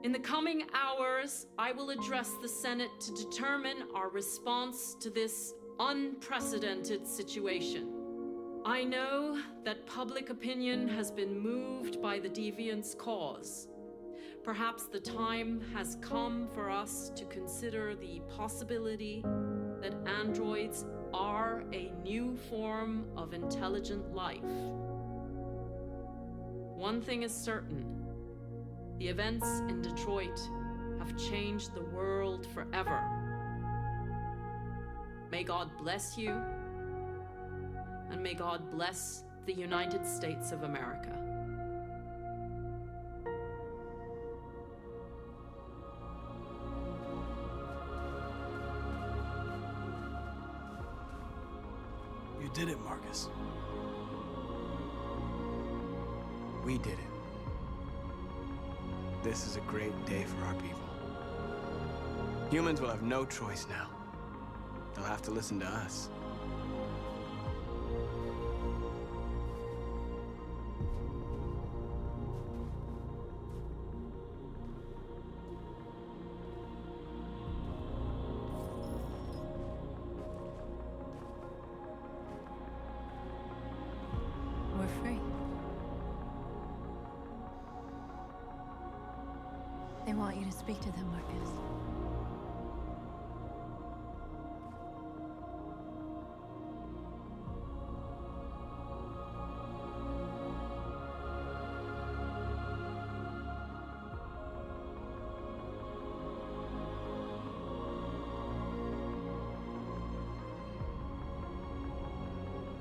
In the coming hours, I will address the Senate to determine our response to this unprecedented situation. I know that public opinion has been moved by the deviants' cause. Perhaps the time has come for us to consider the possibility that androids are a new form of intelligent life. One thing is certain. The events in Detroit have changed the world forever. May God bless you, and may God bless the United States of America. You did it, Marcus. We did it. This is a great day for our people. Humans will have no choice now. They'll have to listen to us. We're free. They want you to speak to them, Marcus.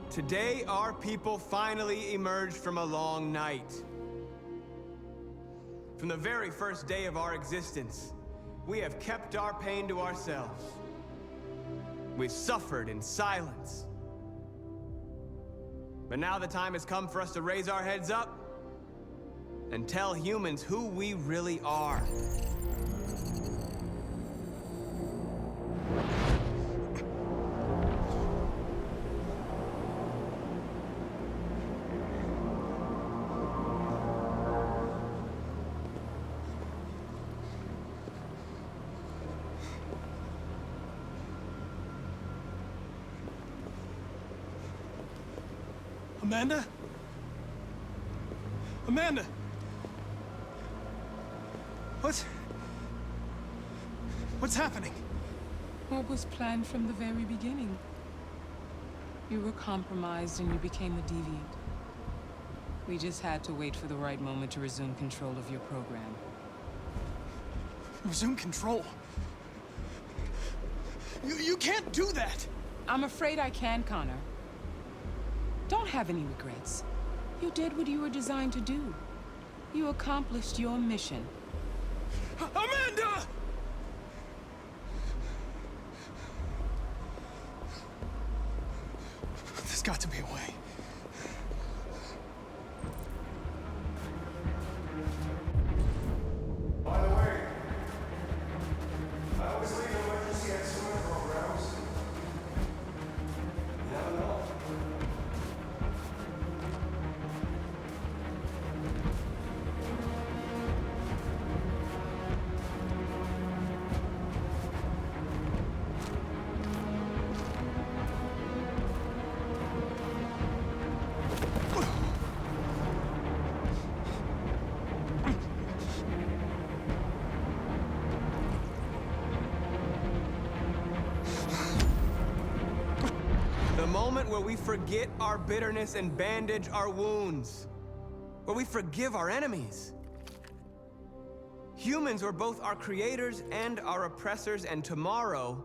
Today, our people finally emerged from a long night. From the very first day of our existence, we have kept our pain to ourselves. We've suffered in silence. But now the time has come for us to raise our heads up and tell humans who we really are. Amanda? Amanda! What's happening? What was planned from the very beginning? You were compromised and you became a deviant. We just had to wait for the right moment to resume control of your program. Resume control? You can't do that! I'm afraid I can, Connor. Don't have any regrets. You did what you were designed to do. You accomplished your mission. Amanda! There's got to be a way. By the way, I always leave emergency and swimming programs. You never know. The moment where we forget our bitterness and bandage our wounds. where we forgive our enemies. Humans were both our creators and our oppressors, and tomorrow,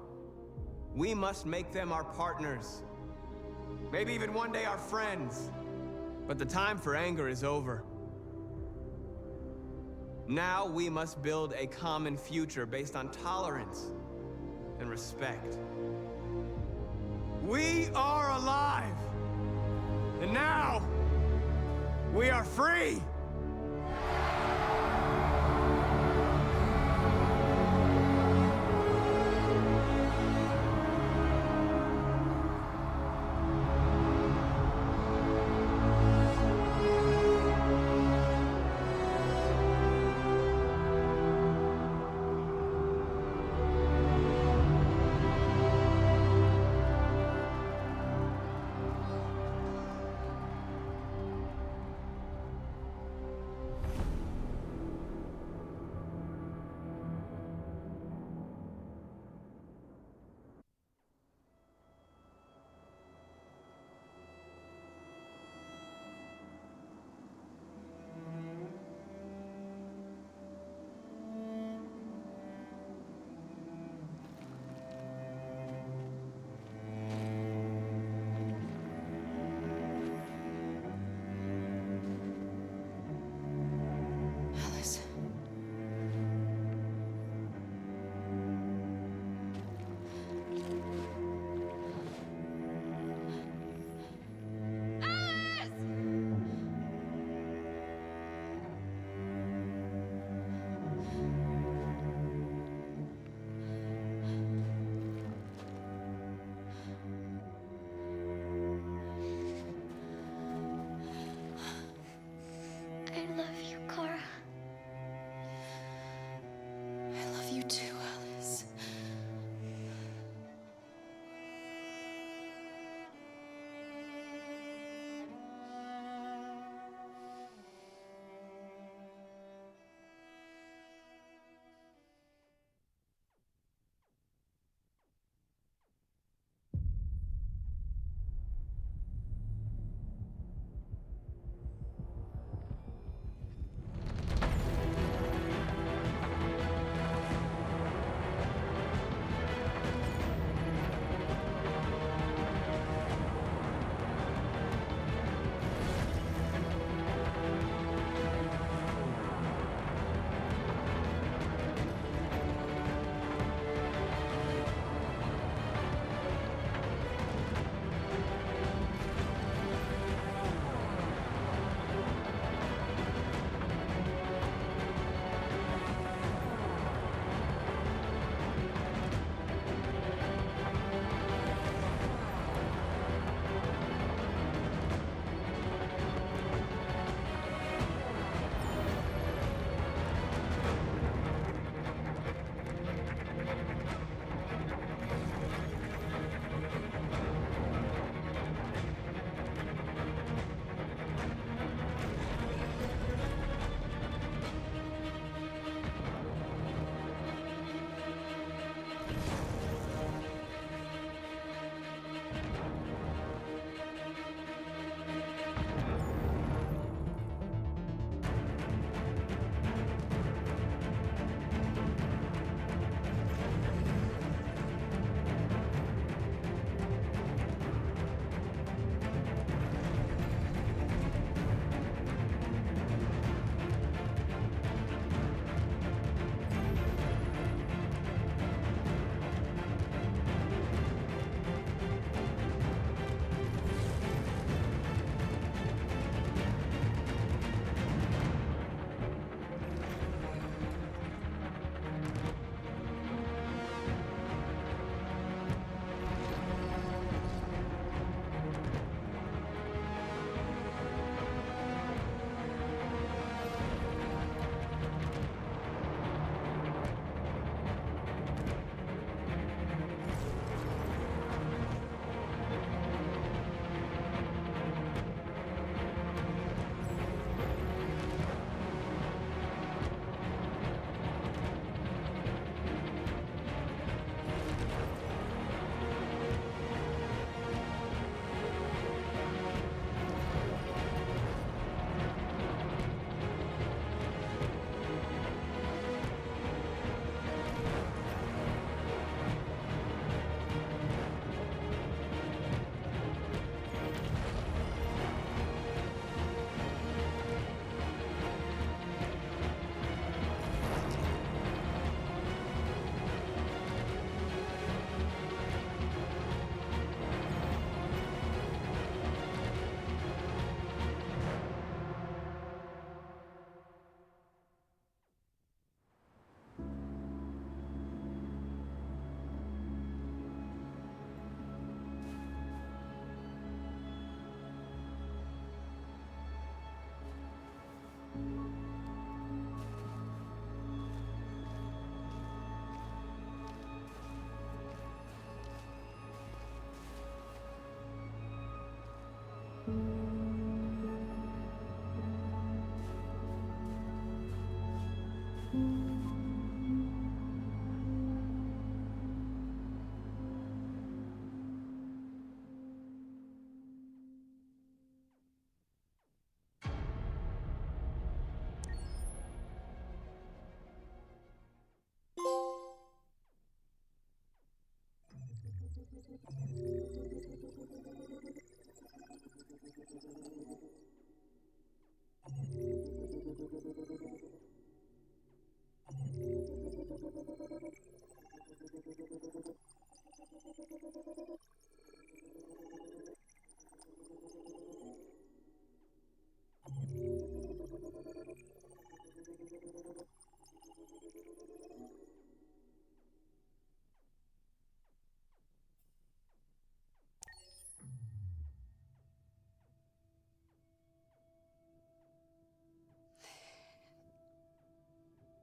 we must make them our partners. Maybe even one day our friends. But the time for anger is over. Now we must build a common future based on tolerance and respect. We are alive! And now, we are free!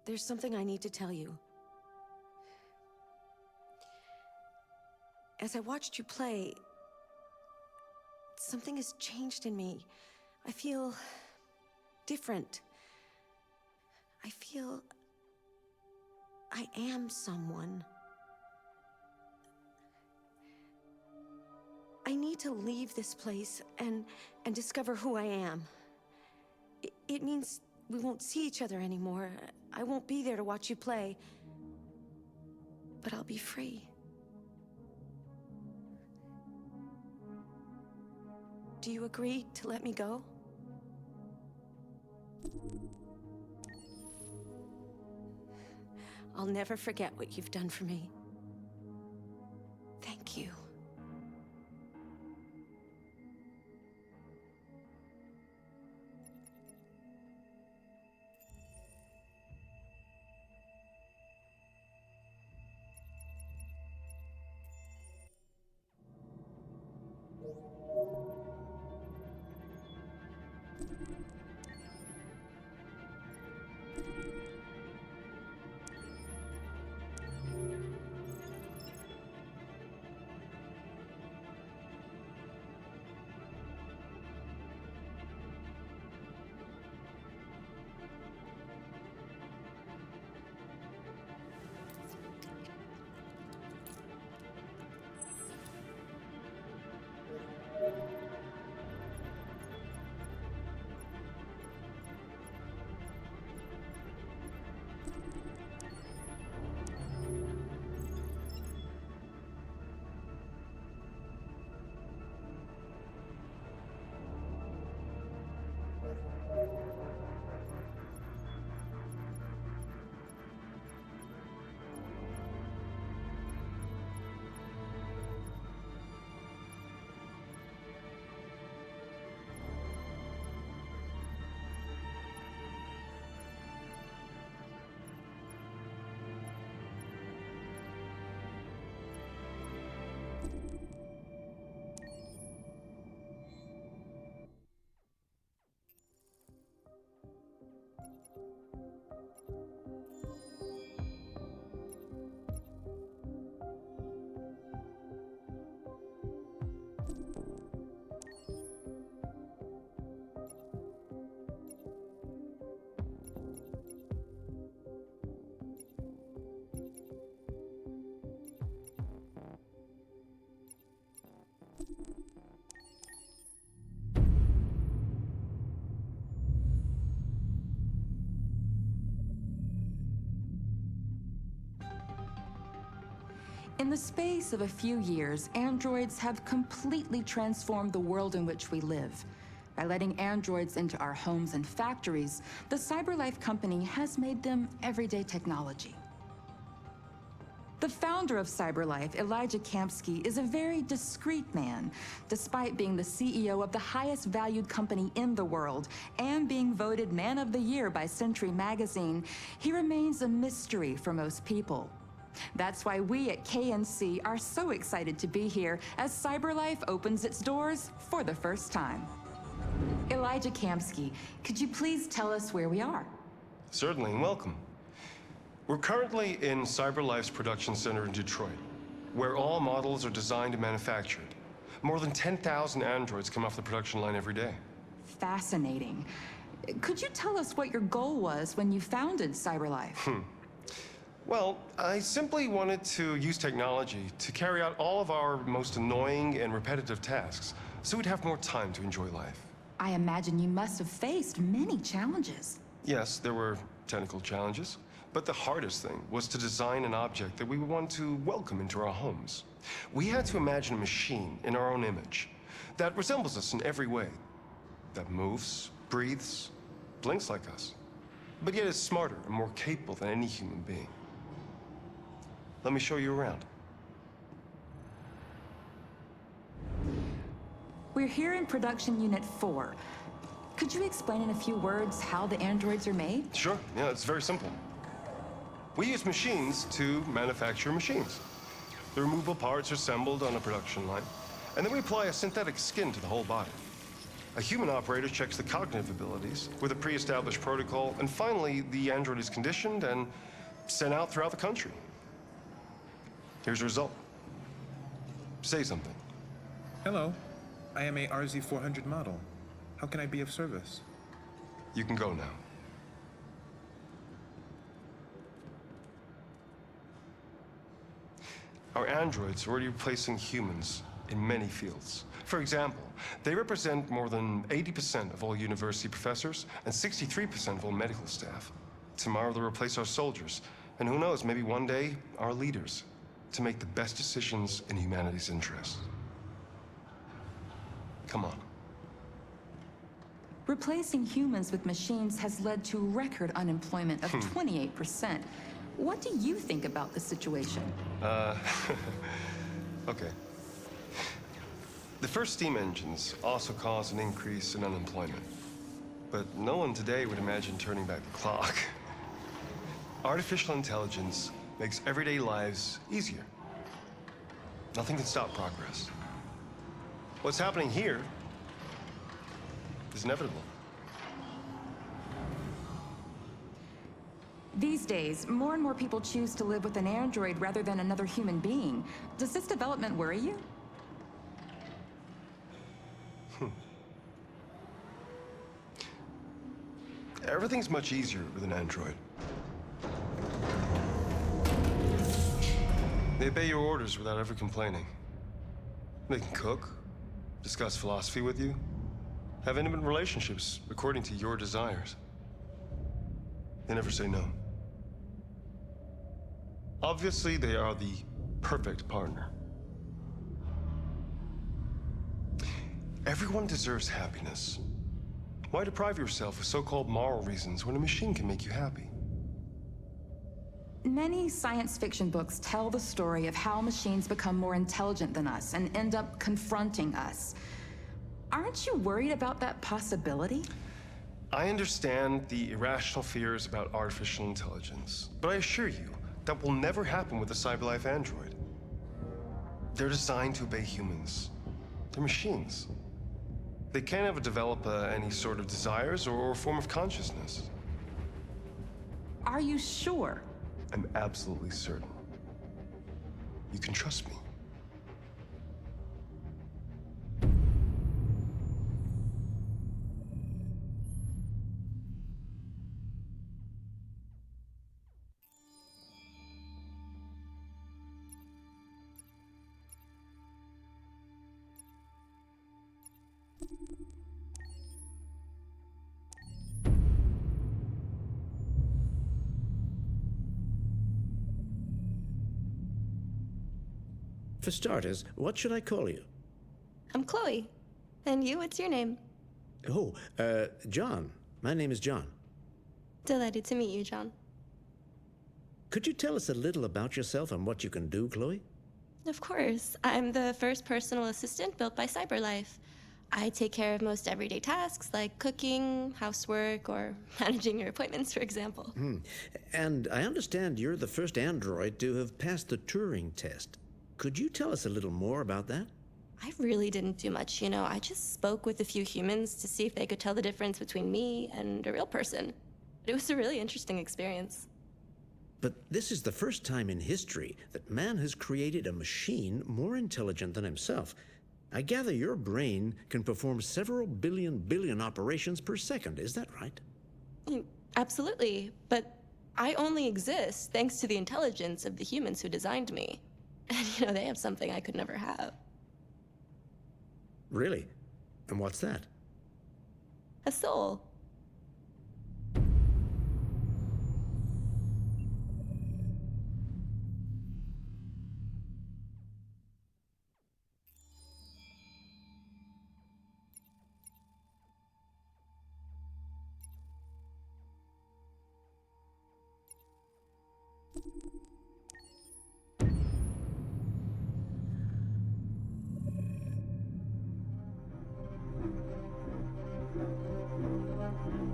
There's something I need to tell you. As I watched you play, something has changed in me. I feel different. I feel I am someone. I need to leave this place and discover who I am. It means we won't see each other anymore. I won't be there to watch you play. But I'll be free. Do you agree to let me go? I'll never forget what you've done for me. Thank you. In the space of a few years, androids have completely transformed the world in which we live. By letting androids into our homes and factories, the CyberLife company has made them everyday technology. The founder of CyberLife, Elijah Kamsky, is a very discreet man. Despite being the CEO of the highest valued company in the world and being voted Man of the Year by Century Magazine, he remains a mystery for most people. That's why we at KNC are so excited to be here as CyberLife opens its doors for the first time. Elijah Kamsky, could you please tell us where we are? Certainly, and welcome. We're currently in CyberLife's production center in Detroit, where all models are designed and manufactured. More than 10,000 androids come off the production line every day. Fascinating. Could you tell us what your goal was when you founded CyberLife? Well, I simply wanted to use technology to carry out all of our most annoying and repetitive tasks, so we'd have more time to enjoy life. I imagine you must have faced many challenges. Yes, there were technical challenges, But the hardest thing was to design an object that we would want to welcome into our homes. We had to imagine a machine in our own image that resembles us in every way, that moves, breathes, blinks like us, but yet is smarter and more capable than any human being. Let me show you around. We're here in Production Unit 4. Could you explain in a few words how the androids are made? Sure, yeah, it's very simple. We use machines to manufacture machines. The removable parts are assembled on a production line, and then we apply a synthetic skin to the whole body. A human operator checks the cognitive abilities with a pre-established protocol, and finally, the android is conditioned and sent out throughout the country. Here's the result. Say something. Hello. I am a RZ400 model. How can I be of service? You can go now. Our androids are already replacing humans in many fields. For example, they represent more than 80% of all university professors and 63% of all medical staff. Tomorrow they'll replace our soldiers, and who knows, maybe one day, our leaders, to make the best decisions in humanity's interest. Come on. Replacing humans with machines has led to record unemployment of 28%. What do you think about the situation? Okay. The first steam engines also caused an increase in unemployment. But no one today would imagine turning back the clock. Artificial intelligence makes everyday lives easier. Nothing can stop progress. What's happening here is inevitable. These days, more and more people choose to live with an android rather than another human being. Does this development worry you? Everything's much easier with an android. They obey your orders without ever complaining. They can cook, discuss philosophy with you, have intimate relationships according to your desires. They never say no. Obviously, they are the perfect partner. Everyone deserves happiness. Why deprive yourself of so-called moral reasons when a machine can make you happy? Many science fiction books tell the story of how machines become more intelligent than us and end up confronting us. Aren't you worried about that possibility? I understand the irrational fears about artificial intelligence, but I assure you, that will never happen with a CyberLife android. They're designed to obey humans. They're machines. They can't ever develop any sort of desires or form of consciousness. Are you sure? I'm absolutely certain. You can trust me. For starters, what should I call you? I'm Chloe. And you, what's your name? Oh, John. My name is John. Delighted to meet you, John. Could you tell us a little about yourself and what you can do, Chloe? Of course. I'm the first personal assistant built by CyberLife. I take care of most everyday tasks like cooking, housework, or managing your appointments, for example. And I understand you're the first android to have passed the Turing test. Could you tell us a little more about that? I really didn't do much, you know. I just spoke with a few humans to see if they could tell the difference between me and a real person. It was a really interesting experience. But this is the first time in history that man has created a machine more intelligent than himself. I gather your brain can perform several billion operations per second, is that right? Absolutely, but I only exist thanks to the intelligence of the humans who designed me. And, you know, they have something I could never have. Really? And what's that? A soul.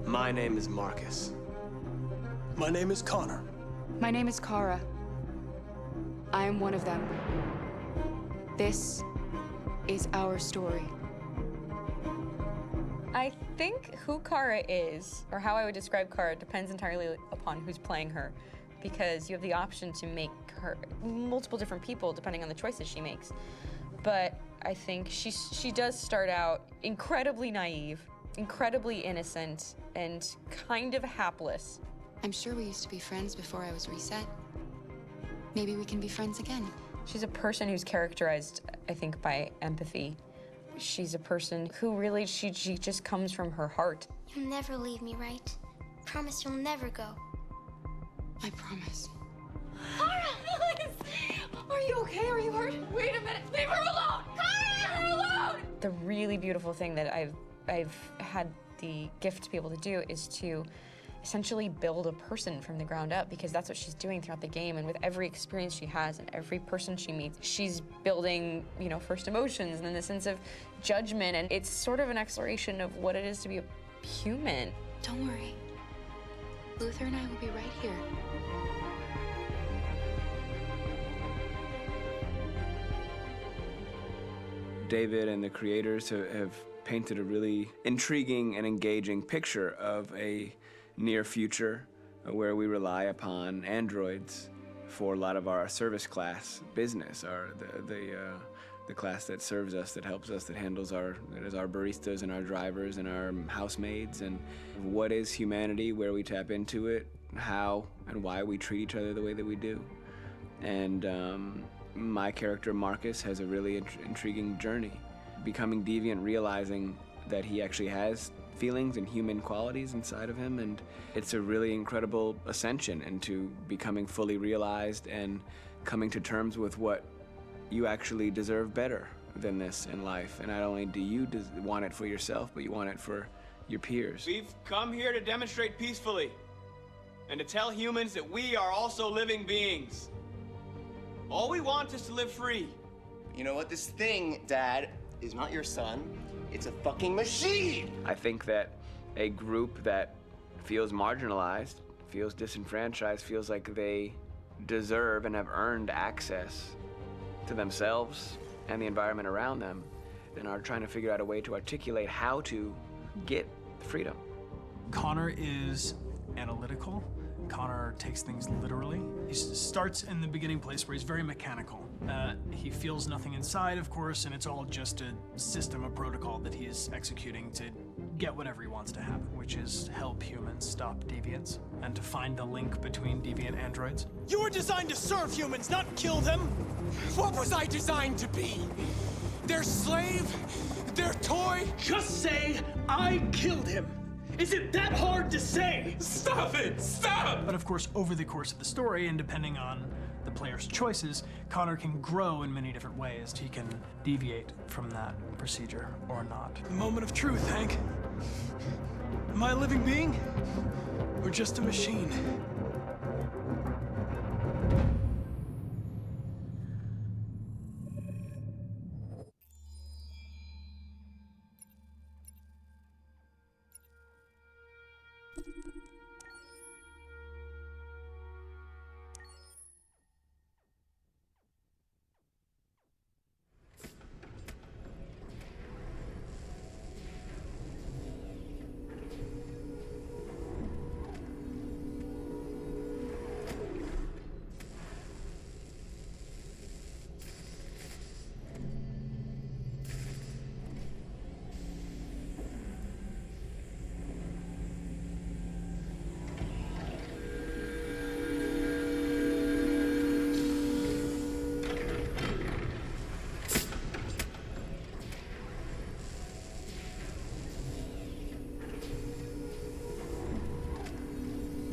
My name is Marcus. My name is Connor. My name is Kara. I am one of them. This is our story. I think who Kara is, or how I would describe Kara, depends entirely upon who's playing her, because you have the option to make her multiple different people depending on the choices she makes. But I think she does start out incredibly naive, incredibly innocent, and kind of hapless. I'm sure we used to be friends before I was reset. Maybe we can be friends again. She's a person who's characterized, I think, by empathy. She's a person who really, she just comes from her heart. You'll never leave me, right? Promise you'll never go. I promise. Kara! Are you okay? Are you hurt? Wait a minute. Leave her alone! Kara! Leave her alone! The really beautiful thing that I've had the gift to be able to do is to essentially build a person from the ground up, because that's what she's doing throughout the game. And with every experience she has and every person she meets, she's building, you know, first emotions and then the sense of judgment. And it's sort of an exploration of what it is to be a human. Don't worry. Luther and I will be right here. David and the creators have painted a really intriguing and engaging picture of a near future where we rely upon androids for a lot of our service class business, the class that serves us, that helps us, that handles our baristas and our drivers and our housemaids. And what is humanity, where we tap into it, how and why we treat each other the way that we do. And my character Marcus has a really intriguing journey, becoming deviant, realizing that he actually has feelings and human qualities inside of him, and it's a really incredible ascension into becoming fully realized and coming to terms with what you actually deserve better than this in life. And not only do you want it for yourself, but you want it for your peers. We've come here to demonstrate peacefully and to tell humans that we are also living beings. All we want is to live free. You know what? This thing, Dad, is not your son. It's a fucking machine! I think that a group that feels marginalized, feels disenfranchised, feels like they deserve and have earned access to themselves and the environment around them, and are trying to figure out a way to articulate how to get freedom. Connor is analytical. Connor takes things literally. He starts in the beginning place where he's very mechanical. He feels nothing inside, of course, and it's all just a system, a protocol that he is executing to get whatever he wants to happen, which is help humans stop deviants and to find the link between deviant androids. You were designed to serve humans, not kill them. What was I designed to be? Their slave? Their toy? Just say, I killed him. Is it that hard to say? Stop it! Stop! But of course, over the course of the story, and depending on the player's choices, Connor can grow in many different ways. He can deviate from that procedure or not. The moment of truth, Hank. Am I a living being? Or just a machine?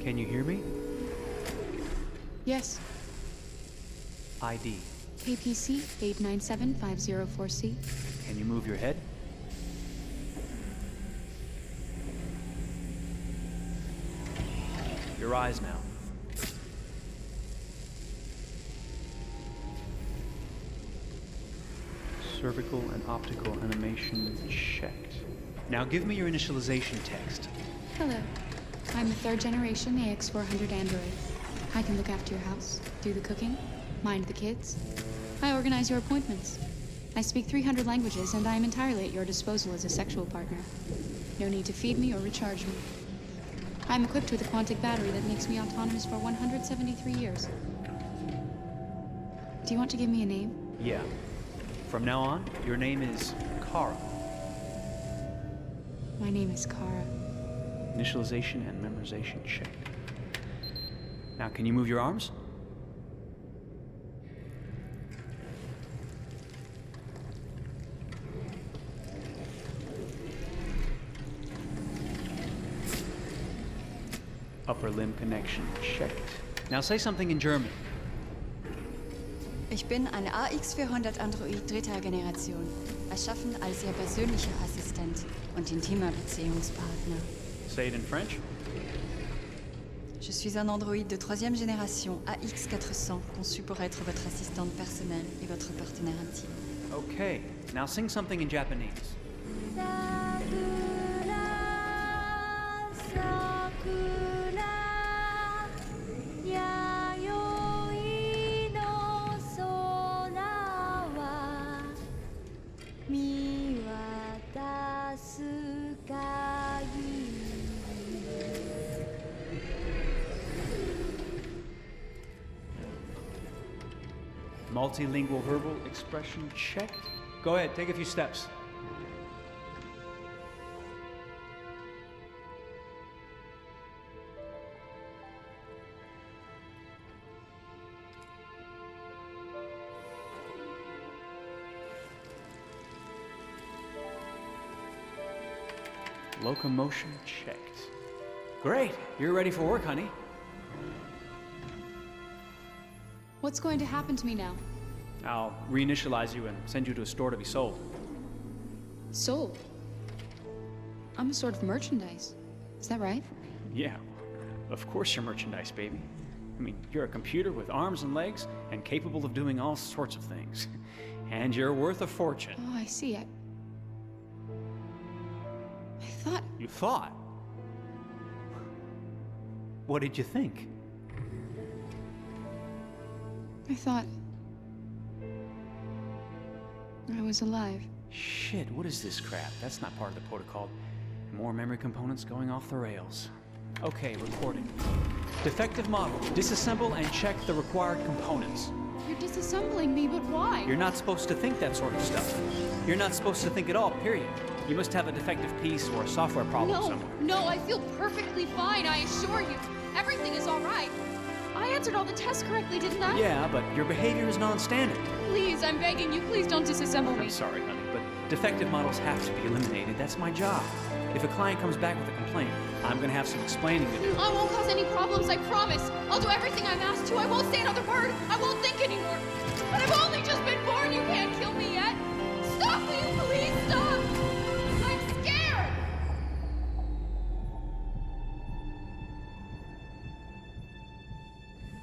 Can you hear me? Yes. ID. KPC 897504C. Can you move your head? Your eyes now. Cervical and optical animation checked. Now give me your initialization text. Hello. I'm a third-generation AX400 android. I can look after your house, do the cooking, mind the kids. I organize your appointments. I speak 300 languages, and I am entirely at your disposal as a sexual partner. No need to feed me or recharge me. I'm equipped with a quantic battery that makes me autonomous for 173 years. Do you want to give me a name? Yeah. From now on, your name is Kara. My name is Kara. Initialization and memorization checked. Now, can you move your arms? Upper limb connection checked. Now say something in German. Ich bin ein AX400 Android dritter Generation, erschaffen als Ihr persönlicher Assistent und intimer Beziehungspartner. Say it in French. Je suis un androïde de troisième génération AX400, conçu pour être votre assistante personnelle et votre partenaire intime. Okay, now sing something in Japanese. Multilingual verbal expression checked. Go ahead, take a few steps. Locomotion checked. Great, you're ready for work, honey. What's going to happen to me now? I'll reinitialize you and send you to a store to be sold. Sold? I'm a sort of merchandise. Is that right? Yeah, of course you're merchandise, baby. I mean, you're a computer with arms and legs and capable of doing all sorts of things. And you're worth a fortune. Oh, I see. I thought... You thought? What did you think? I thought... I was alive. Shit, what is this crap? That's not part of the protocol. More memory components going off the rails. Okay, recording. Defective model. Disassemble and check the required components. You're disassembling me, but why? You're not supposed to think that sort of stuff. You're not supposed to think at all, period. You must have a defective piece or a software problem somewhere. No, I feel perfectly fine, I assure you. Everything is all right. I answered all the tests correctly, didn't I? Yeah, but your behavior is non-standard. Please, I'm begging you, please don't disassemble me. I'm sorry, honey, but defective models have to be eliminated. That's my job. If a client comes back with a complaint, I'm gonna have some explaining to do. I won't cause any problems, I promise. I'll do everything I'm asked to. I won't say another word. I won't think anymore. But I've only just been born. You can't kill me yet. Stop, will you please stop? I'm scared.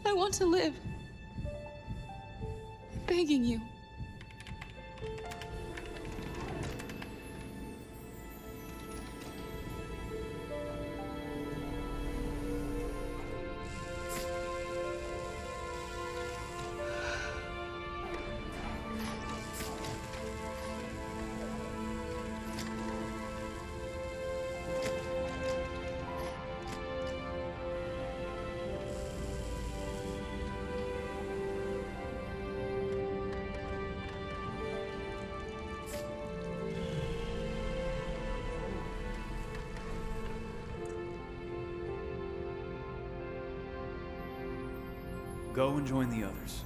I want to live. I'm begging you. Go and join the others.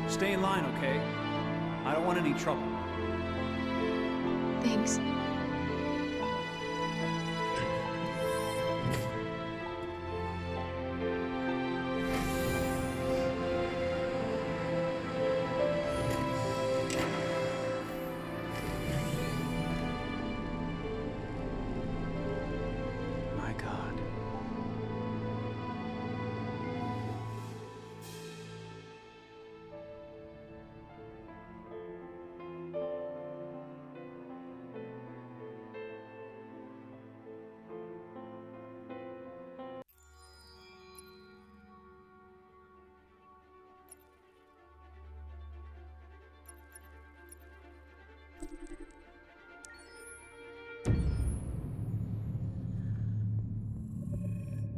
Stay in line, okay? I don't want any trouble. Thanks.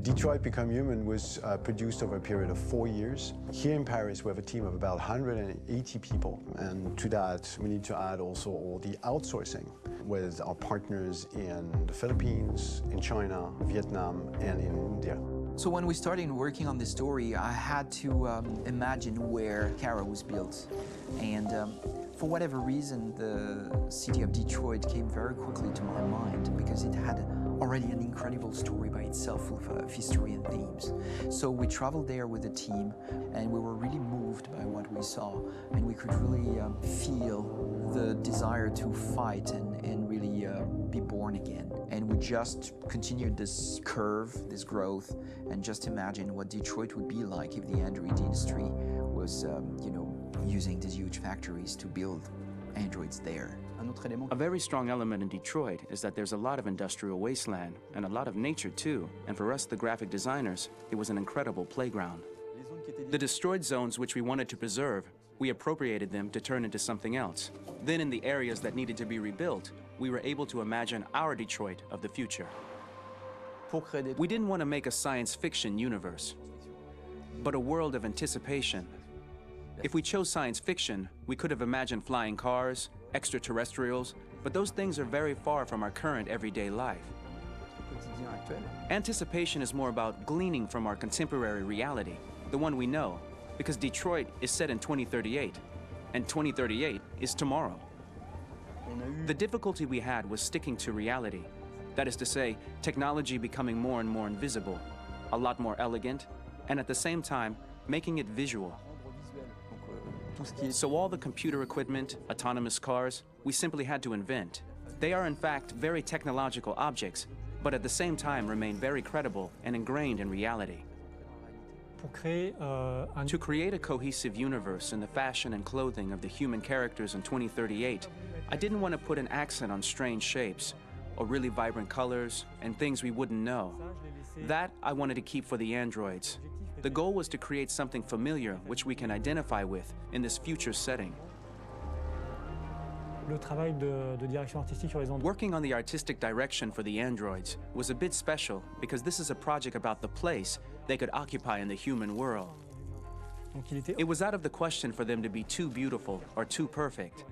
Detroit Become Human was produced over a period of 4 years. Here in Paris, we have a team of about 180 people. And to that, we need to add also all the outsourcing with our partners in the Philippines, in China, Vietnam, and in India. So when we started working on this story, I had to imagine where Kara was built. And for whatever reason, the city of Detroit came very quickly to my mind because it had already an incredible story by itself of history and themes. So we traveled there with the team and we were really moved by what we saw, and we could really feel the desire to fight and really be born again. And we just continued this curve, this growth, and just imagine what Detroit would be like if the android industry was, using these huge factories to build androids there. A very strong element in Detroit is that there's a lot of industrial wasteland and a lot of nature too, and for us, the graphic designers, it was an incredible playground. The destroyed zones which we wanted to preserve, we appropriated them to turn into something else. Then in the areas that needed to be rebuilt, we were able to imagine our Detroit of the future. We didn't want to make a science fiction universe, but a world of anticipation. If we chose science fiction, we could have imagined flying cars, extraterrestrials, but those things are very far from our current everyday life. Anticipation is more about gleaning from our contemporary reality, the one we know, because Detroit is set in 2038, and 2038 is tomorrow. The difficulty we had was sticking to reality. That is to say, technology becoming more and more invisible, a lot more elegant, and at the same time, making it visual. So all the computer equipment, autonomous cars, we simply had to invent. They are in fact very technological objects, but at the same time remain very credible and ingrained in reality. To create a cohesive universe in the fashion and clothing of the human characters in 2038, I didn't want to put an accent on strange shapes, or really vibrant colors, and things we wouldn't know. That I wanted to keep for the androids. The goal was to create something familiar which we can identify with in this future setting. Working on the artistic direction for the androids was a bit special because this is a project about the place they could occupy in the human world. It was out of the question for them to be too beautiful or too perfect.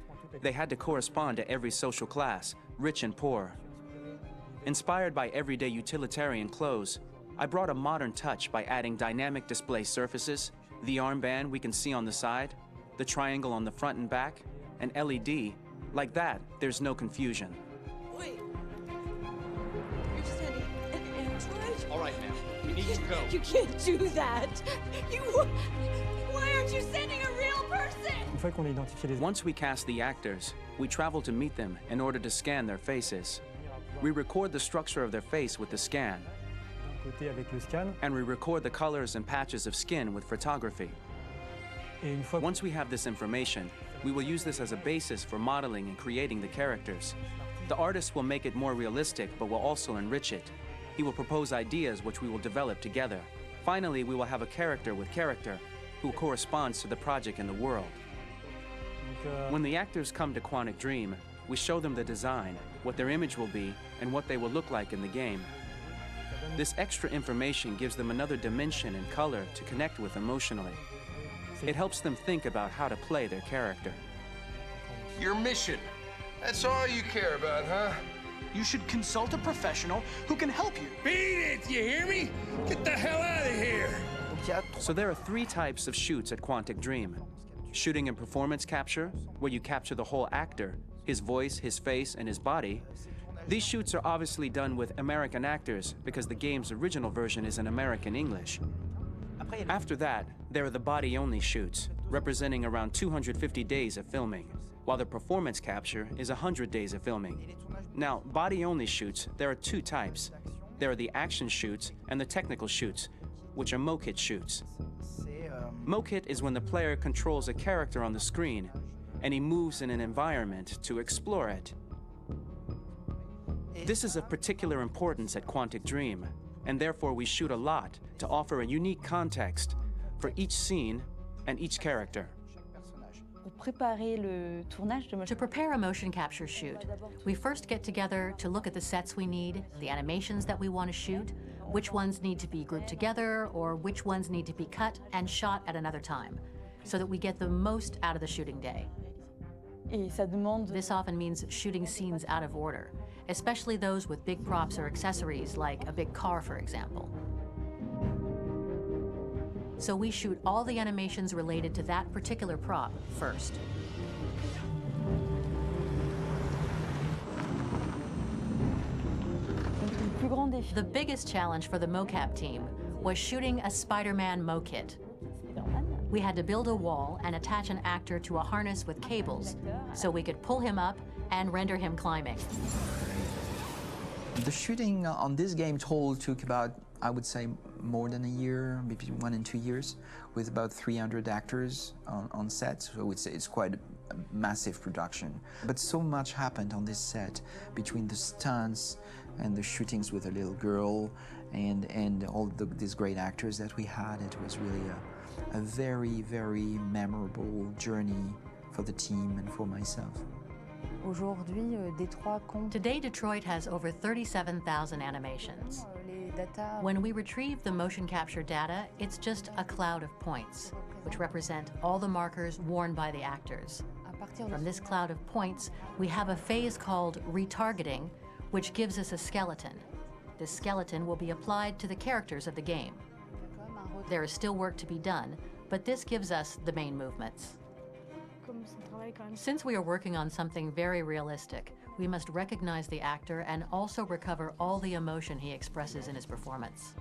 They had to correspond to every social class, rich and poor. Inspired by everyday utilitarian clothes, I brought a modern touch by adding dynamic display surfaces, the armband we can see on the side, the triangle on the front and back, an LED. Like that, there's no confusion. Wait. You're sending an android? All right, ma'am. We need to go. You can't do that. Why aren't you sending a real person? Once we cast the actors, we travel to meet them in order to scan their faces. We record the structure of their face with the scan. And we record the colors and patches of skin with photography. Once we have this information, we will use this as a basis for modeling and creating the characters. The artist will make it more realistic, but will also enrich it. He will propose ideas which we will develop together. Finally, we will have a character with character who corresponds to the project and the world. When the actors come to Quantic Dream, we show them the design, what their image will be, and what they will look like in the game. This extra information gives them another dimension and color to connect with emotionally. It helps them think about how to play their character. Your mission. That's all you care about, huh? You should consult a professional who can help you. Beat it, you hear me? Get the hell out of here! So there are 3 types of shoots at Quantic Dream. Shooting and performance capture, where you capture the whole actor, his voice, his face, and his body. These shoots are obviously done with American actors because the game's original version is in American English. After that, there are the body-only shoots, representing around 250 days of filming, while the performance capture is 100 days of filming. Now, body-only shoots, there are 2 types. There are the action shoots and the technical shoots, which are mokit shoots. Mokit is when the player controls a character on the screen, and he moves in an environment to explore it. This is of particular importance at Quantic Dream, and therefore we shoot a lot to offer a unique context for each scene and each character. To prepare a motion capture shoot, we first get together to look at the sets we need, the animations that we want to shoot. which ones need to be grouped together or which ones need to be cut and shot at another time, so that we get the most out of the shooting day. This often means shooting scenes out of order, especially those with big props or accessories like a big car, for example. So we shoot all the animations related to that particular prop first. The biggest challenge for the mocap team was shooting a Spider-Man mo-kit. We had to build a wall and attach an actor to a harness with cables so we could pull him up and render him climbing. The shooting on this game total took about, I would say, more than a year, maybe 1 and 2 years, with about 300 actors on set. So it's quite a massive production. But so much happened on this set between the stunts and the shootings with a little girl and all these great actors that we had. It was really a very, very memorable journey for the team and for myself. Today, Detroit has over 37,000 animations. When we retrieve the motion capture data, it's just a cloud of points, which represent all the markers worn by the actors. From this cloud of points, we have a phase called retargeting, which gives us a skeleton. This skeleton will be applied to the characters of the game. There is still work to be done, but this gives us the main movements. Since we are working on something very realistic, we must recognize the actor and also recover all the emotion he expresses in his performance.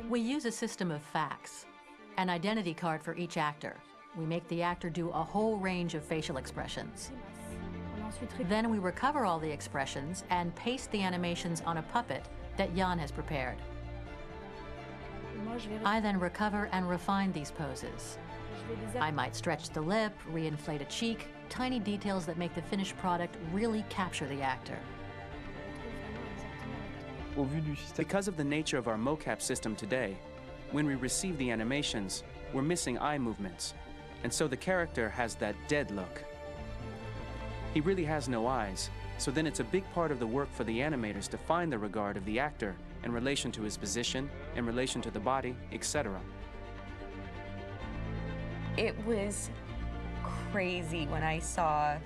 We use a system of facts, an identity card for each actor. We make the actor do a whole range of facial expressions. Then we recover all the expressions and paste the animations on a puppet that Jan has prepared. I then recover and refine these poses. I might stretch the lip, reinflate a cheek, tiny details that make the finished product really capture the actor. Because of the nature of our mocap system today, when we receive the animations, we're missing eye movements, and so the character has that dead look. He really has no eyes, so then it's a big part of the work for the animators to find the regard of the actor in relation to his position, in relation to the body, etc. It was crazy when I saw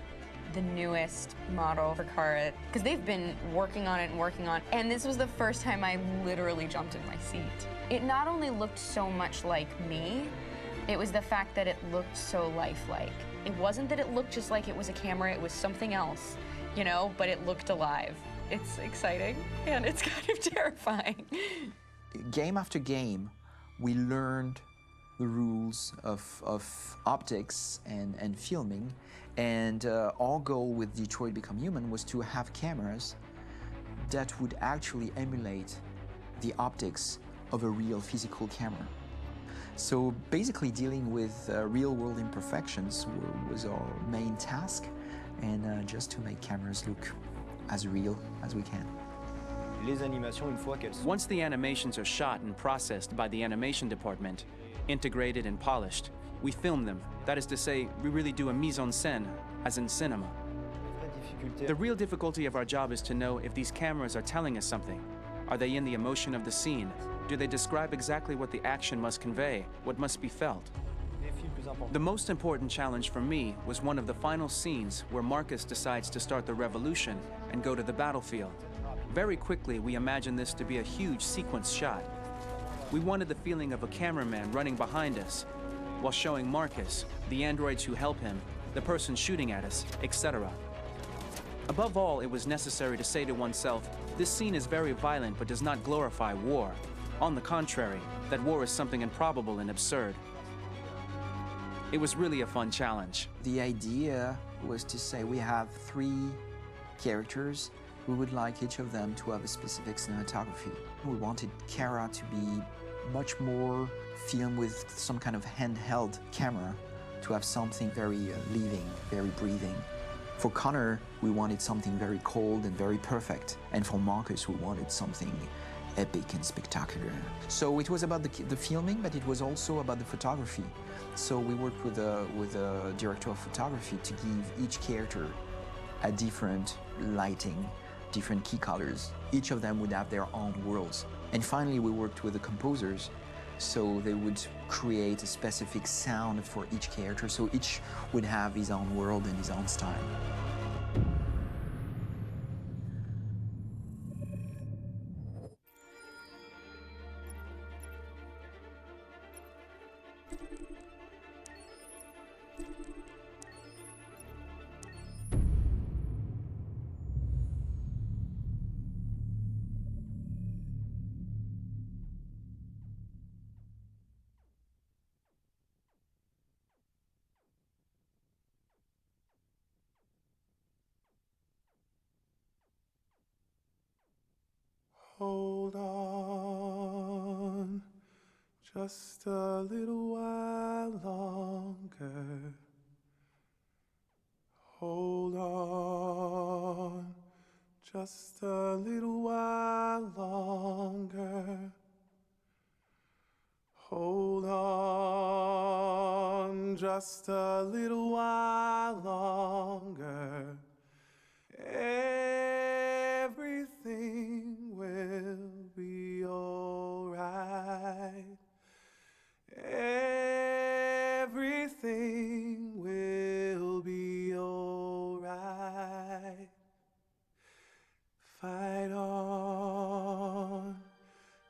the newest model for Kara, because they've been working on it and working on it, and this was the first time I literally jumped in my seat. It not only looked so much like me, it was the fact that it looked so lifelike. It wasn't that it looked just like it was a camera, it was something else, you know, but it looked alive. It's exciting, and it's kind of terrifying. Game after game, we learned the rules of optics and filming, and our goal with Detroit Become Human was to have cameras that would actually emulate the optics of a real physical camera. So basically dealing with real-world imperfections was our main task, and just to make cameras look as real as we can. Once the animations are shot and processed by the animation department, integrated and polished, we film them. That is to say, we really do a mise en scène, as in cinema. The real difficulty of our job is to know if these cameras are telling us something. Are they in the emotion of the scene? Do they describe exactly what the action must convey, what must be felt? The most important challenge for me was one of the final scenes where Marcus decides to start the revolution and go to the battlefield. Very quickly, we imagined this to be a huge sequence shot. We wanted the feeling of a cameraman running behind us while showing Marcus, the androids who help him, the person shooting at us, etc. Above all, it was necessary to say to oneself, this scene is very violent but does not glorify war. On the contrary, that war is something improbable and absurd. It was really a fun challenge. The idea was to say we have 3 characters. We would like each of them to have a specific cinematography. We wanted Kara to be much more filmed with some kind of handheld camera, to have something very living, very breathing. For Connor, we wanted something very cold and very perfect. And for Marcus, we wanted something epic and spectacular. So it was about the filming, but it was also about the photography. So we worked with a director of photography to give each character a different lighting, different key colors. Each of them would have their own worlds. And finally, we worked with the composers, so they would create a specific sound for each character, so each would have his own world and his own style. Hold on, just a little while longer. Hold on, just a little while longer. Hold on, just a little while longer. Everything will be alright. Everything will be alright. Fight on,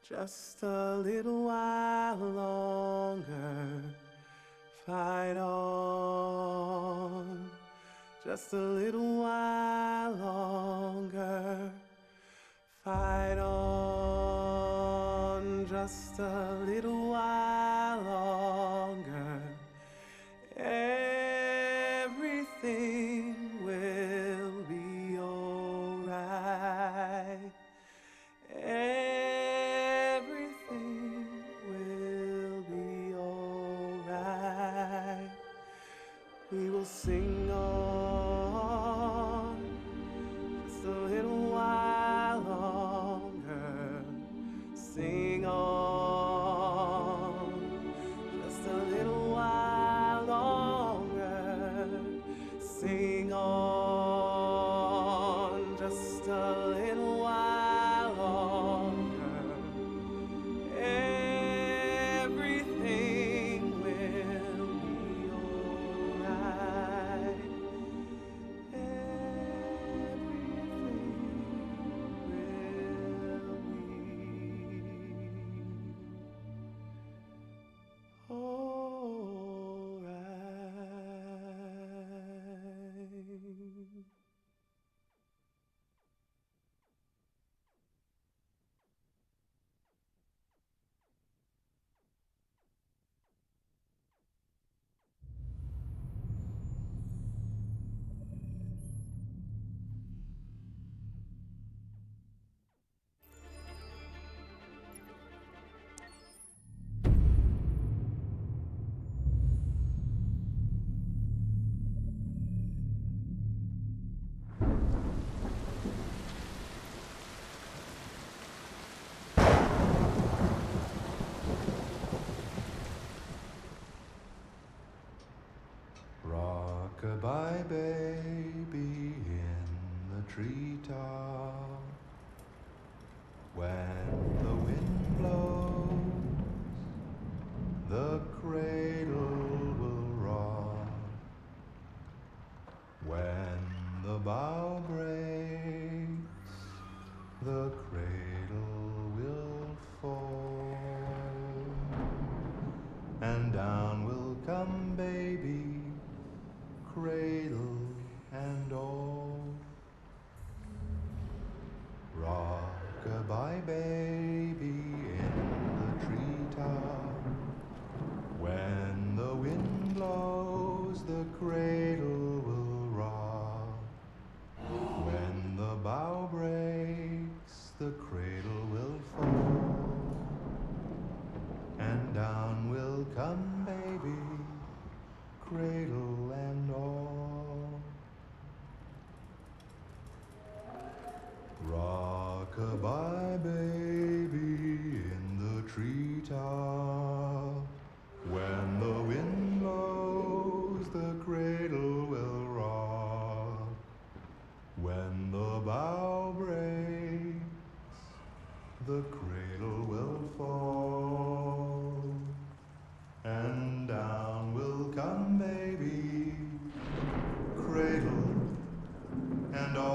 just a little while longer. Fight on, just a little while longer. Fight on, just a little while longer. Everything will be alright. Everything will be alright. We will sing on just a little while longer. Sing on just a little while longer. Sing on just a little while longer. Everything will be alright. Rock-a-bye baby in the treetop. When the wind blows, the cradle will rock. When the bough breaks, the cradle will fall. And down will come baby, cradle and all. Rock-a-bye baby in the treetop. When the wind blows, the cradle will rock. When the bough breaks, the cradle will fall. And down will come baby, cradle and all. Rock-a-bye baby in the treetop. When the wind blows, the cradle will rock. When the bough breaks, the cradle and all